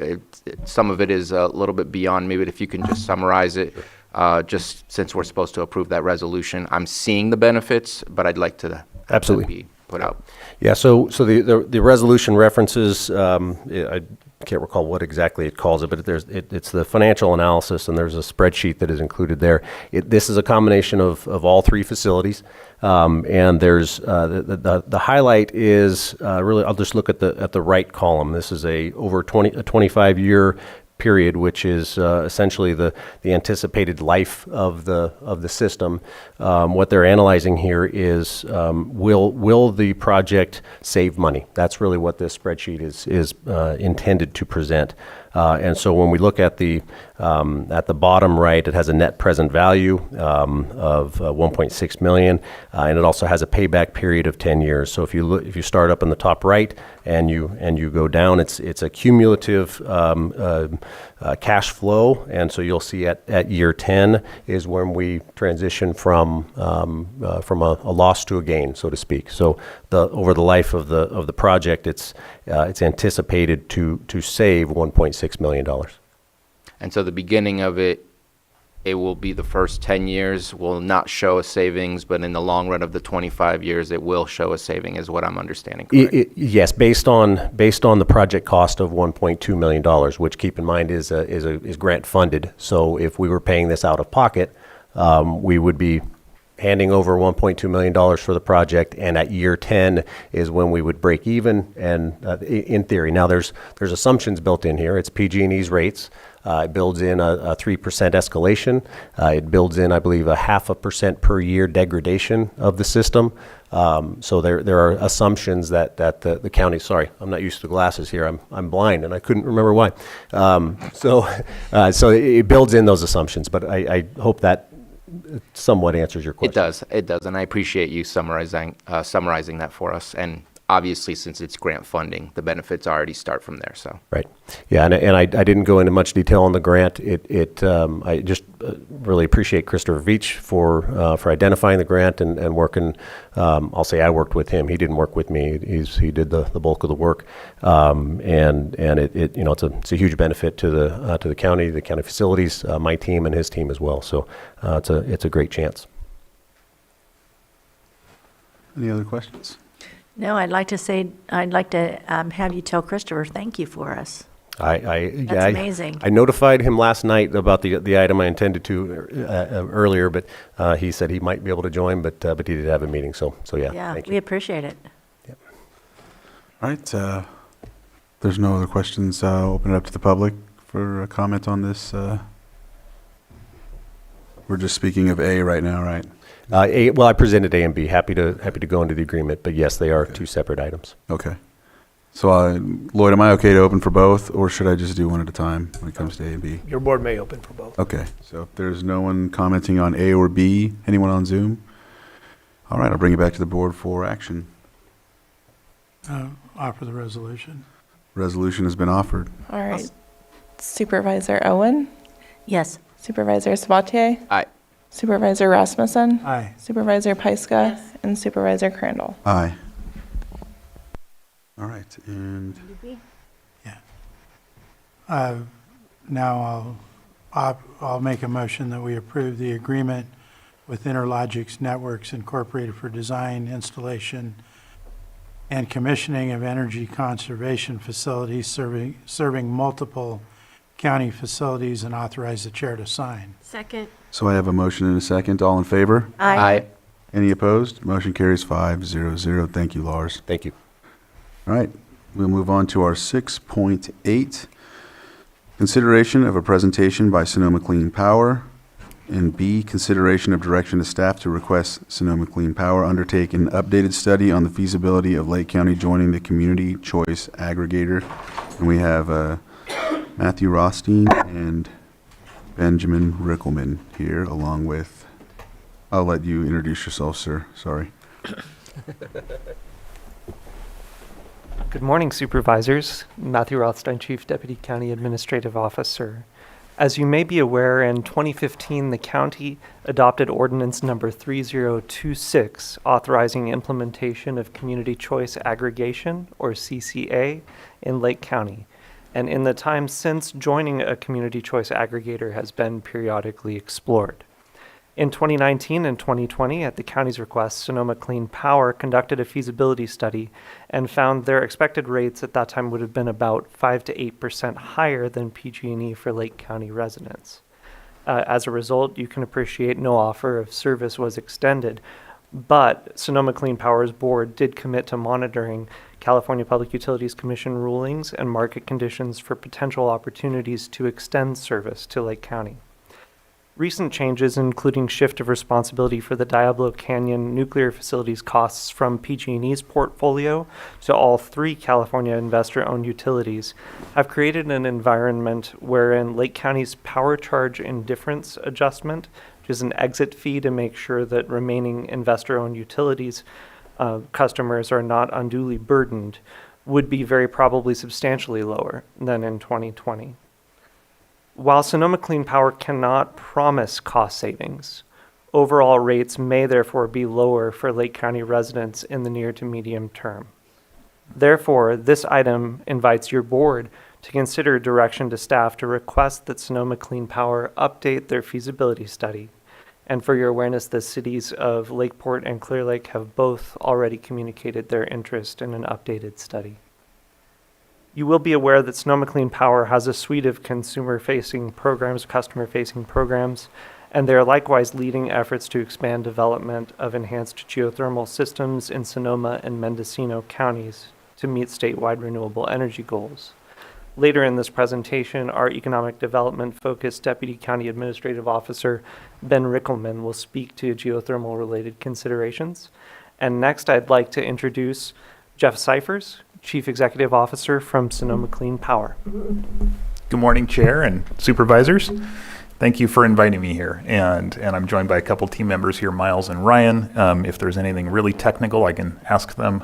Some of it is a little bit beyond me, but if you can just summarize it, just since we're supposed to approve that resolution. I'm seeing the benefits, but I'd like to absolutely be put out. Yeah, so the resolution references, I can't recall what exactly it calls it, but it's the financial analysis, and there's a spreadsheet that is included there. This is a combination of all three facilities, and there's the highlight is really, I'll just look at the right column. This is a 25-year period, which is essentially the anticipated life of the system. What they're analyzing here is will the project save money? That's really what this spreadsheet is intended to present. And so when we look at the bottom right, it has a net present value of 1.6 million, and it also has a payback period of 10 years. So if you start up in the top right and you go down, it's a cumulative cash flow, and so you'll see at year 10 is when we transition from a loss to a gain, so to speak. So over the life of the project, it's anticipated to save $1.6 million. And so the beginning of it will be the first 10 years will not show a savings, but in the long run of the 25 years, it will show a saving, is what I'm understanding, correct? Yes, based on the project cost of $1.2 million, which, keep in mind, is grant funded. So if we were paying this out of pocket, we would be handing over $1.2 million for the project, and at year 10 is when we would break even. And in theory, now there's assumptions built in here. It's PG&E's rates. It builds in a 3% escalation. It builds in, I believe, a 0.5% per year degradation of the system. So there are assumptions that the county. Sorry, I'm not used to glasses here. I'm blind and I couldn't remember why. So it builds in those assumptions. But I hope that somewhat answers your question. It does, and I appreciate you summarizing that for us. And obviously, since it's grant funding, the benefits already start from there. So right, yeah, and I didn't go into much detail on the grant. I just really appreciate Christopher Veach for identifying the grant and working. I'll say I worked with him. He didn't work with me. He did the bulk of the work, and it's a huge benefit to the county facilities, my team and his team as well. So it's a great chance. Any other questions? No, I'd like to have you tell Christopher thank you for us. That's amazing. I notified him last night about the item I intended to earlier, but he said he might be able to join, but he did have a meeting. So yeah. Yeah, thank we you. appreciate it. Yep. All right. There's no other questions. Open it up to the public for a comment on this. We're just speaking of A right now, right? Well, I presented A and B. Happy to go into the agreement, but yes, they are two separate items. Okay. So, Lloyd, am I okay to open for both, or should I just do one at a time when it comes to A and B? Your board may open for both. Okay. So if there's no one commenting on A or B, anyone on Zoom? All right, I'll bring it back to the board for action. Offer the resolution. Resolution has been offered. All right. Supervisor Owen? Yes. Supervisor Sabatier? Aye. Supervisor Rasmussen? Aye. Supervisor Pyska? And Supervisor Crandall? Aye. All right, and Now I'll make a motion that we approve the agreement with Interlogix Networks Incorporated for design, installation, and commissioning of energy conservation facilities serving multiple county facilities, and authorize the chair to sign. Second. so I have a motion and a second. All in favor? Aye. Any opposed? Motion carries 5-0-0. Thank you, Lars. Thank you. All right, we'll move on to our 6.8. Consideration of a presentation by Sonoma Clean Power. And B, consideration of direction to staff to request Sonoma Clean Power undertake an updated study on the feasibility of Lake County joining the Community Choice Aggregator. And we have Matthew Rothstein and Benjamin Rickelman here, along with, I'll let you introduce yourself, sir. Sorry. Good morning, Supervisors. Matthew Rothstein, Chief Deputy County Administrative Officer. As you may be aware, in 2015, the county adopted ordinance number 3026, authorizing implementation of community choice aggregation, or CCA, in Lake County. And in the time since, joining a community choice aggregator has been periodically explored. In 2019 and 2020, at the county's request, Sonoma Clean Power conducted a feasibility study and found their expected rates at that time would have been about 5 to 8% higher than PG&E for Lake County residents. As a result, you can appreciate no offer of service was extended, but Sonoma Clean Power's board did commit to monitoring California Public Utilities Commission rulings and market conditions for potential opportunities to extend service to Lake County. Recent changes, including shift of responsibility for the Diablo Canyon nuclear facilities costs from PG&E's portfolio to all 3 California investor-owned utilities, have created an environment wherein Lake County's power charge indifference adjustment, which is an exit fee to make sure that remaining investor-owned utilities customers are not unduly burdened, would be very probably substantially lower than in 2020. While Sonoma Clean Power cannot promise cost savings, overall rates may therefore be lower for Lake County residents in the near to medium term. Therefore, this item invites your board to consider direction to staff to request that Sonoma Clean Power update their feasibility study. And for your awareness, the cities of Lakeport and Clear Lake have both already communicated their interest in an updated study. You will be aware that Sonoma Clean Power has a suite of consumer-facing programs, customer-facing programs, and they are likewise leading efforts to expand development of enhanced geothermal systems in Sonoma and Mendocino counties to meet statewide renewable energy goals. Later in this presentation, our economic development-focused Deputy County Administrative Officer, Ben Rickelman, will speak to geothermal-related considerations. And next, I'd like to introduce Jeff Cyphers, Chief Executive Officer from Sonoma Clean Power. Good morning, Chair and Supervisors. Thank you for inviting me here. And I'm joined by a couple team members here, Miles and Ryan. If there's anything really technical, I can ask them,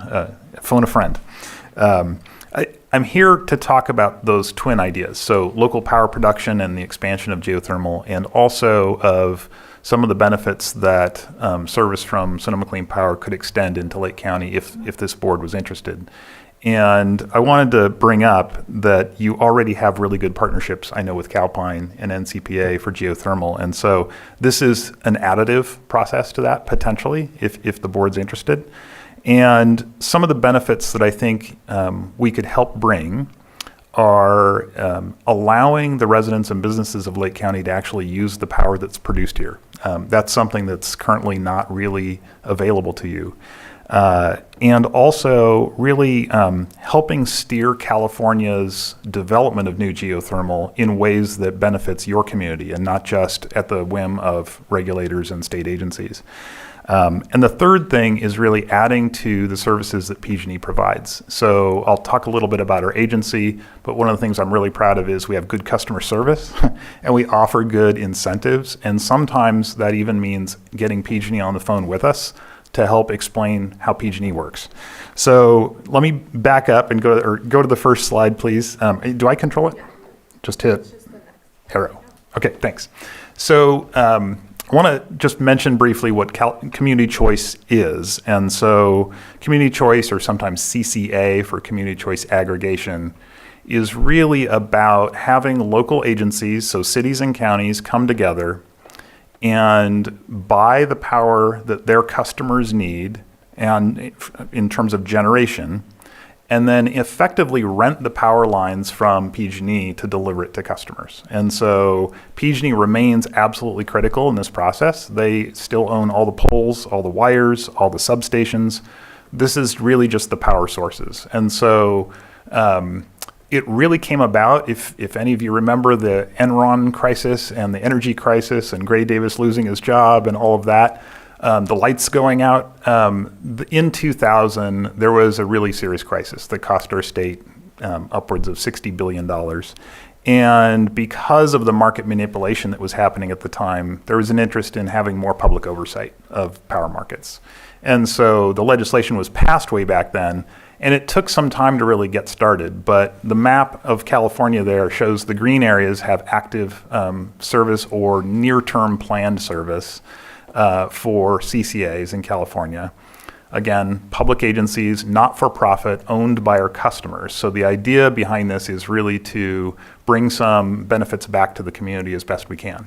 phone a friend. I'm here to talk about those twin ideas. So local power production and the expansion of geothermal, and also of some of the benefits that service from Sonoma Clean Power could extend into Lake County if this board was interested. And I wanted to bring up that you already have really good partnerships, I know, with Calpine and NCPA for geothermal. And so this is an additive process to that, potentially, if the board's interested. And some of the benefits that I think we could help bring are allowing the residents and businesses of Lake County to actually use the power that's produced here. That's something that's currently not really available to you. And also really helping steer California's development of new geothermal in ways that benefits your community and not just at the whim of regulators and state agencies. And the third thing is really adding to the services that PG&E provides. So I'll talk a little bit about our agency, but one of the things I'm really proud of is we have good customer service and we offer good incentives. And sometimes that even means getting PG&E on the phone with us to help explain how PG&E works. So let me back up and go to the first slide, please. Do I control it? Just hit arrow. Okay, thanks. So I want to just mention briefly what community choice is. And so community choice, or sometimes CCA for community choice aggregation, is really about having local agencies, so cities and counties, come together and buy the power that their customers need, and in terms of generation, and then effectively rent the power lines from PG&E to deliver it to customers. And so PG&E remains absolutely critical in this process. They still own all the poles, all the wires, all the substations. This is really just the power sources. And so it really came about, if any of you remember the Enron crisis and the energy crisis and Gray Davis losing his job and all of that, the lights going out. In 2000, there was a really serious crisis that cost our state upwards of $60 billion. And because of the market manipulation that was happening at the time, there was an interest in having more public oversight of power markets. And so the legislation was passed way back then, and it took some time to really get started. But the map of California there shows the green areas have active service or near-term planned service for CCAs in California. Again, public agencies, not-for-profit, owned by our customers. So the idea behind this is really to bring some benefits back to the community as best we can.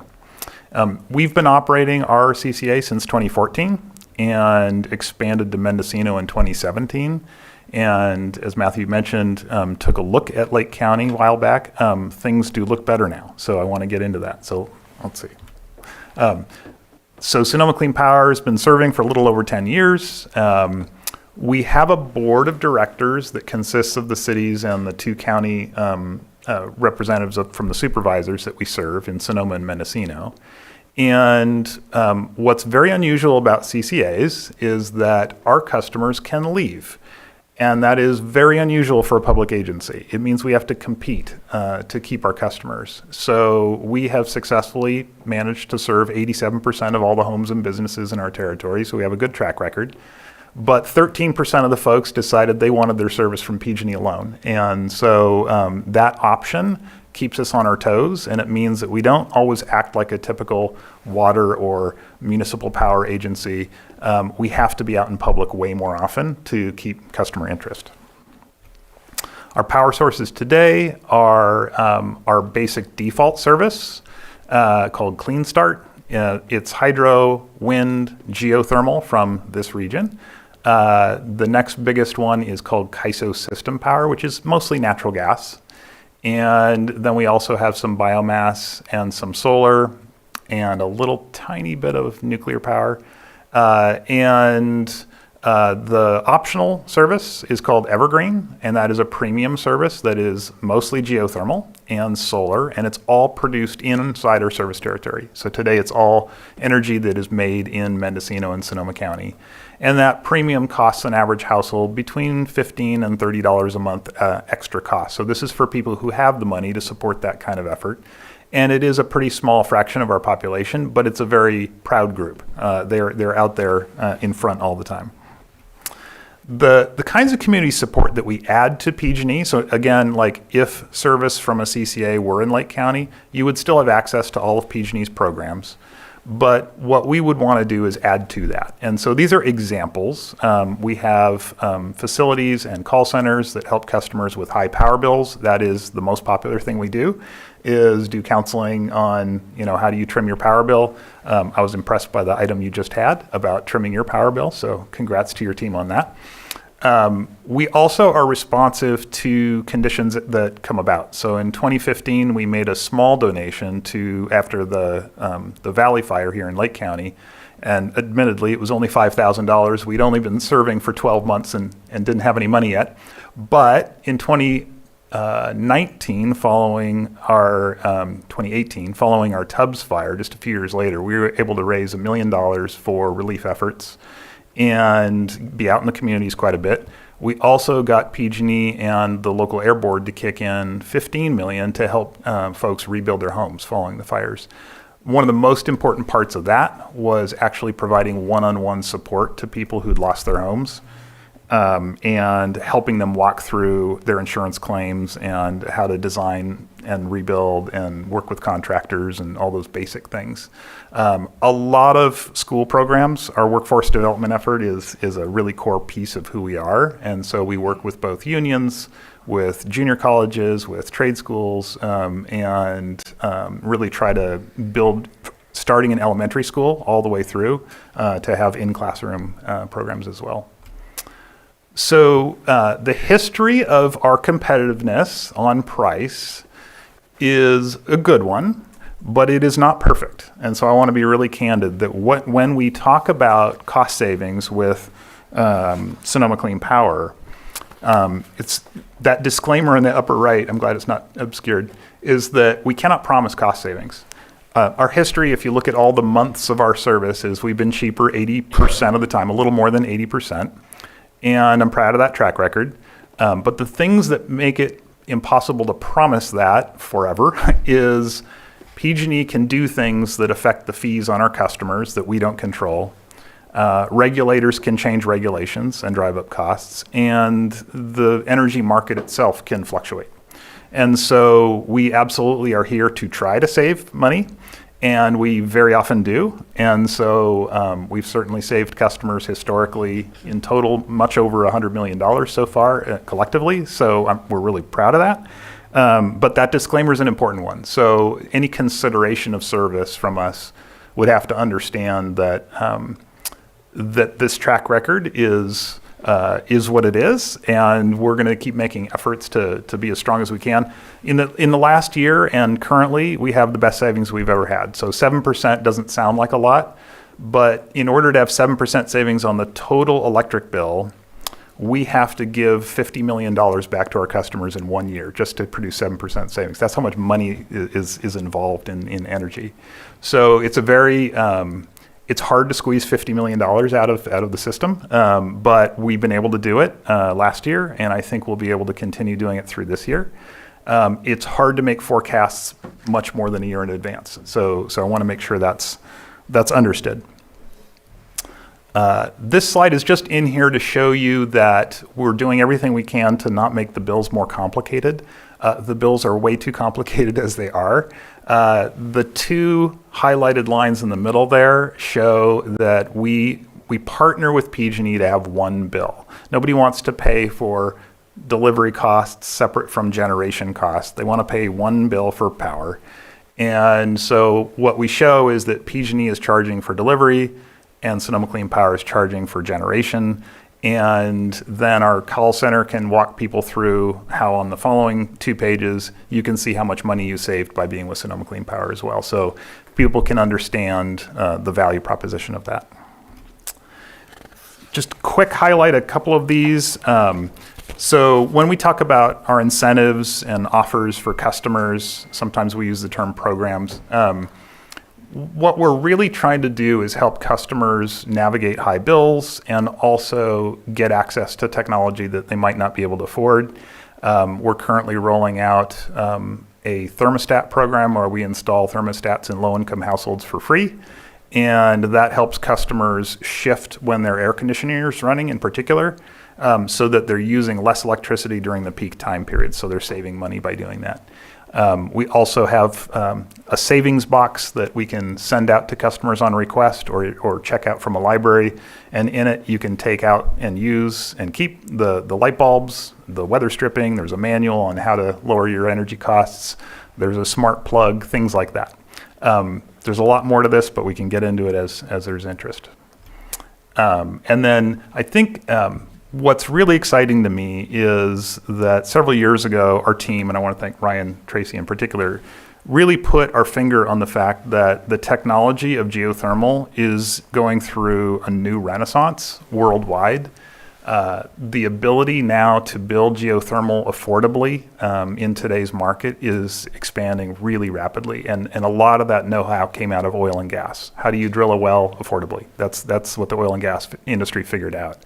We've been operating our CCA since 2014 and expanded to Mendocino in 2017. And as Matthew mentioned, took a look at Lake County a while back. Things do look better now, so I want to get into that. So let's see. So Sonoma Clean Power has been serving for a little over 10 years. We have a board of directors that consists of the cities and the 2 county representatives from the supervisors that we serve in Sonoma and Mendocino. And what's very unusual about CCAs is that our customers can leave. And that is very unusual for a public agency. It means we have to compete to keep our customers. So we have successfully managed to serve 87% of all the homes and businesses in our territory, so we have a good track record. But 13% of the folks decided they wanted their service from PG&E alone. And so that option keeps us on our toes, and it means that we don't always act like a typical water or municipal power agency. We have to be out in public way more often to keep customer interest. Our power sources today are our basic default service called Clean Start. It's hydro, wind, geothermal from this region. The next biggest one is called CAISO System Power, which is mostly natural gas. And then we also have some biomass and some solar and a little tiny bit of nuclear power. The optional service is called Evergreen, and that is a premium service that is mostly geothermal and solar, and it's all produced inside our service territory. So today it's all energy that is made in Mendocino and Sonoma County. And that premium costs an average household between $15 and $30 a month extra cost. So this is for people who have the money to support that kind of effort. And it is a pretty small fraction of our population, but it's a very proud group. They're out there in front all the time. The kinds of community support that we add to PG&E, so again, like if service from a CCA were in Lake County, you would still have access to all of PG&E's programs. But what we would want to do is add to that. And so these are examples. We have facilities and call centers that help customers with high power bills. That is the most popular thing we do, is do counseling on, how do you trim your power bill. I was impressed by the item you just had about trimming your power bill, so congrats to your team on that. We also are responsive to conditions that come about. So in 2015, we made a small donation after the Valley Fire here in Lake County. And admittedly, it was only $5,000. We'd only been serving for 12 months and didn't have any money yet. But in 2018, following our Tues fire, just a few years later, we were able to raise $1 million for relief efforts and be out in the communities quite a bit. We also got PG&E and the local air board to kick in $15 million to help folks rebuild their homes following the fires. One of the most important parts of that was actually providing one-on-one support to people who'd lost their homes and helping them walk through their insurance claims and how to design and rebuild and work with contractors and all those basic things. A lot of school programs, our workforce development effort is a really core piece of who we are. And so we work with both unions, with junior colleges, with trade schools, and really try to build, starting in elementary school all the way through, to have in-classroom programs as well. So the history of our competitiveness on price is a good one, but it is not perfect. And so I want to be really candid that when we talk about cost savings with Sonoma Clean Power, it's that disclaimer in the upper right, I'm glad it's not obscured, is that we cannot promise cost savings. Our history, if you look at all the months of our service, is we've been cheaper 80% of the time, a little more than 80%. And I'm proud of that track record. But the things that make it impossible to promise that forever is PG&E can do things that affect the fees on our customers that we don't control. Regulators can change regulations and drive up costs, and the energy market itself can fluctuate. And so we absolutely are here to try to save money, and we very often do. And so we've certainly saved customers historically in total much over $100 million so far collectively. So we're really proud of that. But that disclaimer is an important one. So any consideration of service from us would have to understand that that this track record is what it is, and we're going to keep making efforts to be as strong as we can. In the last year and currently, we have the best savings we've ever had. So 7% doesn't sound like a lot, but in order to have 7% savings on the total electric bill, we have to give $50 million back to our customers in 1 year just to produce 7% savings. That's how much money is involved in energy. So it's a very, it's hard to squeeze $50 million out of the system, but we've been able to do it last year, and I think we'll be able to continue doing it through this year. It's hard to make forecasts much more than a year in advance. So I want to make sure that's understood. This slide is just in here to show you that we're doing everything we can to not make the bills more complicated. The bills are way too complicated as they are. The two highlighted lines in the middle there show that we partner with PG&E to have one bill. Nobody wants to pay for delivery costs separate from generation costs. They want to pay one bill for power. And so what we show is that PG&E is charging for delivery and Sonoma Clean Power is charging for generation. And then our call center can walk people through how on the following 2 pages, you can see how much money you saved by being with Sonoma Clean Power as well. So people can understand the value proposition of that. Just quick highlight a couple of these. So when we talk about our incentives and offers for customers, sometimes we use the term programs. What we're really trying to do is help customers navigate high bills and also get access to technology that they might not be able to afford. We're currently rolling out a thermostat program where we install thermostats in low-income households for free. And that helps customers shift when their air conditioner is running in particular, so that they're using less electricity during the peak time period. So they're saving money by doing that. We also have a savings box that we can send out to customers on request or check out from a library. And in it, you can take out and use and keep the light bulbs, the weather stripping. There's a manual on how to lower your energy costs. There's a smart plug, things like that. There's a lot more to this, but we can get into it as there's interest. And then I think what's really exciting to me is that several years ago, our team, and I want to thank Ryan Tracy in particular, really put our finger on the fact that the technology of geothermal is going through a new renaissance worldwide. The ability now to build geothermal affordably in today's market is expanding really rapidly. And a lot of that know-how came out of oil and gas. How do you drill a well affordably? That's what the oil and gas industry figured out.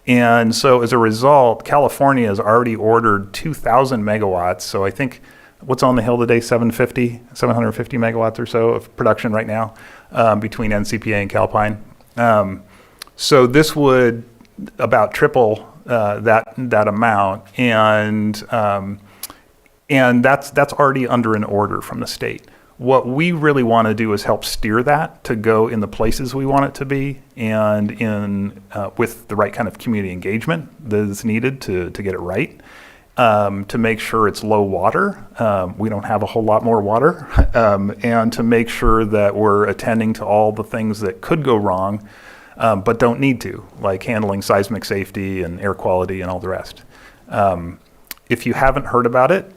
And so as a result, California has already ordered 2,000 megawatts. So I think what's on the Hill today, 750 megawatts or so of production right now between NCPA and Calpine. So this would about triple that amount, and that's already under an order from the state. What we really want to do is help steer that to go in the places we want it to be, and in with the right kind of community engagement that is needed to get it right, to make sure it's low water. We don't have a whole lot more water, and to make sure that we're attending to all the things that could go wrong, but don't need to, like handling seismic safety and air quality and all the rest. If you haven't heard about it,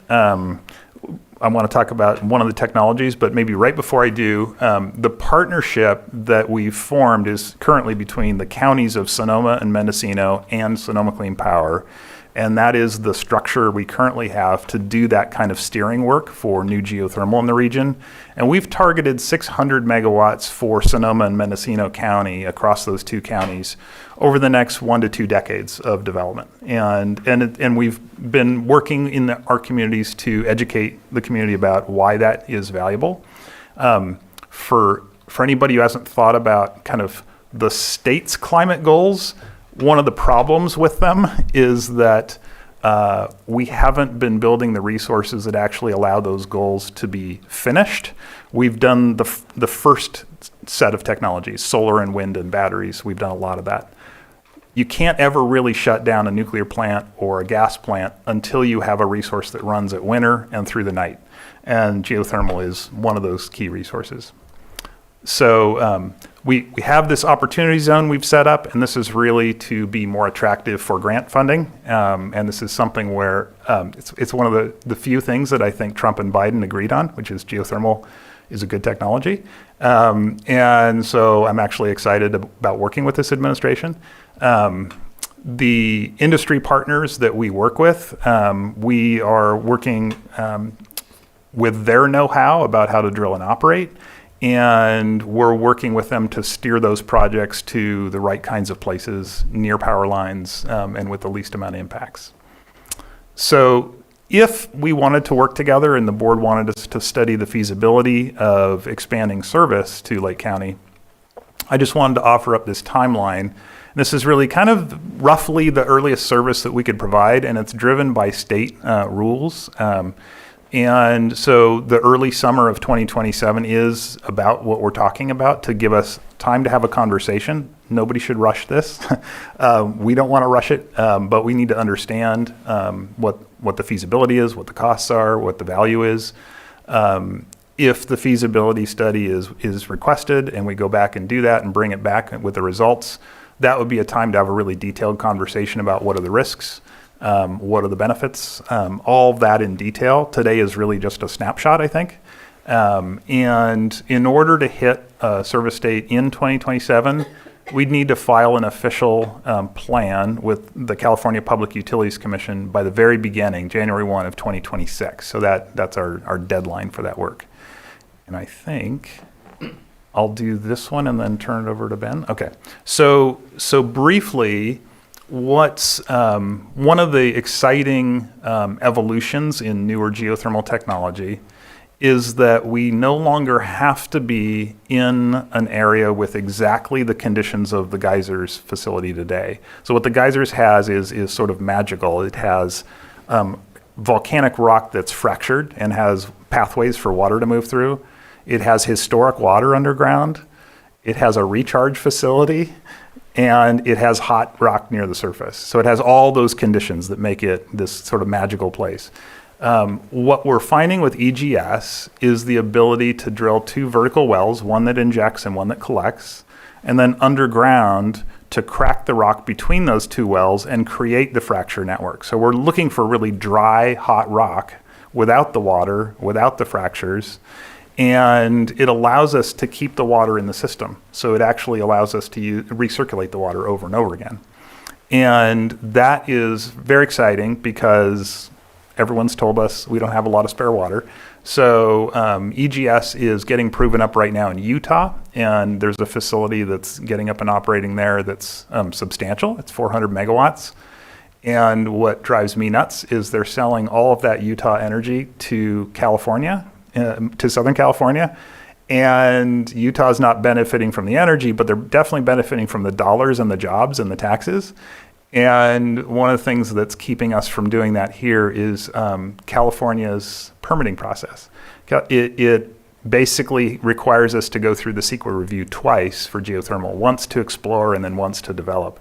I want to talk about one of the technologies, but maybe right before I do, the partnership that we've formed is currently between the counties of Sonoma and Mendocino and Sonoma Clean Power. And that is the structure we currently have to do that kind of steering work for new geothermal in the region. And we've targeted 600 megawatts for Sonoma and Mendocino County across those two counties over the next 1 to 2 decades of development. And we've been working in our communities to educate the community about why that is valuable. For anybody who hasn't thought about kind of the state's climate goals, one of the problems with them is that we haven't been building the resources that actually allow those goals to be finished. We've done the first set of technologies, solar and wind and batteries. We've done a lot of that. You can't ever really shut down a nuclear plant or a gas plant until you have a resource that runs at winter and through the night. And geothermal is one of those key resources. So we have this opportunity zone we've set up, and this is really to be more attractive for grant funding. And this is something where it's one of the few things that I think Trump and Biden agreed on, which is geothermal is a good technology. And so I'm actually excited about working with this administration. the industry partners that we work with, we are working with their know-how about how to drill and operate, and we're working with them to steer those projects to the right kinds of places near power lines and with the least amount of impacts. So if we wanted to work together and the board wanted us to study the feasibility of expanding service to Lake County, I just wanted to offer up this timeline. This is really kind of roughly the earliest service that we could provide, and it's driven by state rules. And so the early summer of 2027 is about what we're talking about, to give us time to have a conversation. Nobody should rush this. We don't want to rush it, but we need to understand what the feasibility is, what the costs are, what the value is. If the feasibility study is requested and we go back and do that and bring it back with the results, that would be a time to have a really detailed conversation about what are the risks, what are the benefits, all of that in detail. Today is really just a snapshot, I think. And in order to hit a service date in 2027, we'd need to file an official plan with the California Public Utilities Commission by the very beginning, January 1 of 2026. So that's our deadline for that work. And I think I'll do this one and then turn it over to Ben. Okay. So briefly, what's one of the exciting evolutions in newer geothermal technology is that we no longer have to be in an area with exactly the conditions of the geysers facility today. So what the geysers has is sort of magical. It has volcanic rock that's fractured and has pathways for water to move through. It has historic water underground. It has a recharge facility, and it has hot rock near the surface. So it has all those conditions that make it this sort of magical place. What we're finding with EGS is the ability to drill two vertical wells, one that injects and one that collects, and then underground to crack the rock between those two wells and create the fracture network. So we're looking for really dry, hot rock without the water, without the fractures, and it allows us to keep the water in the system. So it actually allows us to recirculate the water over and over again. And that is very exciting because everyone's told us we don't have a lot of spare water. So EGS is getting proven up right now in Utah, and there's a facility that's getting up and operating there that's substantial. It's 400 megawatts. And what drives me nuts is they're selling all of that Utah energy to California, to Southern California, and Utah's not benefiting from the energy, but they're definitely benefiting from the dollars and the jobs and the taxes. And one of the things that's keeping us from doing that here is California's permitting process. It basically requires us to go through the CEQA review twice for geothermal, once to explore and then once to develop.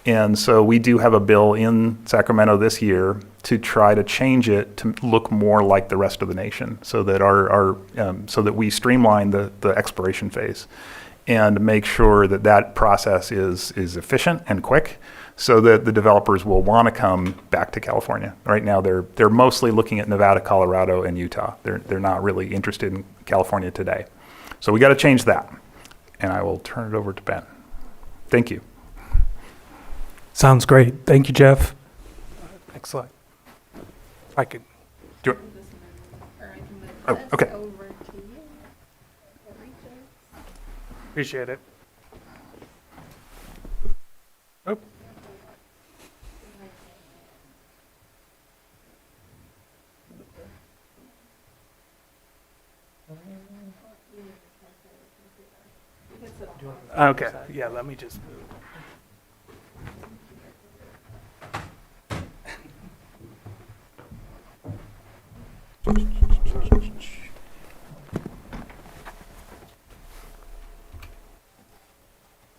And so we do have a bill in Sacramento this year to try to change it to look more like the rest of the nation, so that so that we streamline the exploration phase and make sure that that process is efficient and quick, so that the developers will want to come back to California. Right now, they're mostly looking at Nevada, Colorado, and Utah. They're not really interested in California today. So we got to change that. And I will turn it over to Ben. Thank you. Sounds great. Thank you, Jeff. Next slide. I could. Do you want? Oh, okay. Appreciate it. Oh. Okay, yeah, let me just move.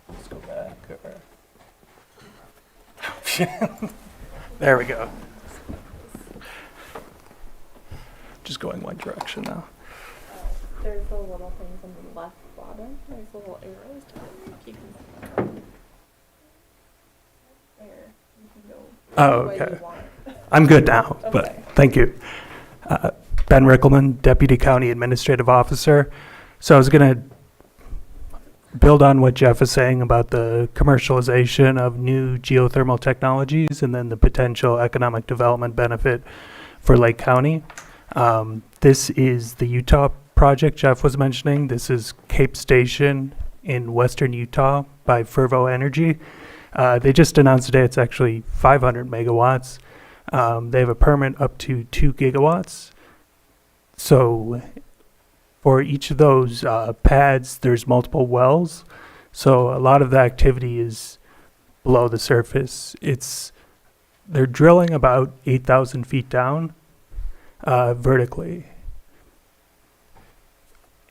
Let's go back. There we go. Just going one direction now. There's the little things on the left bottom. There's little arrows. You can there. You can go. Oh, okay. I'm good now, but thank you. Ben Rickelman, Deputy County Administrative Officer. So I was going to build on what Jeff is saying about the commercialization of new geothermal technologies and then the potential economic development benefit for Lake County. This is the Utah project Jeff was mentioning. This is Cape Station in western Utah by Fervo Energy. They just announced today it's actually 500 megawatts. They have a permit up to 2 gigawatts. So for each of those pads, there's multiple wells. So a lot of the activity is below the surface. They're drilling about 8,000 feet down vertically.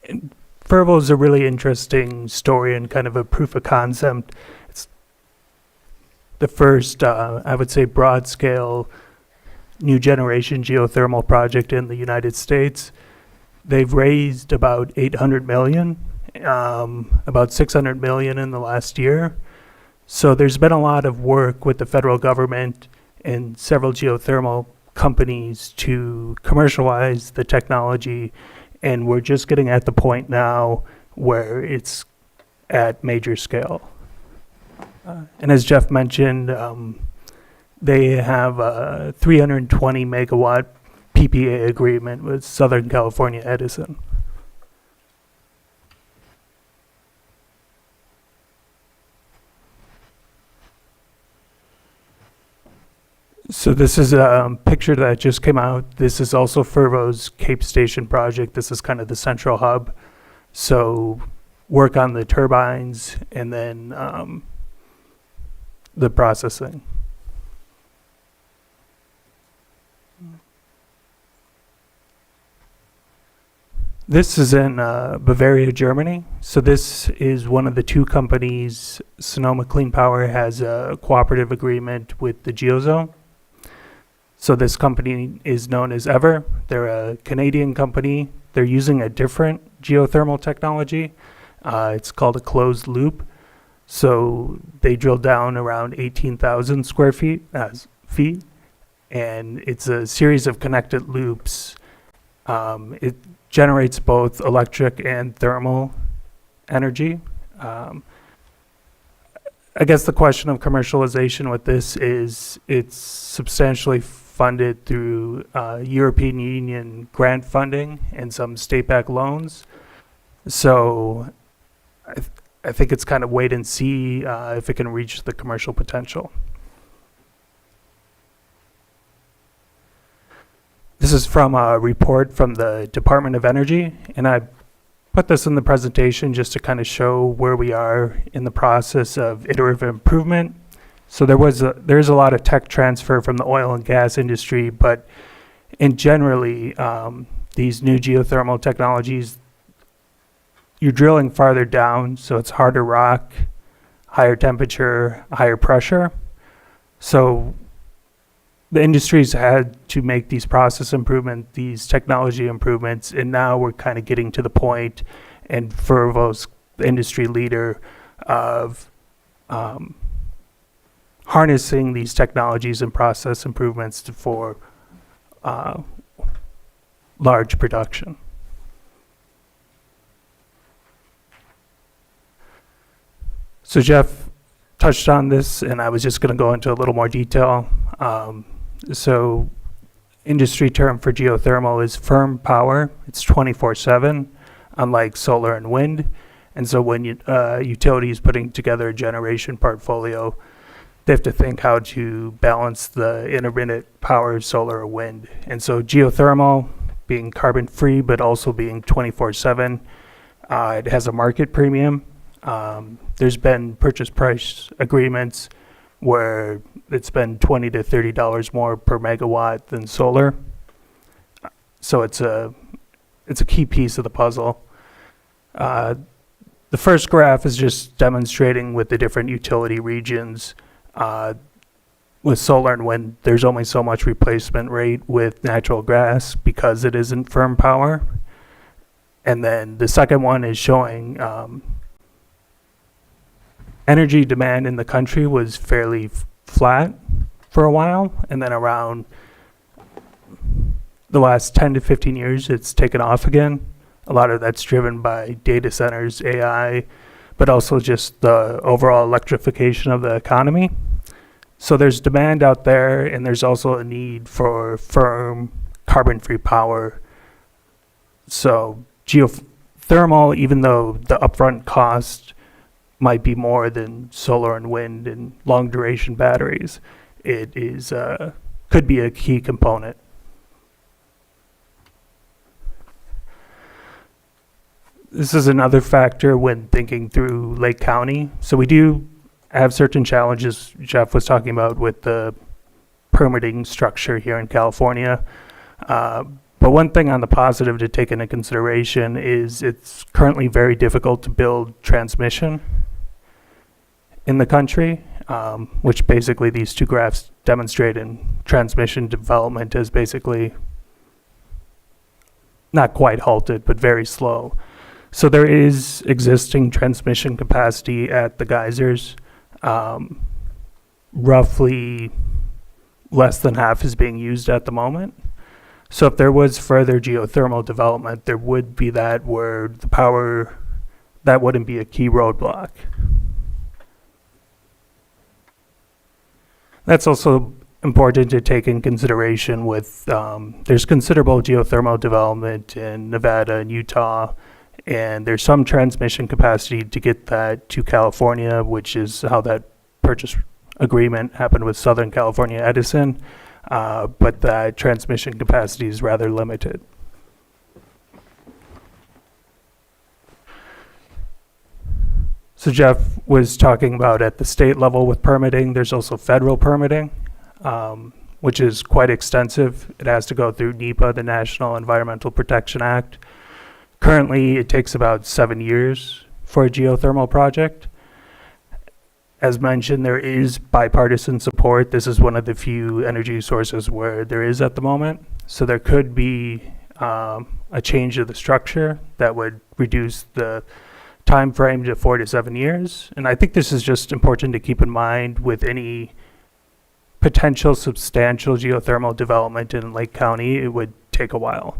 And Fervo is a really interesting story and kind of a proof of concept. It's the first, I would say, broad-scale new generation geothermal project in the United States. They've raised about 800 million, about 600 million in the last year. So there's been a lot of work with the federal government and several geothermal companies to commercialize the technology, and we're just getting at the point now where it's at major scale. And as Jeff mentioned, they have a 320 megawatt PPA agreement with Southern California Edison. So this is a picture that just came out. This is also Fervo's Cape Station project. This is kind of the central hub. So work on the turbines and then the processing. This is in Bavaria, Germany. So this is one of the two companies. Sonoma Clean Power has a cooperative agreement with the Geozone. So this company is known as Ever. They're a Canadian company. They're using a different geothermal technology. It's called a closed loop. So they drill down around 18,000 square feet, and it's a series of connected loops. It generates both electric and thermal energy. I guess the question of commercialization with this is it's substantially funded through European Union grant funding and some state-backed loans. So I think it's kind of wait and see if it can reach the commercial potential. This is from a report from the Department of Energy, and I put this in the presentation just to kind of show where we are in the process of iterative improvement. So there's a lot of tech transfer from the oil and gas industry, but in generally, these new geothermal technologies, you're drilling farther down, so it's harder rock, higher temperature, higher pressure. So the industry's had to make these process improvements, these technology improvements, and now we're kind of getting to the point, and Fervo's the industry leader, of harnessing these technologies and process improvements for large production. So Jeff touched on this, and I was just going to go into a little more detail. So industry term for geothermal is firm power. It's 24/7, unlike solar and wind. And so when utility is putting together a generation portfolio, they have to think how to balance the intermittent power of solar or wind. And so geothermal, being carbon free but also being 24/7, it has a market premium. There's been purchase price agreements where it's been $20 to $30 more per megawatt than solar. So it's a key piece of the puzzle. The first graph is just demonstrating with the different utility regions. With solar and wind, there's only so much replacement rate with natural gas because it isn't firm power. And then the second one is showing energy demand in the country was fairly flat for a while, and then around the last 10 to 15 years, it's taken off again. A lot of that's driven by data centers, AI, but also just the overall electrification of the economy. So there's demand out there, and there's also a need for firm carbon-free power. So geothermal, even though the upfront cost might be more than solar and wind and long-duration batteries, it is could be a key component. This is another factor when thinking through Lake County. So we do have certain challenges Jeff was talking about with the permitting structure here in California. But one thing on the positive to take into consideration is it's currently very difficult to build transmission in the country, which basically these two graphs demonstrate. In transmission development is basically not quite halted, but very slow. So there is existing transmission capacity at the geysers. Roughly less than half is being used at the moment. So if there was further geothermal development, there would be that where the power, that wouldn't be a key roadblock. That's also important to take in consideration with, there's considerable geothermal development in Nevada and Utah, and there's some transmission capacity to get that to California, which is how that purchase agreement happened with Southern California Edison, but that transmission capacity is rather limited. So Jeff was talking about at the state level with permitting, there's also federal permitting, which is quite extensive. It has to go through NEPA, the National Environmental Protection Act. Currently, it takes about 7 years for a geothermal project. As mentioned, there is bipartisan support. This is one of the few energy sources where there is at the moment. So there could be a change of the structure that would reduce the time frame to 4 to 7 years. And I think this is just important to keep in mind with any potential substantial geothermal development in Lake County. It would take a while.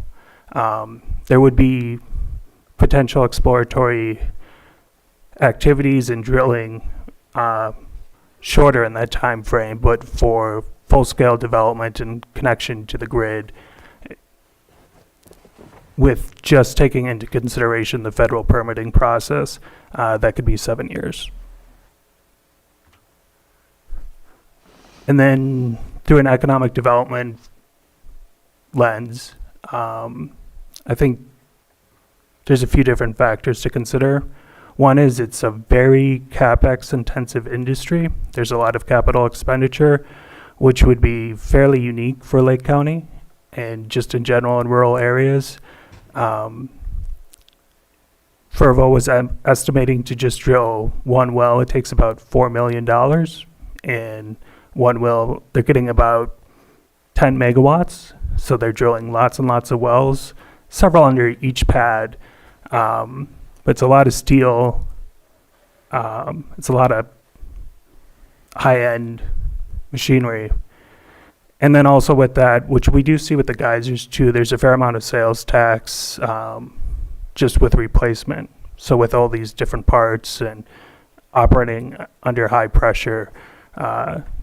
There would be potential exploratory activities and drilling shorter in that time frame, but for full-scale development and connection to the grid, with just taking into consideration the federal permitting process, that could be 7 years. And then through an economic development lens, I think there's a few different factors to consider. One is it's a very CapEx intensive industry. There's a lot of capital expenditure, which would be fairly unique for Lake County and just in general in rural areas. Fervo was estimating to just drill one well. It takes about $4 million, and one well, they're getting about 10 megawatts. So they're drilling lots and lots of wells, several under each pad. But it's a lot of steel. It's a lot of high-end machinery. And then also with that, which we do see with the geysers too, there's a fair amount of sales tax just with replacement. So with all these different parts and operating under high pressure,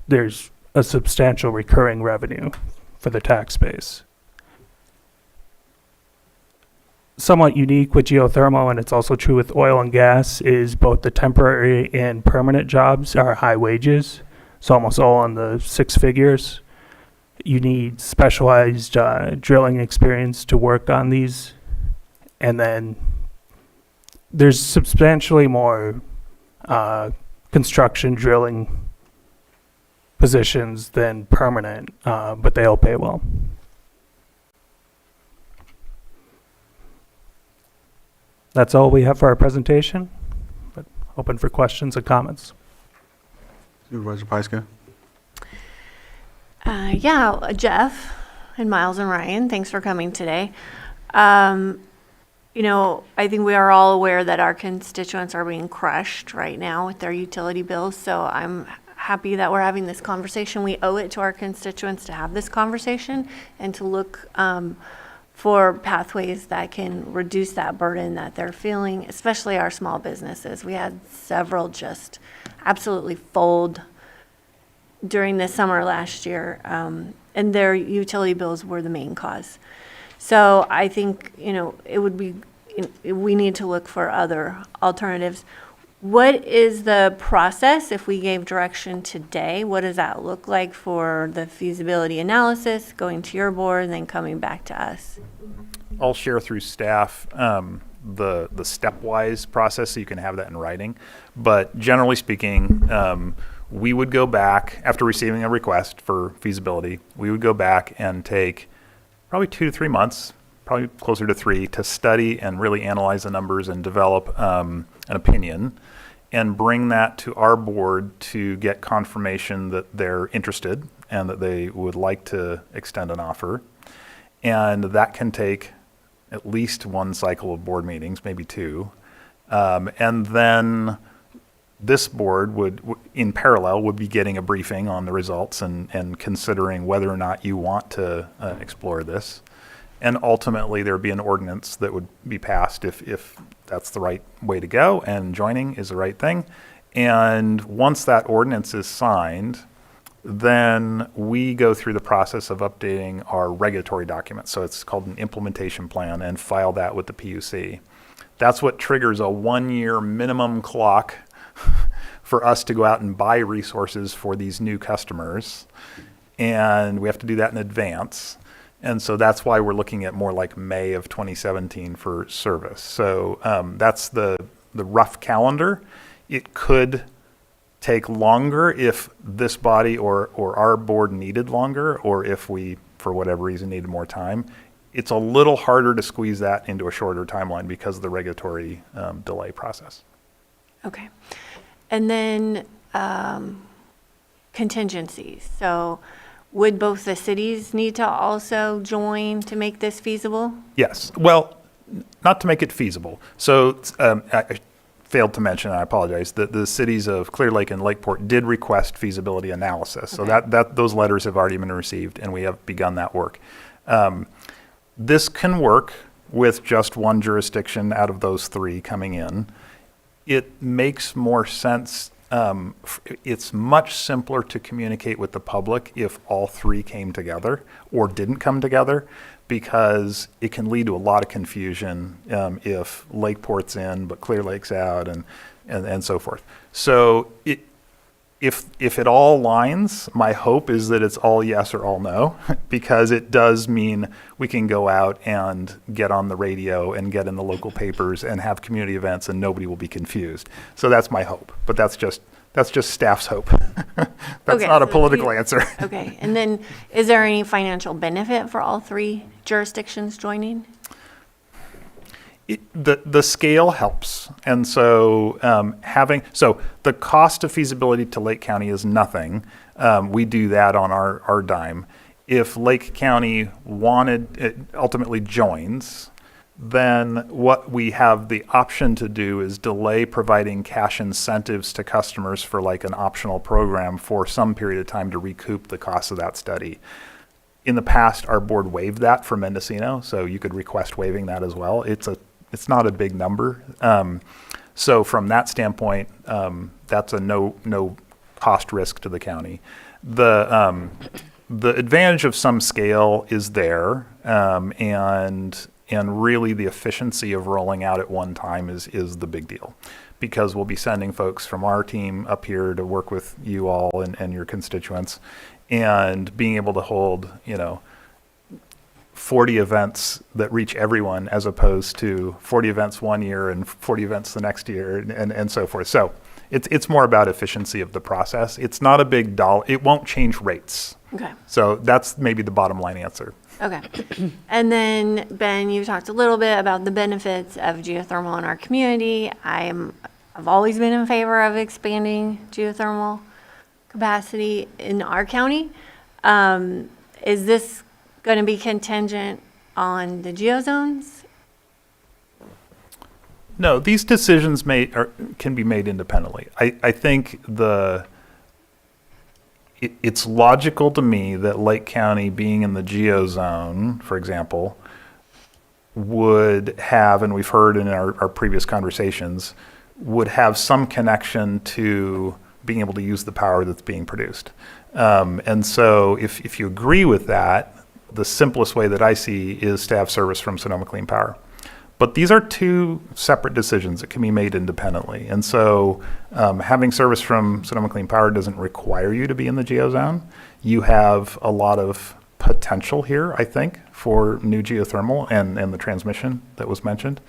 there's a substantial recurring revenue for the tax base. Somewhat unique with geothermal, and it's also true with oil and gas, is both the temporary and permanent jobs are high wages. So almost all in the 6 figures. You need specialized drilling experience to work on these. And then there's substantially more construction drilling positions than permanent, but they all pay well. That's all we have for our presentation, but open for questions and comments. Supervisor Pyska? Yeah, Jeff and Miles and Ryan, thanks for coming today. You know, I think we are all aware that our constituents are being crushed right now with their utility bills, so I'm happy that we're having this conversation. We owe it to our constituents to have this conversation and to look for pathways that can reduce that burden that they're feeling, especially our small businesses. We had several just absolutely fold during the summer last year, and their utility bills were the main cause. So I think, it would be, we need to look for other alternatives. What is the process if we gave direction today? What does that look like for the feasibility analysis, going to your board, and then coming back to us? I'll share through staff the stepwise process so you can have that in writing. But generally speaking, we would go back after receiving a request for feasibility. We would go back and take probably 2 to 3 months, probably closer to 3, to study and really analyze the numbers and develop an opinion, and bring that to our board to get confirmation that they're interested and that they would like to extend an offer. And that can take at least 1 cycle of board meetings, maybe 2. And then this board would, in parallel, would be getting a briefing on the results and considering whether or not you want to explore this. And ultimately, there would be an ordinance that would be passed if that's the right way to go and joining is the right thing. And once that ordinance is signed, then we go through the process of updating our regulatory documents. So it's called an implementation plan, and file that with the PUC. That's what triggers a 1-year minimum clock for us to go out and buy resources for these new customers. And we have to do that in advance. And so that's why we're looking at more like May of 2017 for service. So that's the rough calendar. It could take longer if this body or our board needed longer, or if we, for whatever reason, needed more time. It's a little harder to squeeze that into a shorter timeline because of the regulatory delay process. Okay. And then contingencies. So would both the cities need to also join to make this feasible? Yes. Well, not to make it feasible. So I failed to mention, I apologize, that the cities of Clear Lake and Lakeport did request feasibility analysis. So that those letters have already been received, and we have begun that work. This can work with just one jurisdiction out of those 3 coming in. It makes more sense. It's much simpler to communicate with the public if all 3 came together or didn't come together, because it can lead to a lot of confusion if Lakeport's in but Clear Lake's out and so forth. So if it all lines, my hope is that it's all yes or all no, because it does mean we can go out and get on the radio and get in the local papers and have community events, and nobody will be confused. So that's my hope, but that's just staff's hope. That's Okay, not a so political answer. Okay. And then is there any financial benefit for all 3 jurisdictions joining? The scale helps, and so so the cost of feasibility to Lake County is nothing. We do that on our dime. If Lake County ultimately joins, then what we have the option to do is delay providing cash incentives to customers for like an optional program for some period of time to recoup the cost of that study. In the past, our board waived that for Mendocino, so you could request waiving that as well. It's not a big number. So from that standpoint, that's a no cost risk to the county. The advantage of some scale is there, and really the efficiency of rolling out at one time is the big deal, because we'll be sending folks from our team up here to work with you all and your constituents, and being able to hold 40 events that reach everyone, as opposed to 40 events one year and 40 events the next year, and so forth. So it's more about efficiency of the process. It's not a big dollar. It won't change rates. Okay. So that's maybe the bottom line answer. Okay. And then, Ben, you talked a little bit about the benefits of geothermal in our community. I've always been in favor of expanding geothermal capacity in our county. Is this going to be contingent on the geozones? No, these decisions can be made independently. I think it's logical to me that Lake County, being in the geozone, for example, would have, and we've heard in our previous conversations, would have some connection to being able to use the power that's being produced. And so if you agree with that, the simplest way that I see is to have service from Sonoma Clean Power. But these are two separate decisions that can be made independently. And so having service from Sonoma Clean Power doesn't require you to be in the geo zone. You have a lot of potential here, I think, for new geothermal and the transmission that was mentioned.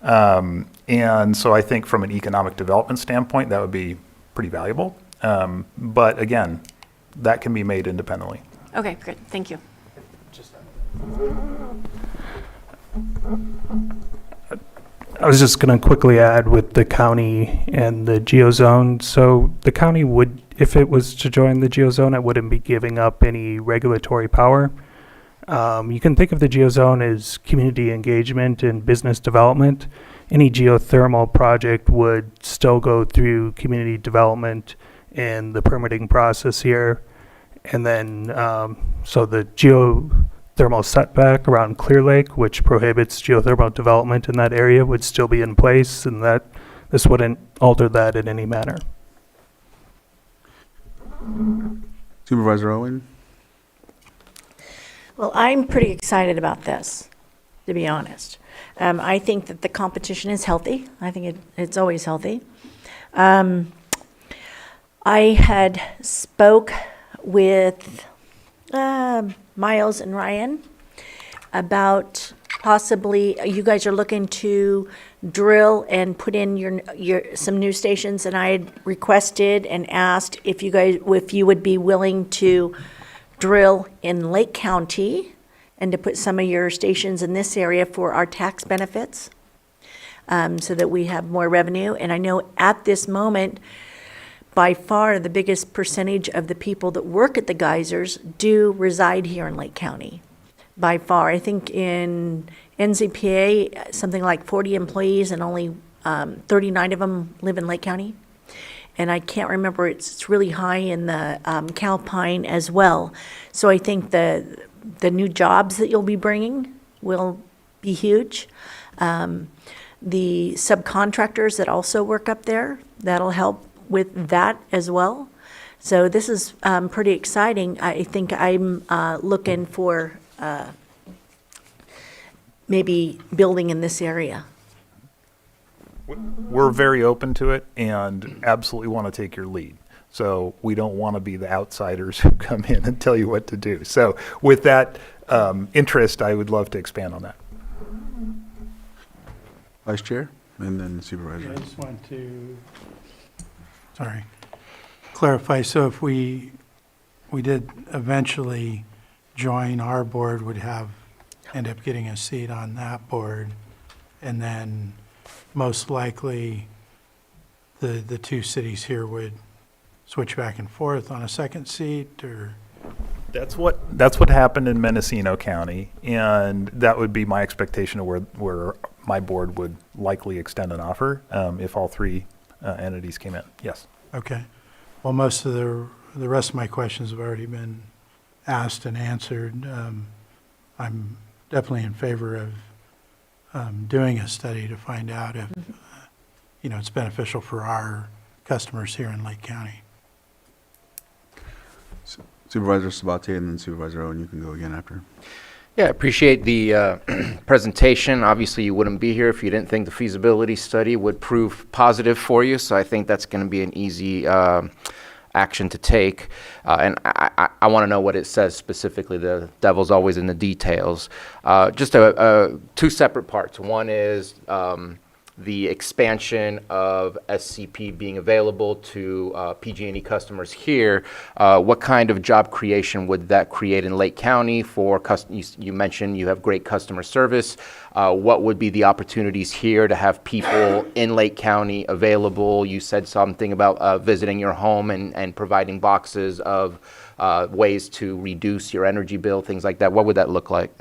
And so I think from an economic development standpoint, that would be pretty valuable. But again, that can be made independently. Okay, great, thank you. I was just going to quickly add with the county and the geozone. So the county would, if it was to join the geozone, it wouldn't be giving up any regulatory power. You can think of the geozone as community engagement and business development. Any geothermal project would still go through community development and the permitting process here. And then, so the geothermal setback around Clear Lake, which prohibits geothermal development in that area, would still be in place, and that this wouldn't alter that in any manner. Supervisor Owen? Well, I'm pretty excited about this, to be honest. I think that the competition is healthy. I think it's always healthy. I had spoke with Miles and Ryan about possibly, you guys are looking to drill and put in your some new stations, and I had requested and asked if you would be willing to drill in Lake County and to put some of your stations in this area for our tax benefits, so that we have more revenue. And I know at this moment, by far the biggest percentage of the people that work at the geysers do reside here in Lake County. By far, I think in NZPA, something like 40 employees and only 39 of them live in Lake County. And I can't remember, it's really high in the Calpine as well. So I think the new jobs that you'll be bringing will be huge. The subcontractors that also work up there, that'll help with that as well. So this is pretty exciting. I think I'm looking for maybe building in this area. We're very open to it and absolutely want to take your lead. So we don't want to be the outsiders who come in and tell you what to do. So with that interest, I would love to expand on that. Vice Chair, and then Supervisor. I just want to, clarify. So if we did eventually join, our board would end up getting a seat on that board, and then most likely the two cities here would switch back and forth on a second seat, or? That's what happened in Mendocino County, and that would be my expectation of where my board would likely extend an offer if all three entities came in. Yes. Okay. Well, most of the rest of my questions have already been asked and answered. I'm definitely in favor of doing a study to find out if it's beneficial for our customers here in Lake County. Supervisor Sabatier and then Supervisor Owen, you can go again after. Yeah, I appreciate the presentation. Obviously, you wouldn't be here if you didn't think the feasibility study would prove positive for you. So I think that's going to be an easy action to take. And I want to know what it says specifically. The devil's always in the details. Just two separate parts. One is the expansion of SCP being available to PG&E customers here. What kind of job creation would that create in Lake County for you mentioned you have great customer service. What would be the opportunities here to have people in Lake County available? You said something about visiting your home and providing boxes of ways to reduce your energy bill, things like that. What would that look like?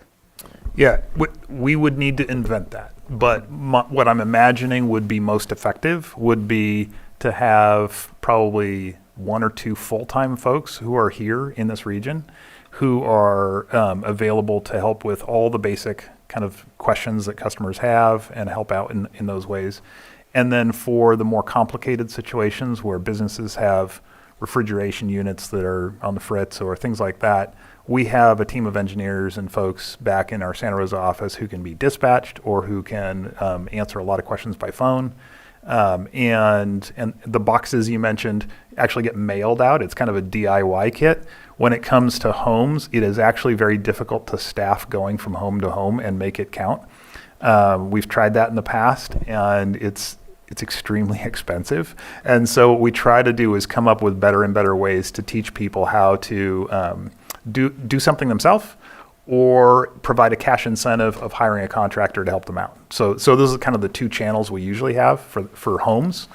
Yeah, we would need to invent that. But what I'm imagining would be most effective would be to have probably one or two full-time folks who are here in this region who are available to help with all the basic kind of questions that customers have and help out in those ways. And then for the more complicated situations where businesses have refrigeration units that are on the fritz or things like that, we have a team of engineers and folks back in our Santa Rosa office who can be dispatched or who can answer a lot of questions by phone. And the boxes you mentioned actually get mailed out. It's kind of a DIY kit. When it comes to homes, it is actually very difficult to staff going from home to home and make it count. We've tried that in the past, and it's extremely expensive. And so what we try to do is come up with better and better ways to teach people how to do something themselves, or provide a cash incentive of hiring a contractor to help them out. So those are kind of the two channels we usually have for homes.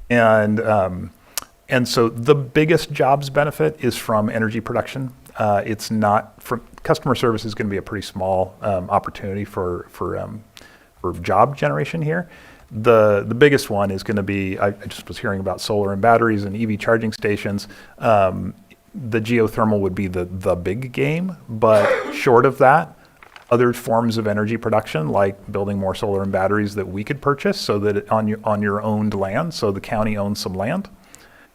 And so the biggest jobs benefit is from energy production. It's not from customer service is going to be a pretty small opportunity for job generation here. The biggest one is going to be, I just was hearing about solar and batteries and EV charging stations. The geothermal would be the big game, but short of that, other forms of energy production, like building more solar and batteries that we could purchase so that on your owned land, so the county owns some land.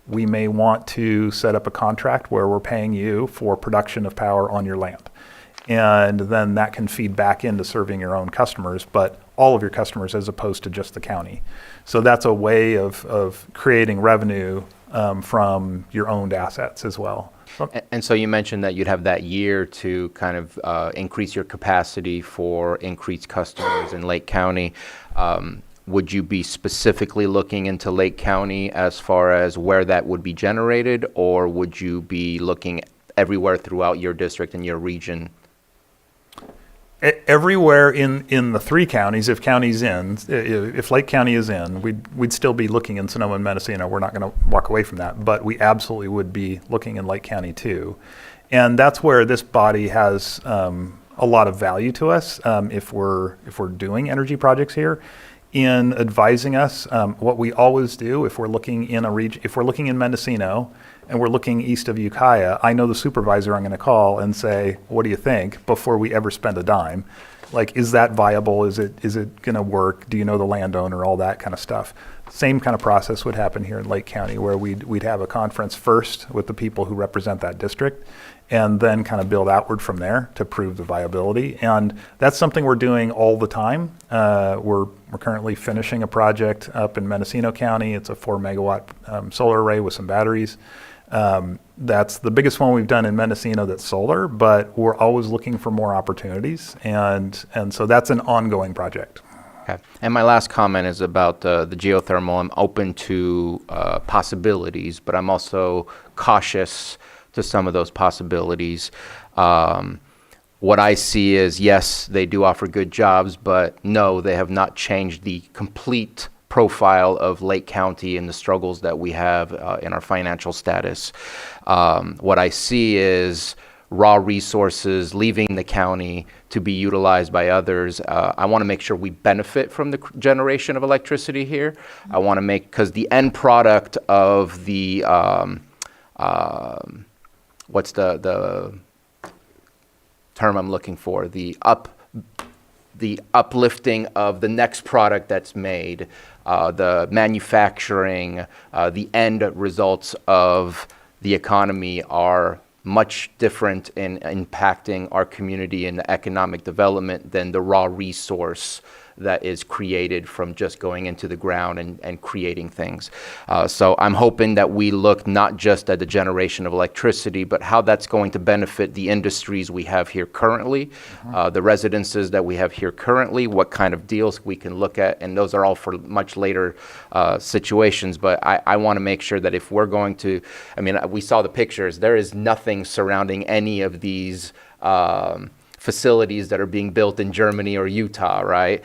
We may want to set up a contract where we're paying you for production of power on your land. And then that can feed back into serving your own customers, but all of your customers as opposed to just the county. So that's a way of creating revenue from your owned assets as well. And so you mentioned that you'd have that year to kind of increase your capacity for increased customers in Lake County. Would you be specifically looking into Lake County as far as where that would be generated, or would you be looking everywhere throughout your district and your region? Everywhere in the three counties, if Lake County is in, we'd still be looking in Sonoma and Mendocino. We're not going to walk away from that, but we absolutely would be looking in Lake County too. And that's where this body has a lot of value to us if we're doing energy projects here. In advising us, what we always do if we're looking in a region, if we're looking in Mendocino and we're looking east of Ukiah, I know the supervisor I'm going to call and say, what do you think, before we ever spend a dime? Like, is that viable? Is it going to work? Do you know the landowner? All that kind of stuff. Same kind of process would happen here in Lake County, where we'd have a conference first with the people who represent that district, and then kind of build outward from there to prove the viability. And that's something we're doing all the time. We're currently finishing a project up in Mendocino County. It's a 4 megawatt solar array with some batteries. That's the biggest one we've done in Mendocino that's solar, but we're always looking for more opportunities. And so that's an ongoing project. Okay. And my last comment is about the geothermal. I'm open to possibilities, but I'm also cautious to some of those possibilities. What I see is, yes, they do offer good jobs, but no, they have not changed the complete profile of Lake County and the struggles that we have in our financial status. What I see is raw resources leaving the county to be utilized by others. I want to make sure we benefit from the generation of electricity here. I want to because the end product of the what's the term I'm looking for? The uplifting of the next product that's made, the manufacturing, the end results of the economy are much different in impacting our community and economic development than the raw resource that is created from just going into the ground and creating things. So I'm hoping that we look not just at the generation of electricity, but how that's going to benefit the industries we have here currently, the residences that we have here currently, what kind of deals we can look at, and those are all for much later situations. But I want to make sure that if we're going to, we saw the pictures, there is nothing surrounding any of these facilities that are being built in Germany or Utah, right?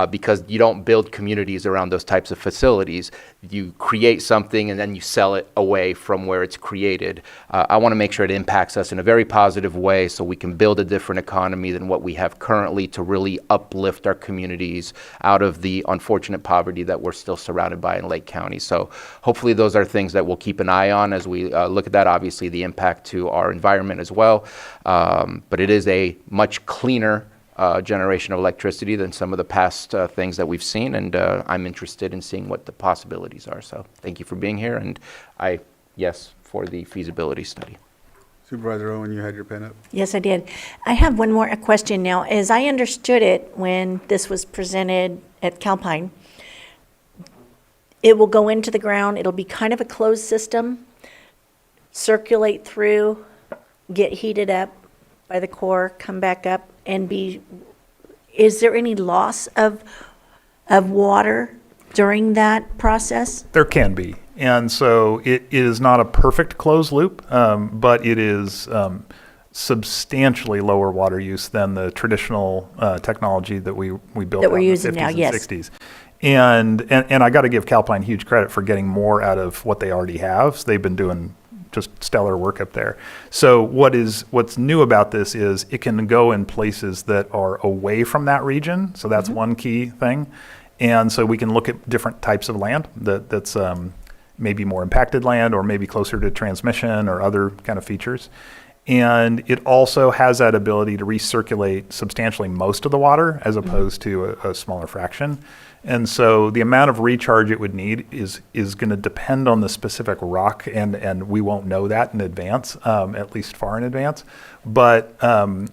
Because you don't build communities around those types of facilities. You create something and then you sell it away from where it's created. I want to make sure it impacts us in a very positive way so we can build a different economy than what we have currently to really uplift our communities out of the unfortunate poverty that we're still surrounded by in Lake County. So hopefully those are things that we'll keep an eye on as we look at that. Obviously the impact to our environment as well. But it is a much cleaner generation of electricity than some of the past things that we've seen, and I'm interested in seeing what the possibilities are. So thank you for being here, and yes, for the feasibility study. Supervisor Owen, you had your pen up? Yes, I did. I have one more question now. As I understood it, when this was presented at Calpine, it will go into the ground, it'll be kind of a closed system, circulate through, get heated up by the core, come back up, and is there any loss of water during that process? There can be. And so it is not a perfect closed loop, but it is substantially lower water use than the traditional technology that we built That we're out in using the 50s now, and yes. 60s. And I got to give Calpine huge credit for getting more out of what they already have. So they've been doing just stellar work up there. So what's new about this is it can go in places that are away from that region. So that's one key thing. And so we can look at different types of land that's maybe more impacted land or maybe closer to transmission or other kind of features. And it also has that ability to recirculate substantially most of the water as opposed to a smaller fraction. And so the amount of recharge it would need is going to depend on the specific rock, and we won't know that in advance, at least far in advance. But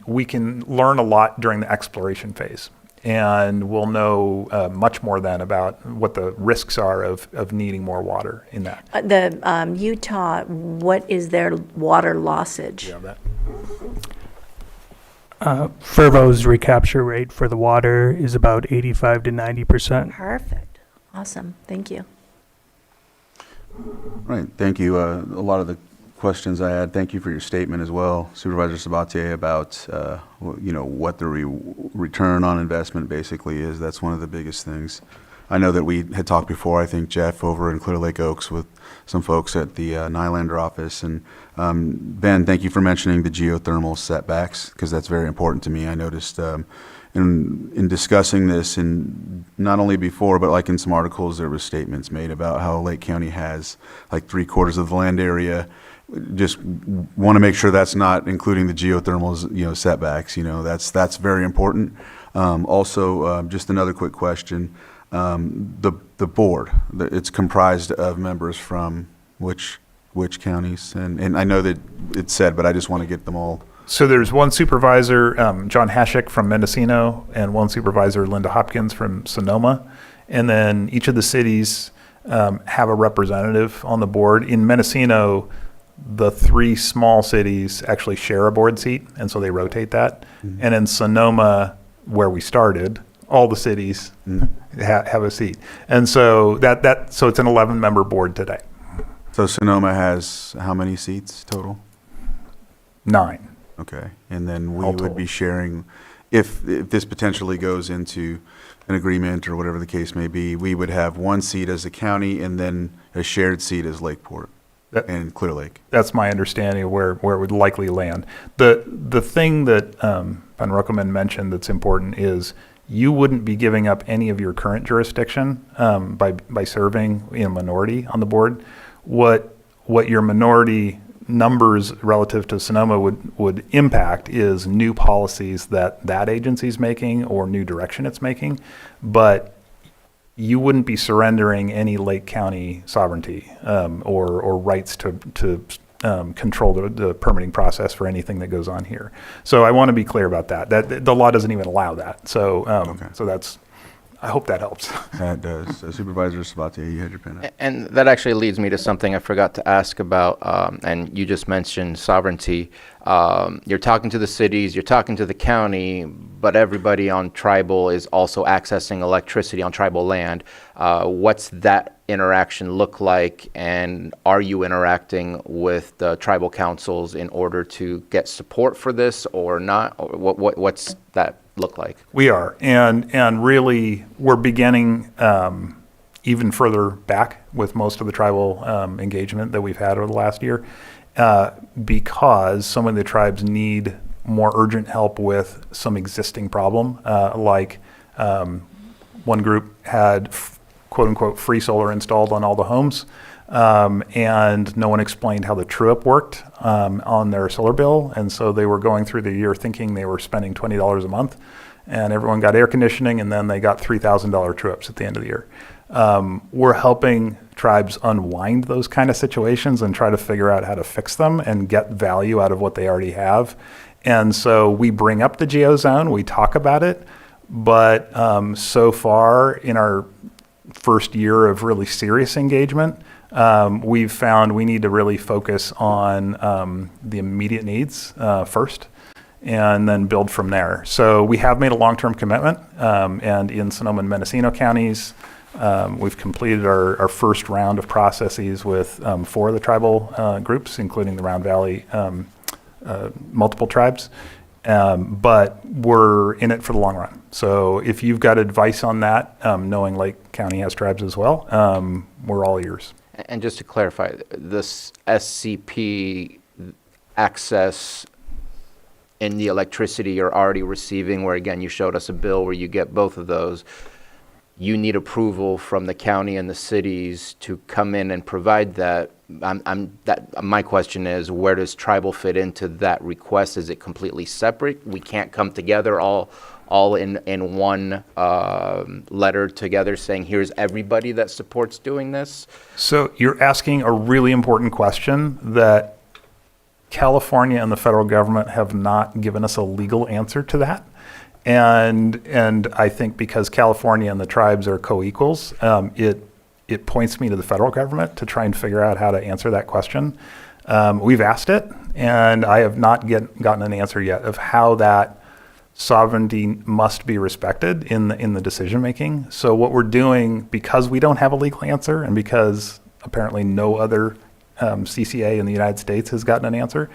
we can learn a lot during the exploration phase. And we'll know much more then about what the risks are of needing more water in that. The Utah, what is their water lossage? You have that? Fervo's recapture rate for the water is about 85 to 90%. Perfect. Awesome. Thank you. Right, thank you. A lot of the questions I had, thank you for your statement as well, Supervisor Sabatier, about what the return on investment basically is. That's one of the biggest things. I know that we had talked before, I think, Jeff, over in Clear Lake Oaks with some folks at the Nylander office. And Ben, thank you for mentioning the geothermal setbacks, because that's very important to me. I noticed in discussing this, and not only before, but like in some articles, there was statements made about how Lake County has like 3/4 of the land area. Just want to make sure that's not including the geothermal, setbacks. That's very important. Also, just another quick question: the board. It's comprised of members from which counties? And I know that it's said, but I just want to get them all. So there's one supervisor, John Hashik from Mendocino, and one supervisor, Linda Hopkins from Sonoma. And then each of the cities have a representative on the board. In Mendocino, the 3 small cities actually share a board seat, and so they rotate that. Mm-hmm. And in Sonoma, where we started, all the cities have a seat. And so so it's an 11-member board today. So Sonoma has how many seats total? 9. Okay, and then we would be sharing, if this potentially goes into an agreement or whatever the case may be, we would have 1 seat as a county and then a shared seat as Lakeport and Clear Lake. That's my understanding of where it would likely land. The thing that Van Roekeman mentioned that's important is you wouldn't be giving up any of your current jurisdiction by serving in a minority on the board. What your minority numbers relative to Sonoma would impact is new policies that agency's making or new direction it's making, but you wouldn't be surrendering any Lake County sovereignty or rights to control the permitting process for anything that goes on here. So I want to be clear about that. That the law doesn't even allow that. So so that's. I hope that helps. That does. Supervisor Sabatier, you had your pen up. And that actually leads me to something I forgot to ask about, and you just mentioned sovereignty. You're talking to the cities, you're talking to the county, but everybody on tribal is also accessing electricity on tribal land. What's that interaction look like, and are you interacting with the tribal councils in order to get support for this or not? Or what's that look like? We are, and really we're beginning even further back with most of the tribal engagement that we've had over the last year, because some of the tribes need more urgent help with some existing problem, like one group had quote unquote free solar installed on all the homes. and no one explained how the true-up worked on their solar bill, and so they were going through the year thinking they were spending $20 a month, and everyone got air conditioning, and then they got $3,000 true-ups at the end of the year. We're helping tribes unwind those kind of situations and try to figure out how to fix them and get value out of what they already have. And so we bring up the geozone, we talk about it, but so far in our first year of really serious engagement, we've found we need to really focus on the immediate needs first, and then build from there. So we have made a long-term commitment, and in Sonoma and Mendocino counties, we've completed our first round of processes with 4 of the tribal groups, including the Round Valley multiple tribes. But we're in it for the long run. So if you've got advice on that, knowing Lake County has tribes as well, we're all ears. And just to clarify, this SCP access in the electricity you're already receiving, where again, you showed us a bill where you get both of those, you need approval from the county and the cities to come in and provide that. My question is, where does tribal fit into that request? Is it completely separate? We can't come together all in one letter together saying, here's everybody that supports doing this? So you're asking a really important question that California and the federal government have not given us a legal answer to that. And I think because California and the tribes are co-equals, it points me to the federal government to try and figure out how to answer that question. We've asked it, and I have not gotten an answer yet of how that sovereignty must be respected in the decision making. So what we're doing, because we don't have a legal answer, and because apparently no other CCA in the United States has gotten an answer,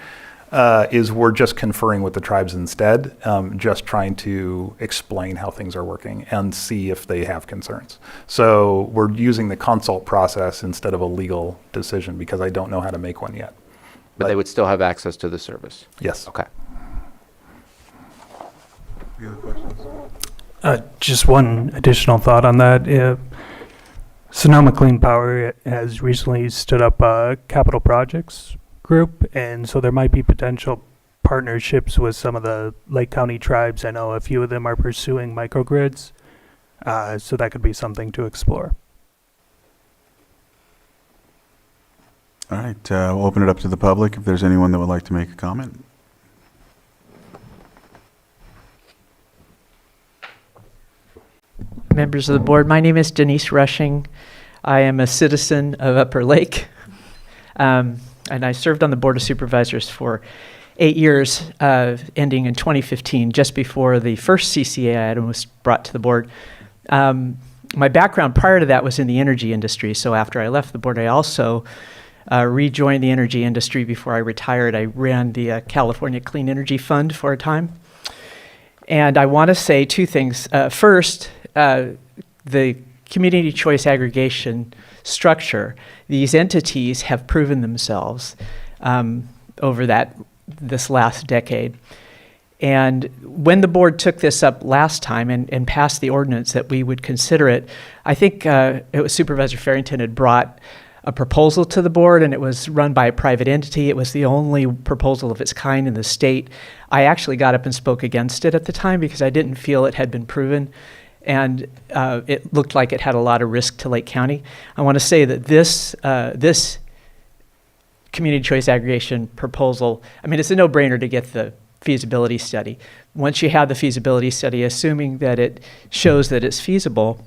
is we're just conferring with the tribes instead, just trying to explain how things are working and see if they have concerns. So we're using the consult process instead of a legal decision because I don't know how to make one yet. But they would still have access to the service? Yes. Okay. Any other questions? Just one additional thought on that. Sonoma Clean Power has recently stood up a capital projects group, and so there might be potential partnerships with some of the Lake County tribes. I know a few of them are pursuing microgrids, so that could be something to explore. All right, we'll open it up to the public if there's anyone that would like to make a comment. Members of the board, my name is Denise Rushing. I am a citizen of Upper Lake, and I served on the Board of Supervisors for 8 years, ending in 2015, just before the first CCA item was brought to the board. My background prior to that was in the energy industry, so after I left the board, I also rejoined the energy industry. Before I retired, I ran the California Clean Energy Fund for a time. And I want to say 2 things. First, the community choice aggregation structure, these entities have proven themselves over this last decade. And when the board took this up last time and passed the ordinance that we would consider it, I think it was Supervisor Farrington had brought a proposal to the board, and it was run by a private entity. It was the only proposal of its kind in the state. I actually got up and spoke against it at the time because I didn't feel it had been proven, and it looked like it had a lot of risk to Lake County. I want to say that this community choice aggregation proposal, I mean, it's a no-brainer to get the feasibility study. Once you have the feasibility study, assuming that it shows that it's feasible,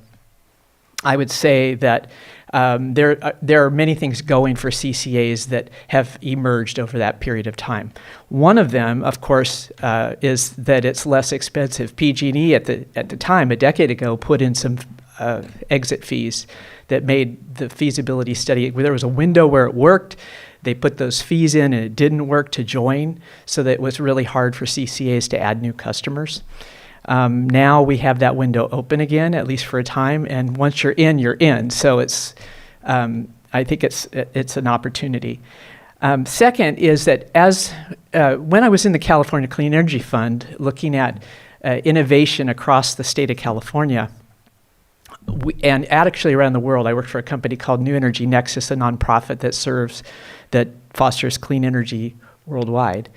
I would say that there are many things going for CCAs that have emerged over that period of time. One of them, of course, is that it's less expensive. PG&E at the time, a decade ago, put in some exit fees that made the feasibility study. There was a window where it worked. They put those fees in, and it didn't work to join, so that it was really hard for CCAs to add new customers. Now we have that window open again, at least for a time, and once you're in, you're in. So it's, I think it's an opportunity. Second is that when I was in the California Clean Energy Fund, looking at innovation across the state of California, and actually around the world, I worked for a company called New Energy Nexus, a nonprofit that fosters clean energy worldwide.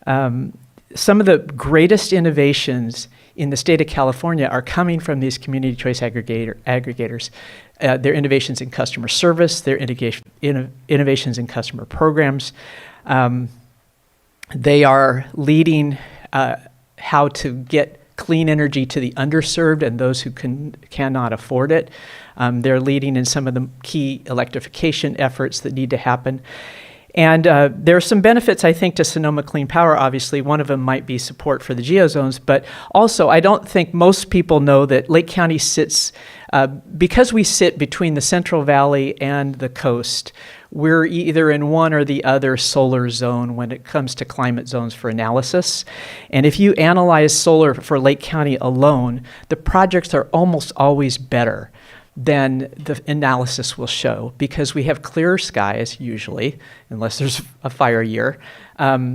Some of the greatest innovations in the state of California are coming from these community choice aggregators. Their innovations in customer service, their innovations in customer programs. They are leading how to get clean energy to the underserved and those who cannot afford it. They're leading in some of the key electrification efforts that need to happen. And there are some benefits, I think, to Sonoma Clean Power. Obviously, one of them might be support for the geozones, but also I don't think most people know that Lake County sits, because we sit between the Central Valley and the coast, we're either in one or the other solar zone when it comes to climate zones for analysis. And if you analyze solar for Lake County alone, the projects are almost always better than the analysis will show, because we have clearer skies usually, unless there's a fire year.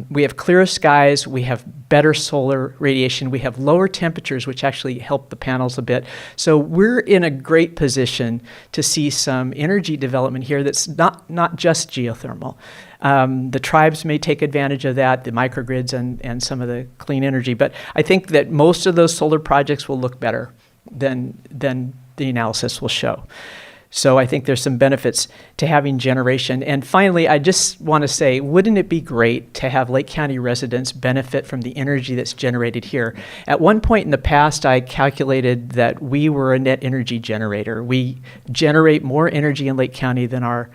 We have clearer skies, we have better solar radiation, we have lower temperatures, which actually help the panels a bit. So we're in a great position to see some energy development here that's not just geothermal. The tribes may take advantage of that, the microgrids and some of the clean energy, but I think that most of those solar projects will look better than the analysis will show. So I think there's some benefits to having generation. And finally, I just want to say, wouldn't it be great to have Lake County residents benefit from the energy that's generated here? At one point in the past, I calculated that we were a net energy generator. We generate more energy in Lake County than our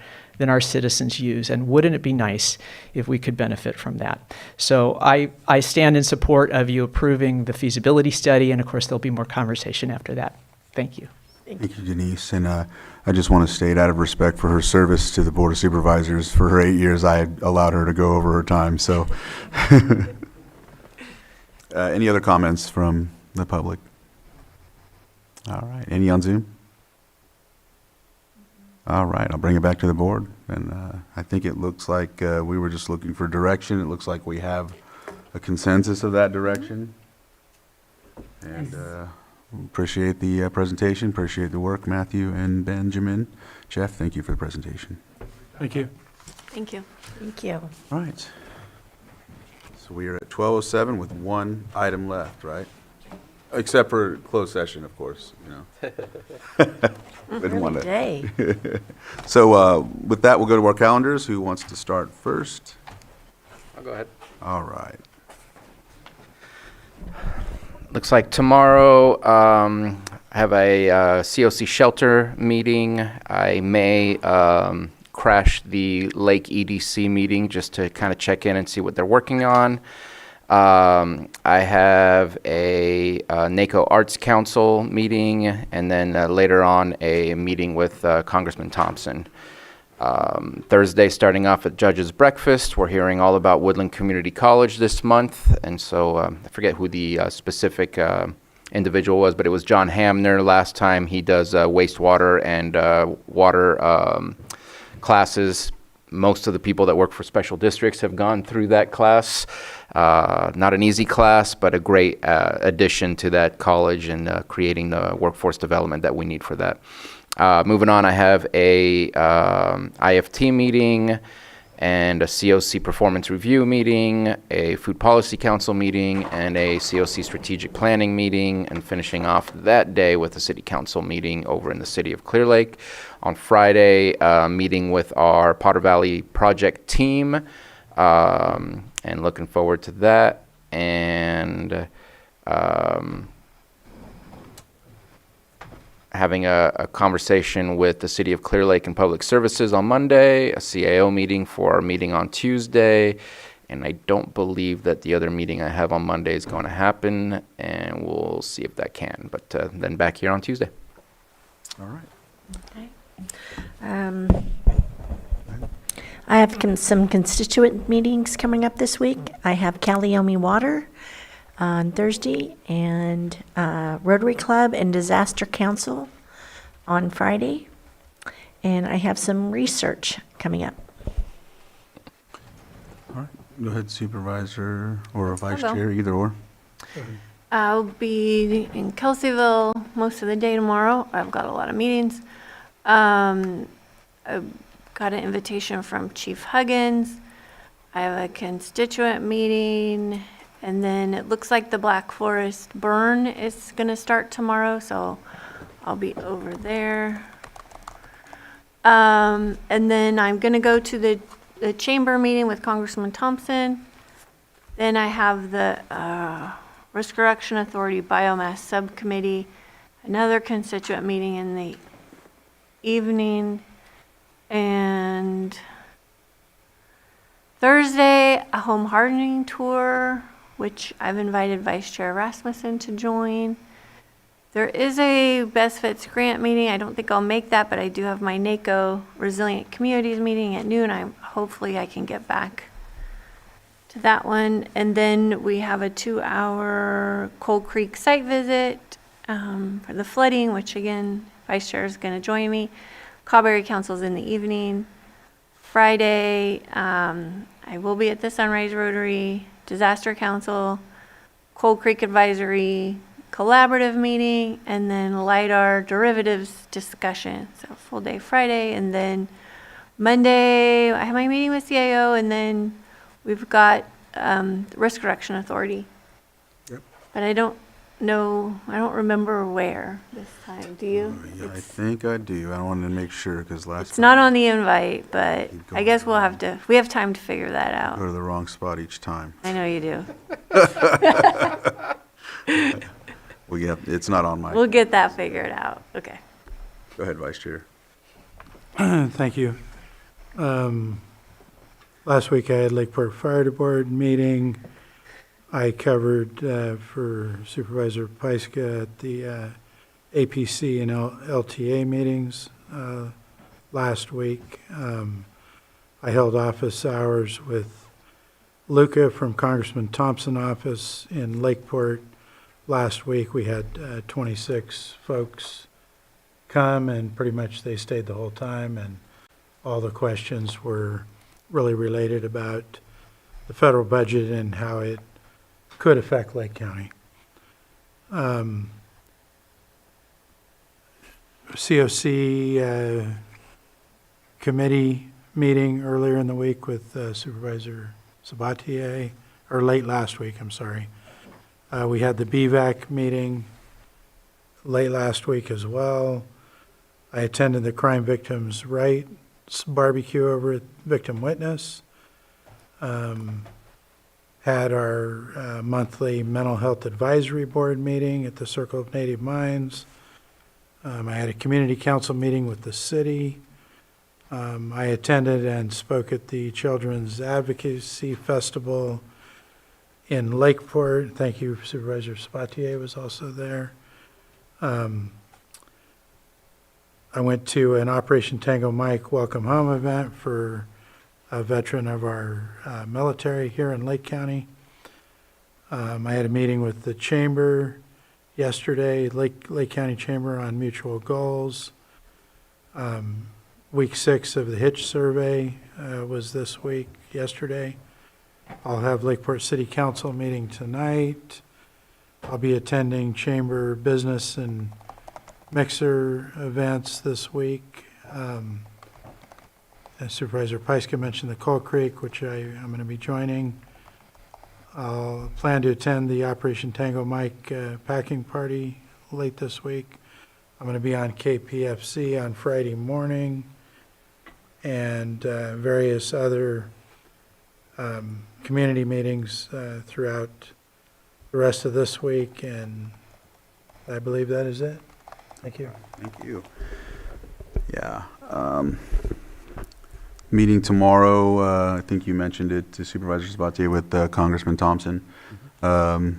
citizens use, and wouldn't it be nice if we could benefit from that? So I stand in support of you approving the feasibility study, and of course there'll be more conversation after that. Thank you. Thank you, Denise. And I just want to state, out of respect for her service to the Board of Supervisors for her 8 years, I had allowed her to go over her time. So, any other comments from the public? All right. Any on Zoom? All right. I'll bring it back to the board. And I think it looks like we were just looking for direction. It looks like we have a consensus of that direction. And appreciate the presentation, appreciate the work, Matthew and Benjamin. Jeff, thank you for the presentation. Thank you. Thank you. Thank you. All right. So we are at 12:07 with one item left, right? Except for closed session, of course, you know. Didn't want Day. So with that, we'll go to our calendars. Who wants to start first? I'll go ahead. All right. Looks like tomorrow I have a COC shelter meeting. I may crash the Lake EDC meeting just to kind of check in and see what they're working on. I have a NACO Arts Council meeting, and then later on a meeting with Congressman Thompson. Thursday, starting off at Judge's Breakfast, we're hearing all about Woodland Community College this month, and so I forget who the specific individual was, but it was John Hamner last time. He does wastewater and water classes. Most of the people that work for special districts have gone through that class. Not an easy class, but a great addition to that college and creating the workforce development that we need for that. Moving on, I have a IFT meeting and a COC performance review meeting, a food policy council meeting, and a COC strategic planning meeting, and finishing off that day with a city council meeting over in the city of Clear Lake. On Friday, meeting with our Potter Valley project team, and looking forward to that. And having a conversation with the City of Clear Lake and Public Services on Monday, a CAO meeting for our meeting on Tuesday, and I don't believe that the other meeting I have on Monday is going to happen, and we'll see if that can. But then back here on Tuesday. All right. Okay. I have some constituent meetings coming up this week. I have Calliope Water on Thursday, and Rotary Club and Disaster Council on Friday. And I have some research coming up. All right. Go ahead, Supervisor or Vice I'll go. Chair, either or. I'll be in Kelseyville most of the day tomorrow. I've got a lot of meetings. I got an invitation from Chief Huggins. I have a constituent meeting, and then it looks like the Black Forest burn is going to start tomorrow, so I'll be over there. And then I'm going to go to the chamber meeting with Congressman Thompson. Then I have the Risk Reduction Authority Biomass Subcommittee, another constituent meeting in the evening, and Thursday, a home hardening tour, which I've invited Vice Chair Rasmussen to join. There is a Best Fits grant meeting. I don't think I'll make that, but I do have my NACO Resilient Communities meeting at noon. Hopefully I can get back to that one. And then we have a 2-hour Cold Creek site visit for the flooding, which again, Vice Chair is going to join me. Cawberry Council's in the evening. Friday, I will be at the Sunrise Rotary, Disaster Council, Cold Creek Advisory, Collaborative meeting, and then LIDAR derivatives discussion. So full day Friday, and then Monday, I have my meeting with CIO, and then we've got Risk Reduction Authority. Yep. But I don't remember where this time. Do you? Yeah, I think I do. I wanted to make sure because last It's not on the invite, but I guess we have time to figure that time I out. go to the wrong spot each time. I know you do. Well, yeah, it's not on my. We'll get that figured out. Okay. Go ahead, Vice Chair. Thank you. Last week I had Lakeport Fire Board meeting. I covered for Supervisor Pyska at the APC and LTA meetings last week. I held office hours with Luca from Congressman Thompson's office in Lakeport. Last week we had 26 folks come, and pretty much they stayed the whole time, and all the questions were really related about the federal budget and how it could affect Lake County. COC committee meeting earlier in the week with Supervisor Sabatier, or late last week, I'm sorry. We had the BVAC meeting late last week as well. I attended the Crime Victims' Rights barbecue over at Victim Witness. Had our monthly Mental Health Advisory Board meeting at the Circle of Native Minds. I had a community council meeting with the city. I attended and spoke at the Children's Advocacy Festival in Lakeport. Thank you, Supervisor Sabatier was also there. I went to an Operation Tango Mike Welcome Home event for a veteran of our military here in Lake County. I had a meeting with the Chamber yesterday, Lake County Chamber, on mutual goals. Week 6 of the Hitch Survey was this week, yesterday. I'll have Lakeport City Council meeting tonight. I'll be attending Chamber Business and Mixer events this week. As Supervisor Pyska mentioned the Coal Creek, which I'm going to be joining. I'll plan to attend the Operation Tango Mike packing party late this week. I'm going to be on KPFC on Friday morning, and various other community meetings throughout the rest of this week, and I believe that is it. Thank you. Thank you. Yeah. Meeting tomorrow, I think you mentioned it to Supervisor Sabatier, with Congressman Thompson. And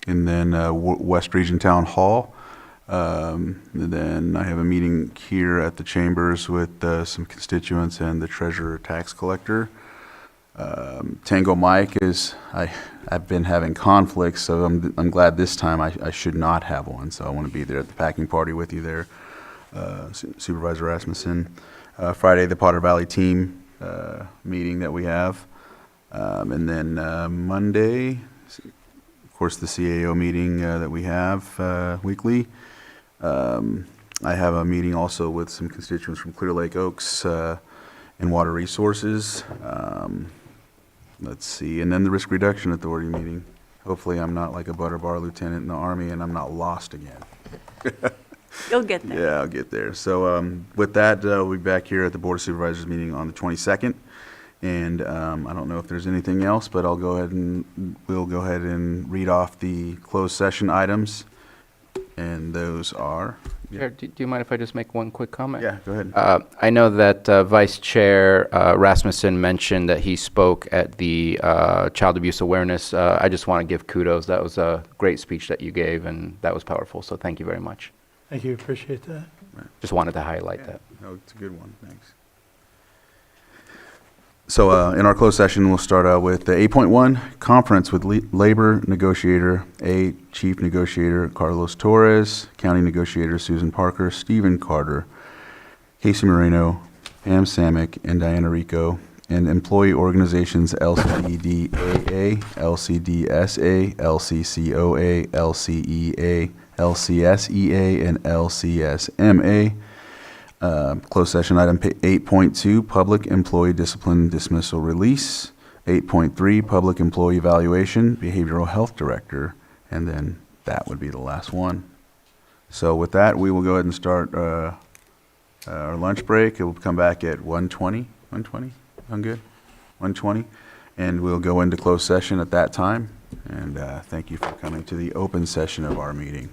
then West Region Town Hall. And then I have a meeting here at the Chambers with some constituents and the Treasurer Tax Collector. Tango Mike I've been having conflicts, so I'm glad this time I should not have one. So I want to be there at the packing party with you there, Supervisor Rasmussen. Friday, the Potter Valley team meeting that we have. And then Monday, of course, the CAO meeting that we have weekly. I have a meeting also with some constituents from Clear Lake Oaks and Water Resources. Let's see, and then the Risk Reduction Authority meeting. Hopefully I'm not like a butter bar lieutenant in the Army and I'm not lost again. You'll get there. Yeah, I'll get there. So with that, we'll be back here at the Board of Supervisors meeting on the 22nd. And I don't know if there's anything else, but we'll go ahead and read off the closed session items. And those are. Chair, do you mind if I just make one quick comment? Yeah, go ahead. I know that Vice Chair Rasmussen mentioned that he spoke at the Child Abuse Awareness. I just want to give kudos. That was a great speech that you gave, and that was powerful. So thank you very much. Thank you, appreciate that. Just wanted to highlight that. No, it's a good one. Thanks. So in our closed session, we'll start out with the 8.1 conference with labor negotiator A, chief negotiator Carlos Torres, county negotiator Susan Parker, Stephen Carter, Casey Moreno, Pam Samick, and Diana Rico, and employee organizations LCDAA, LCDSA, LCCOA, LCEA, LCSEA, and LCSMA. Closed session item 8.2, public employee discipline dismissal release. 8.3, public employee evaluation, behavioral health director, and then that would be the last one. So with that, we will go ahead and start our lunch break. It will come back at 1:20. 1:20? I'm good? 1:20. And we'll go into closed session at that time. And thank you for coming to the open session of our meeting.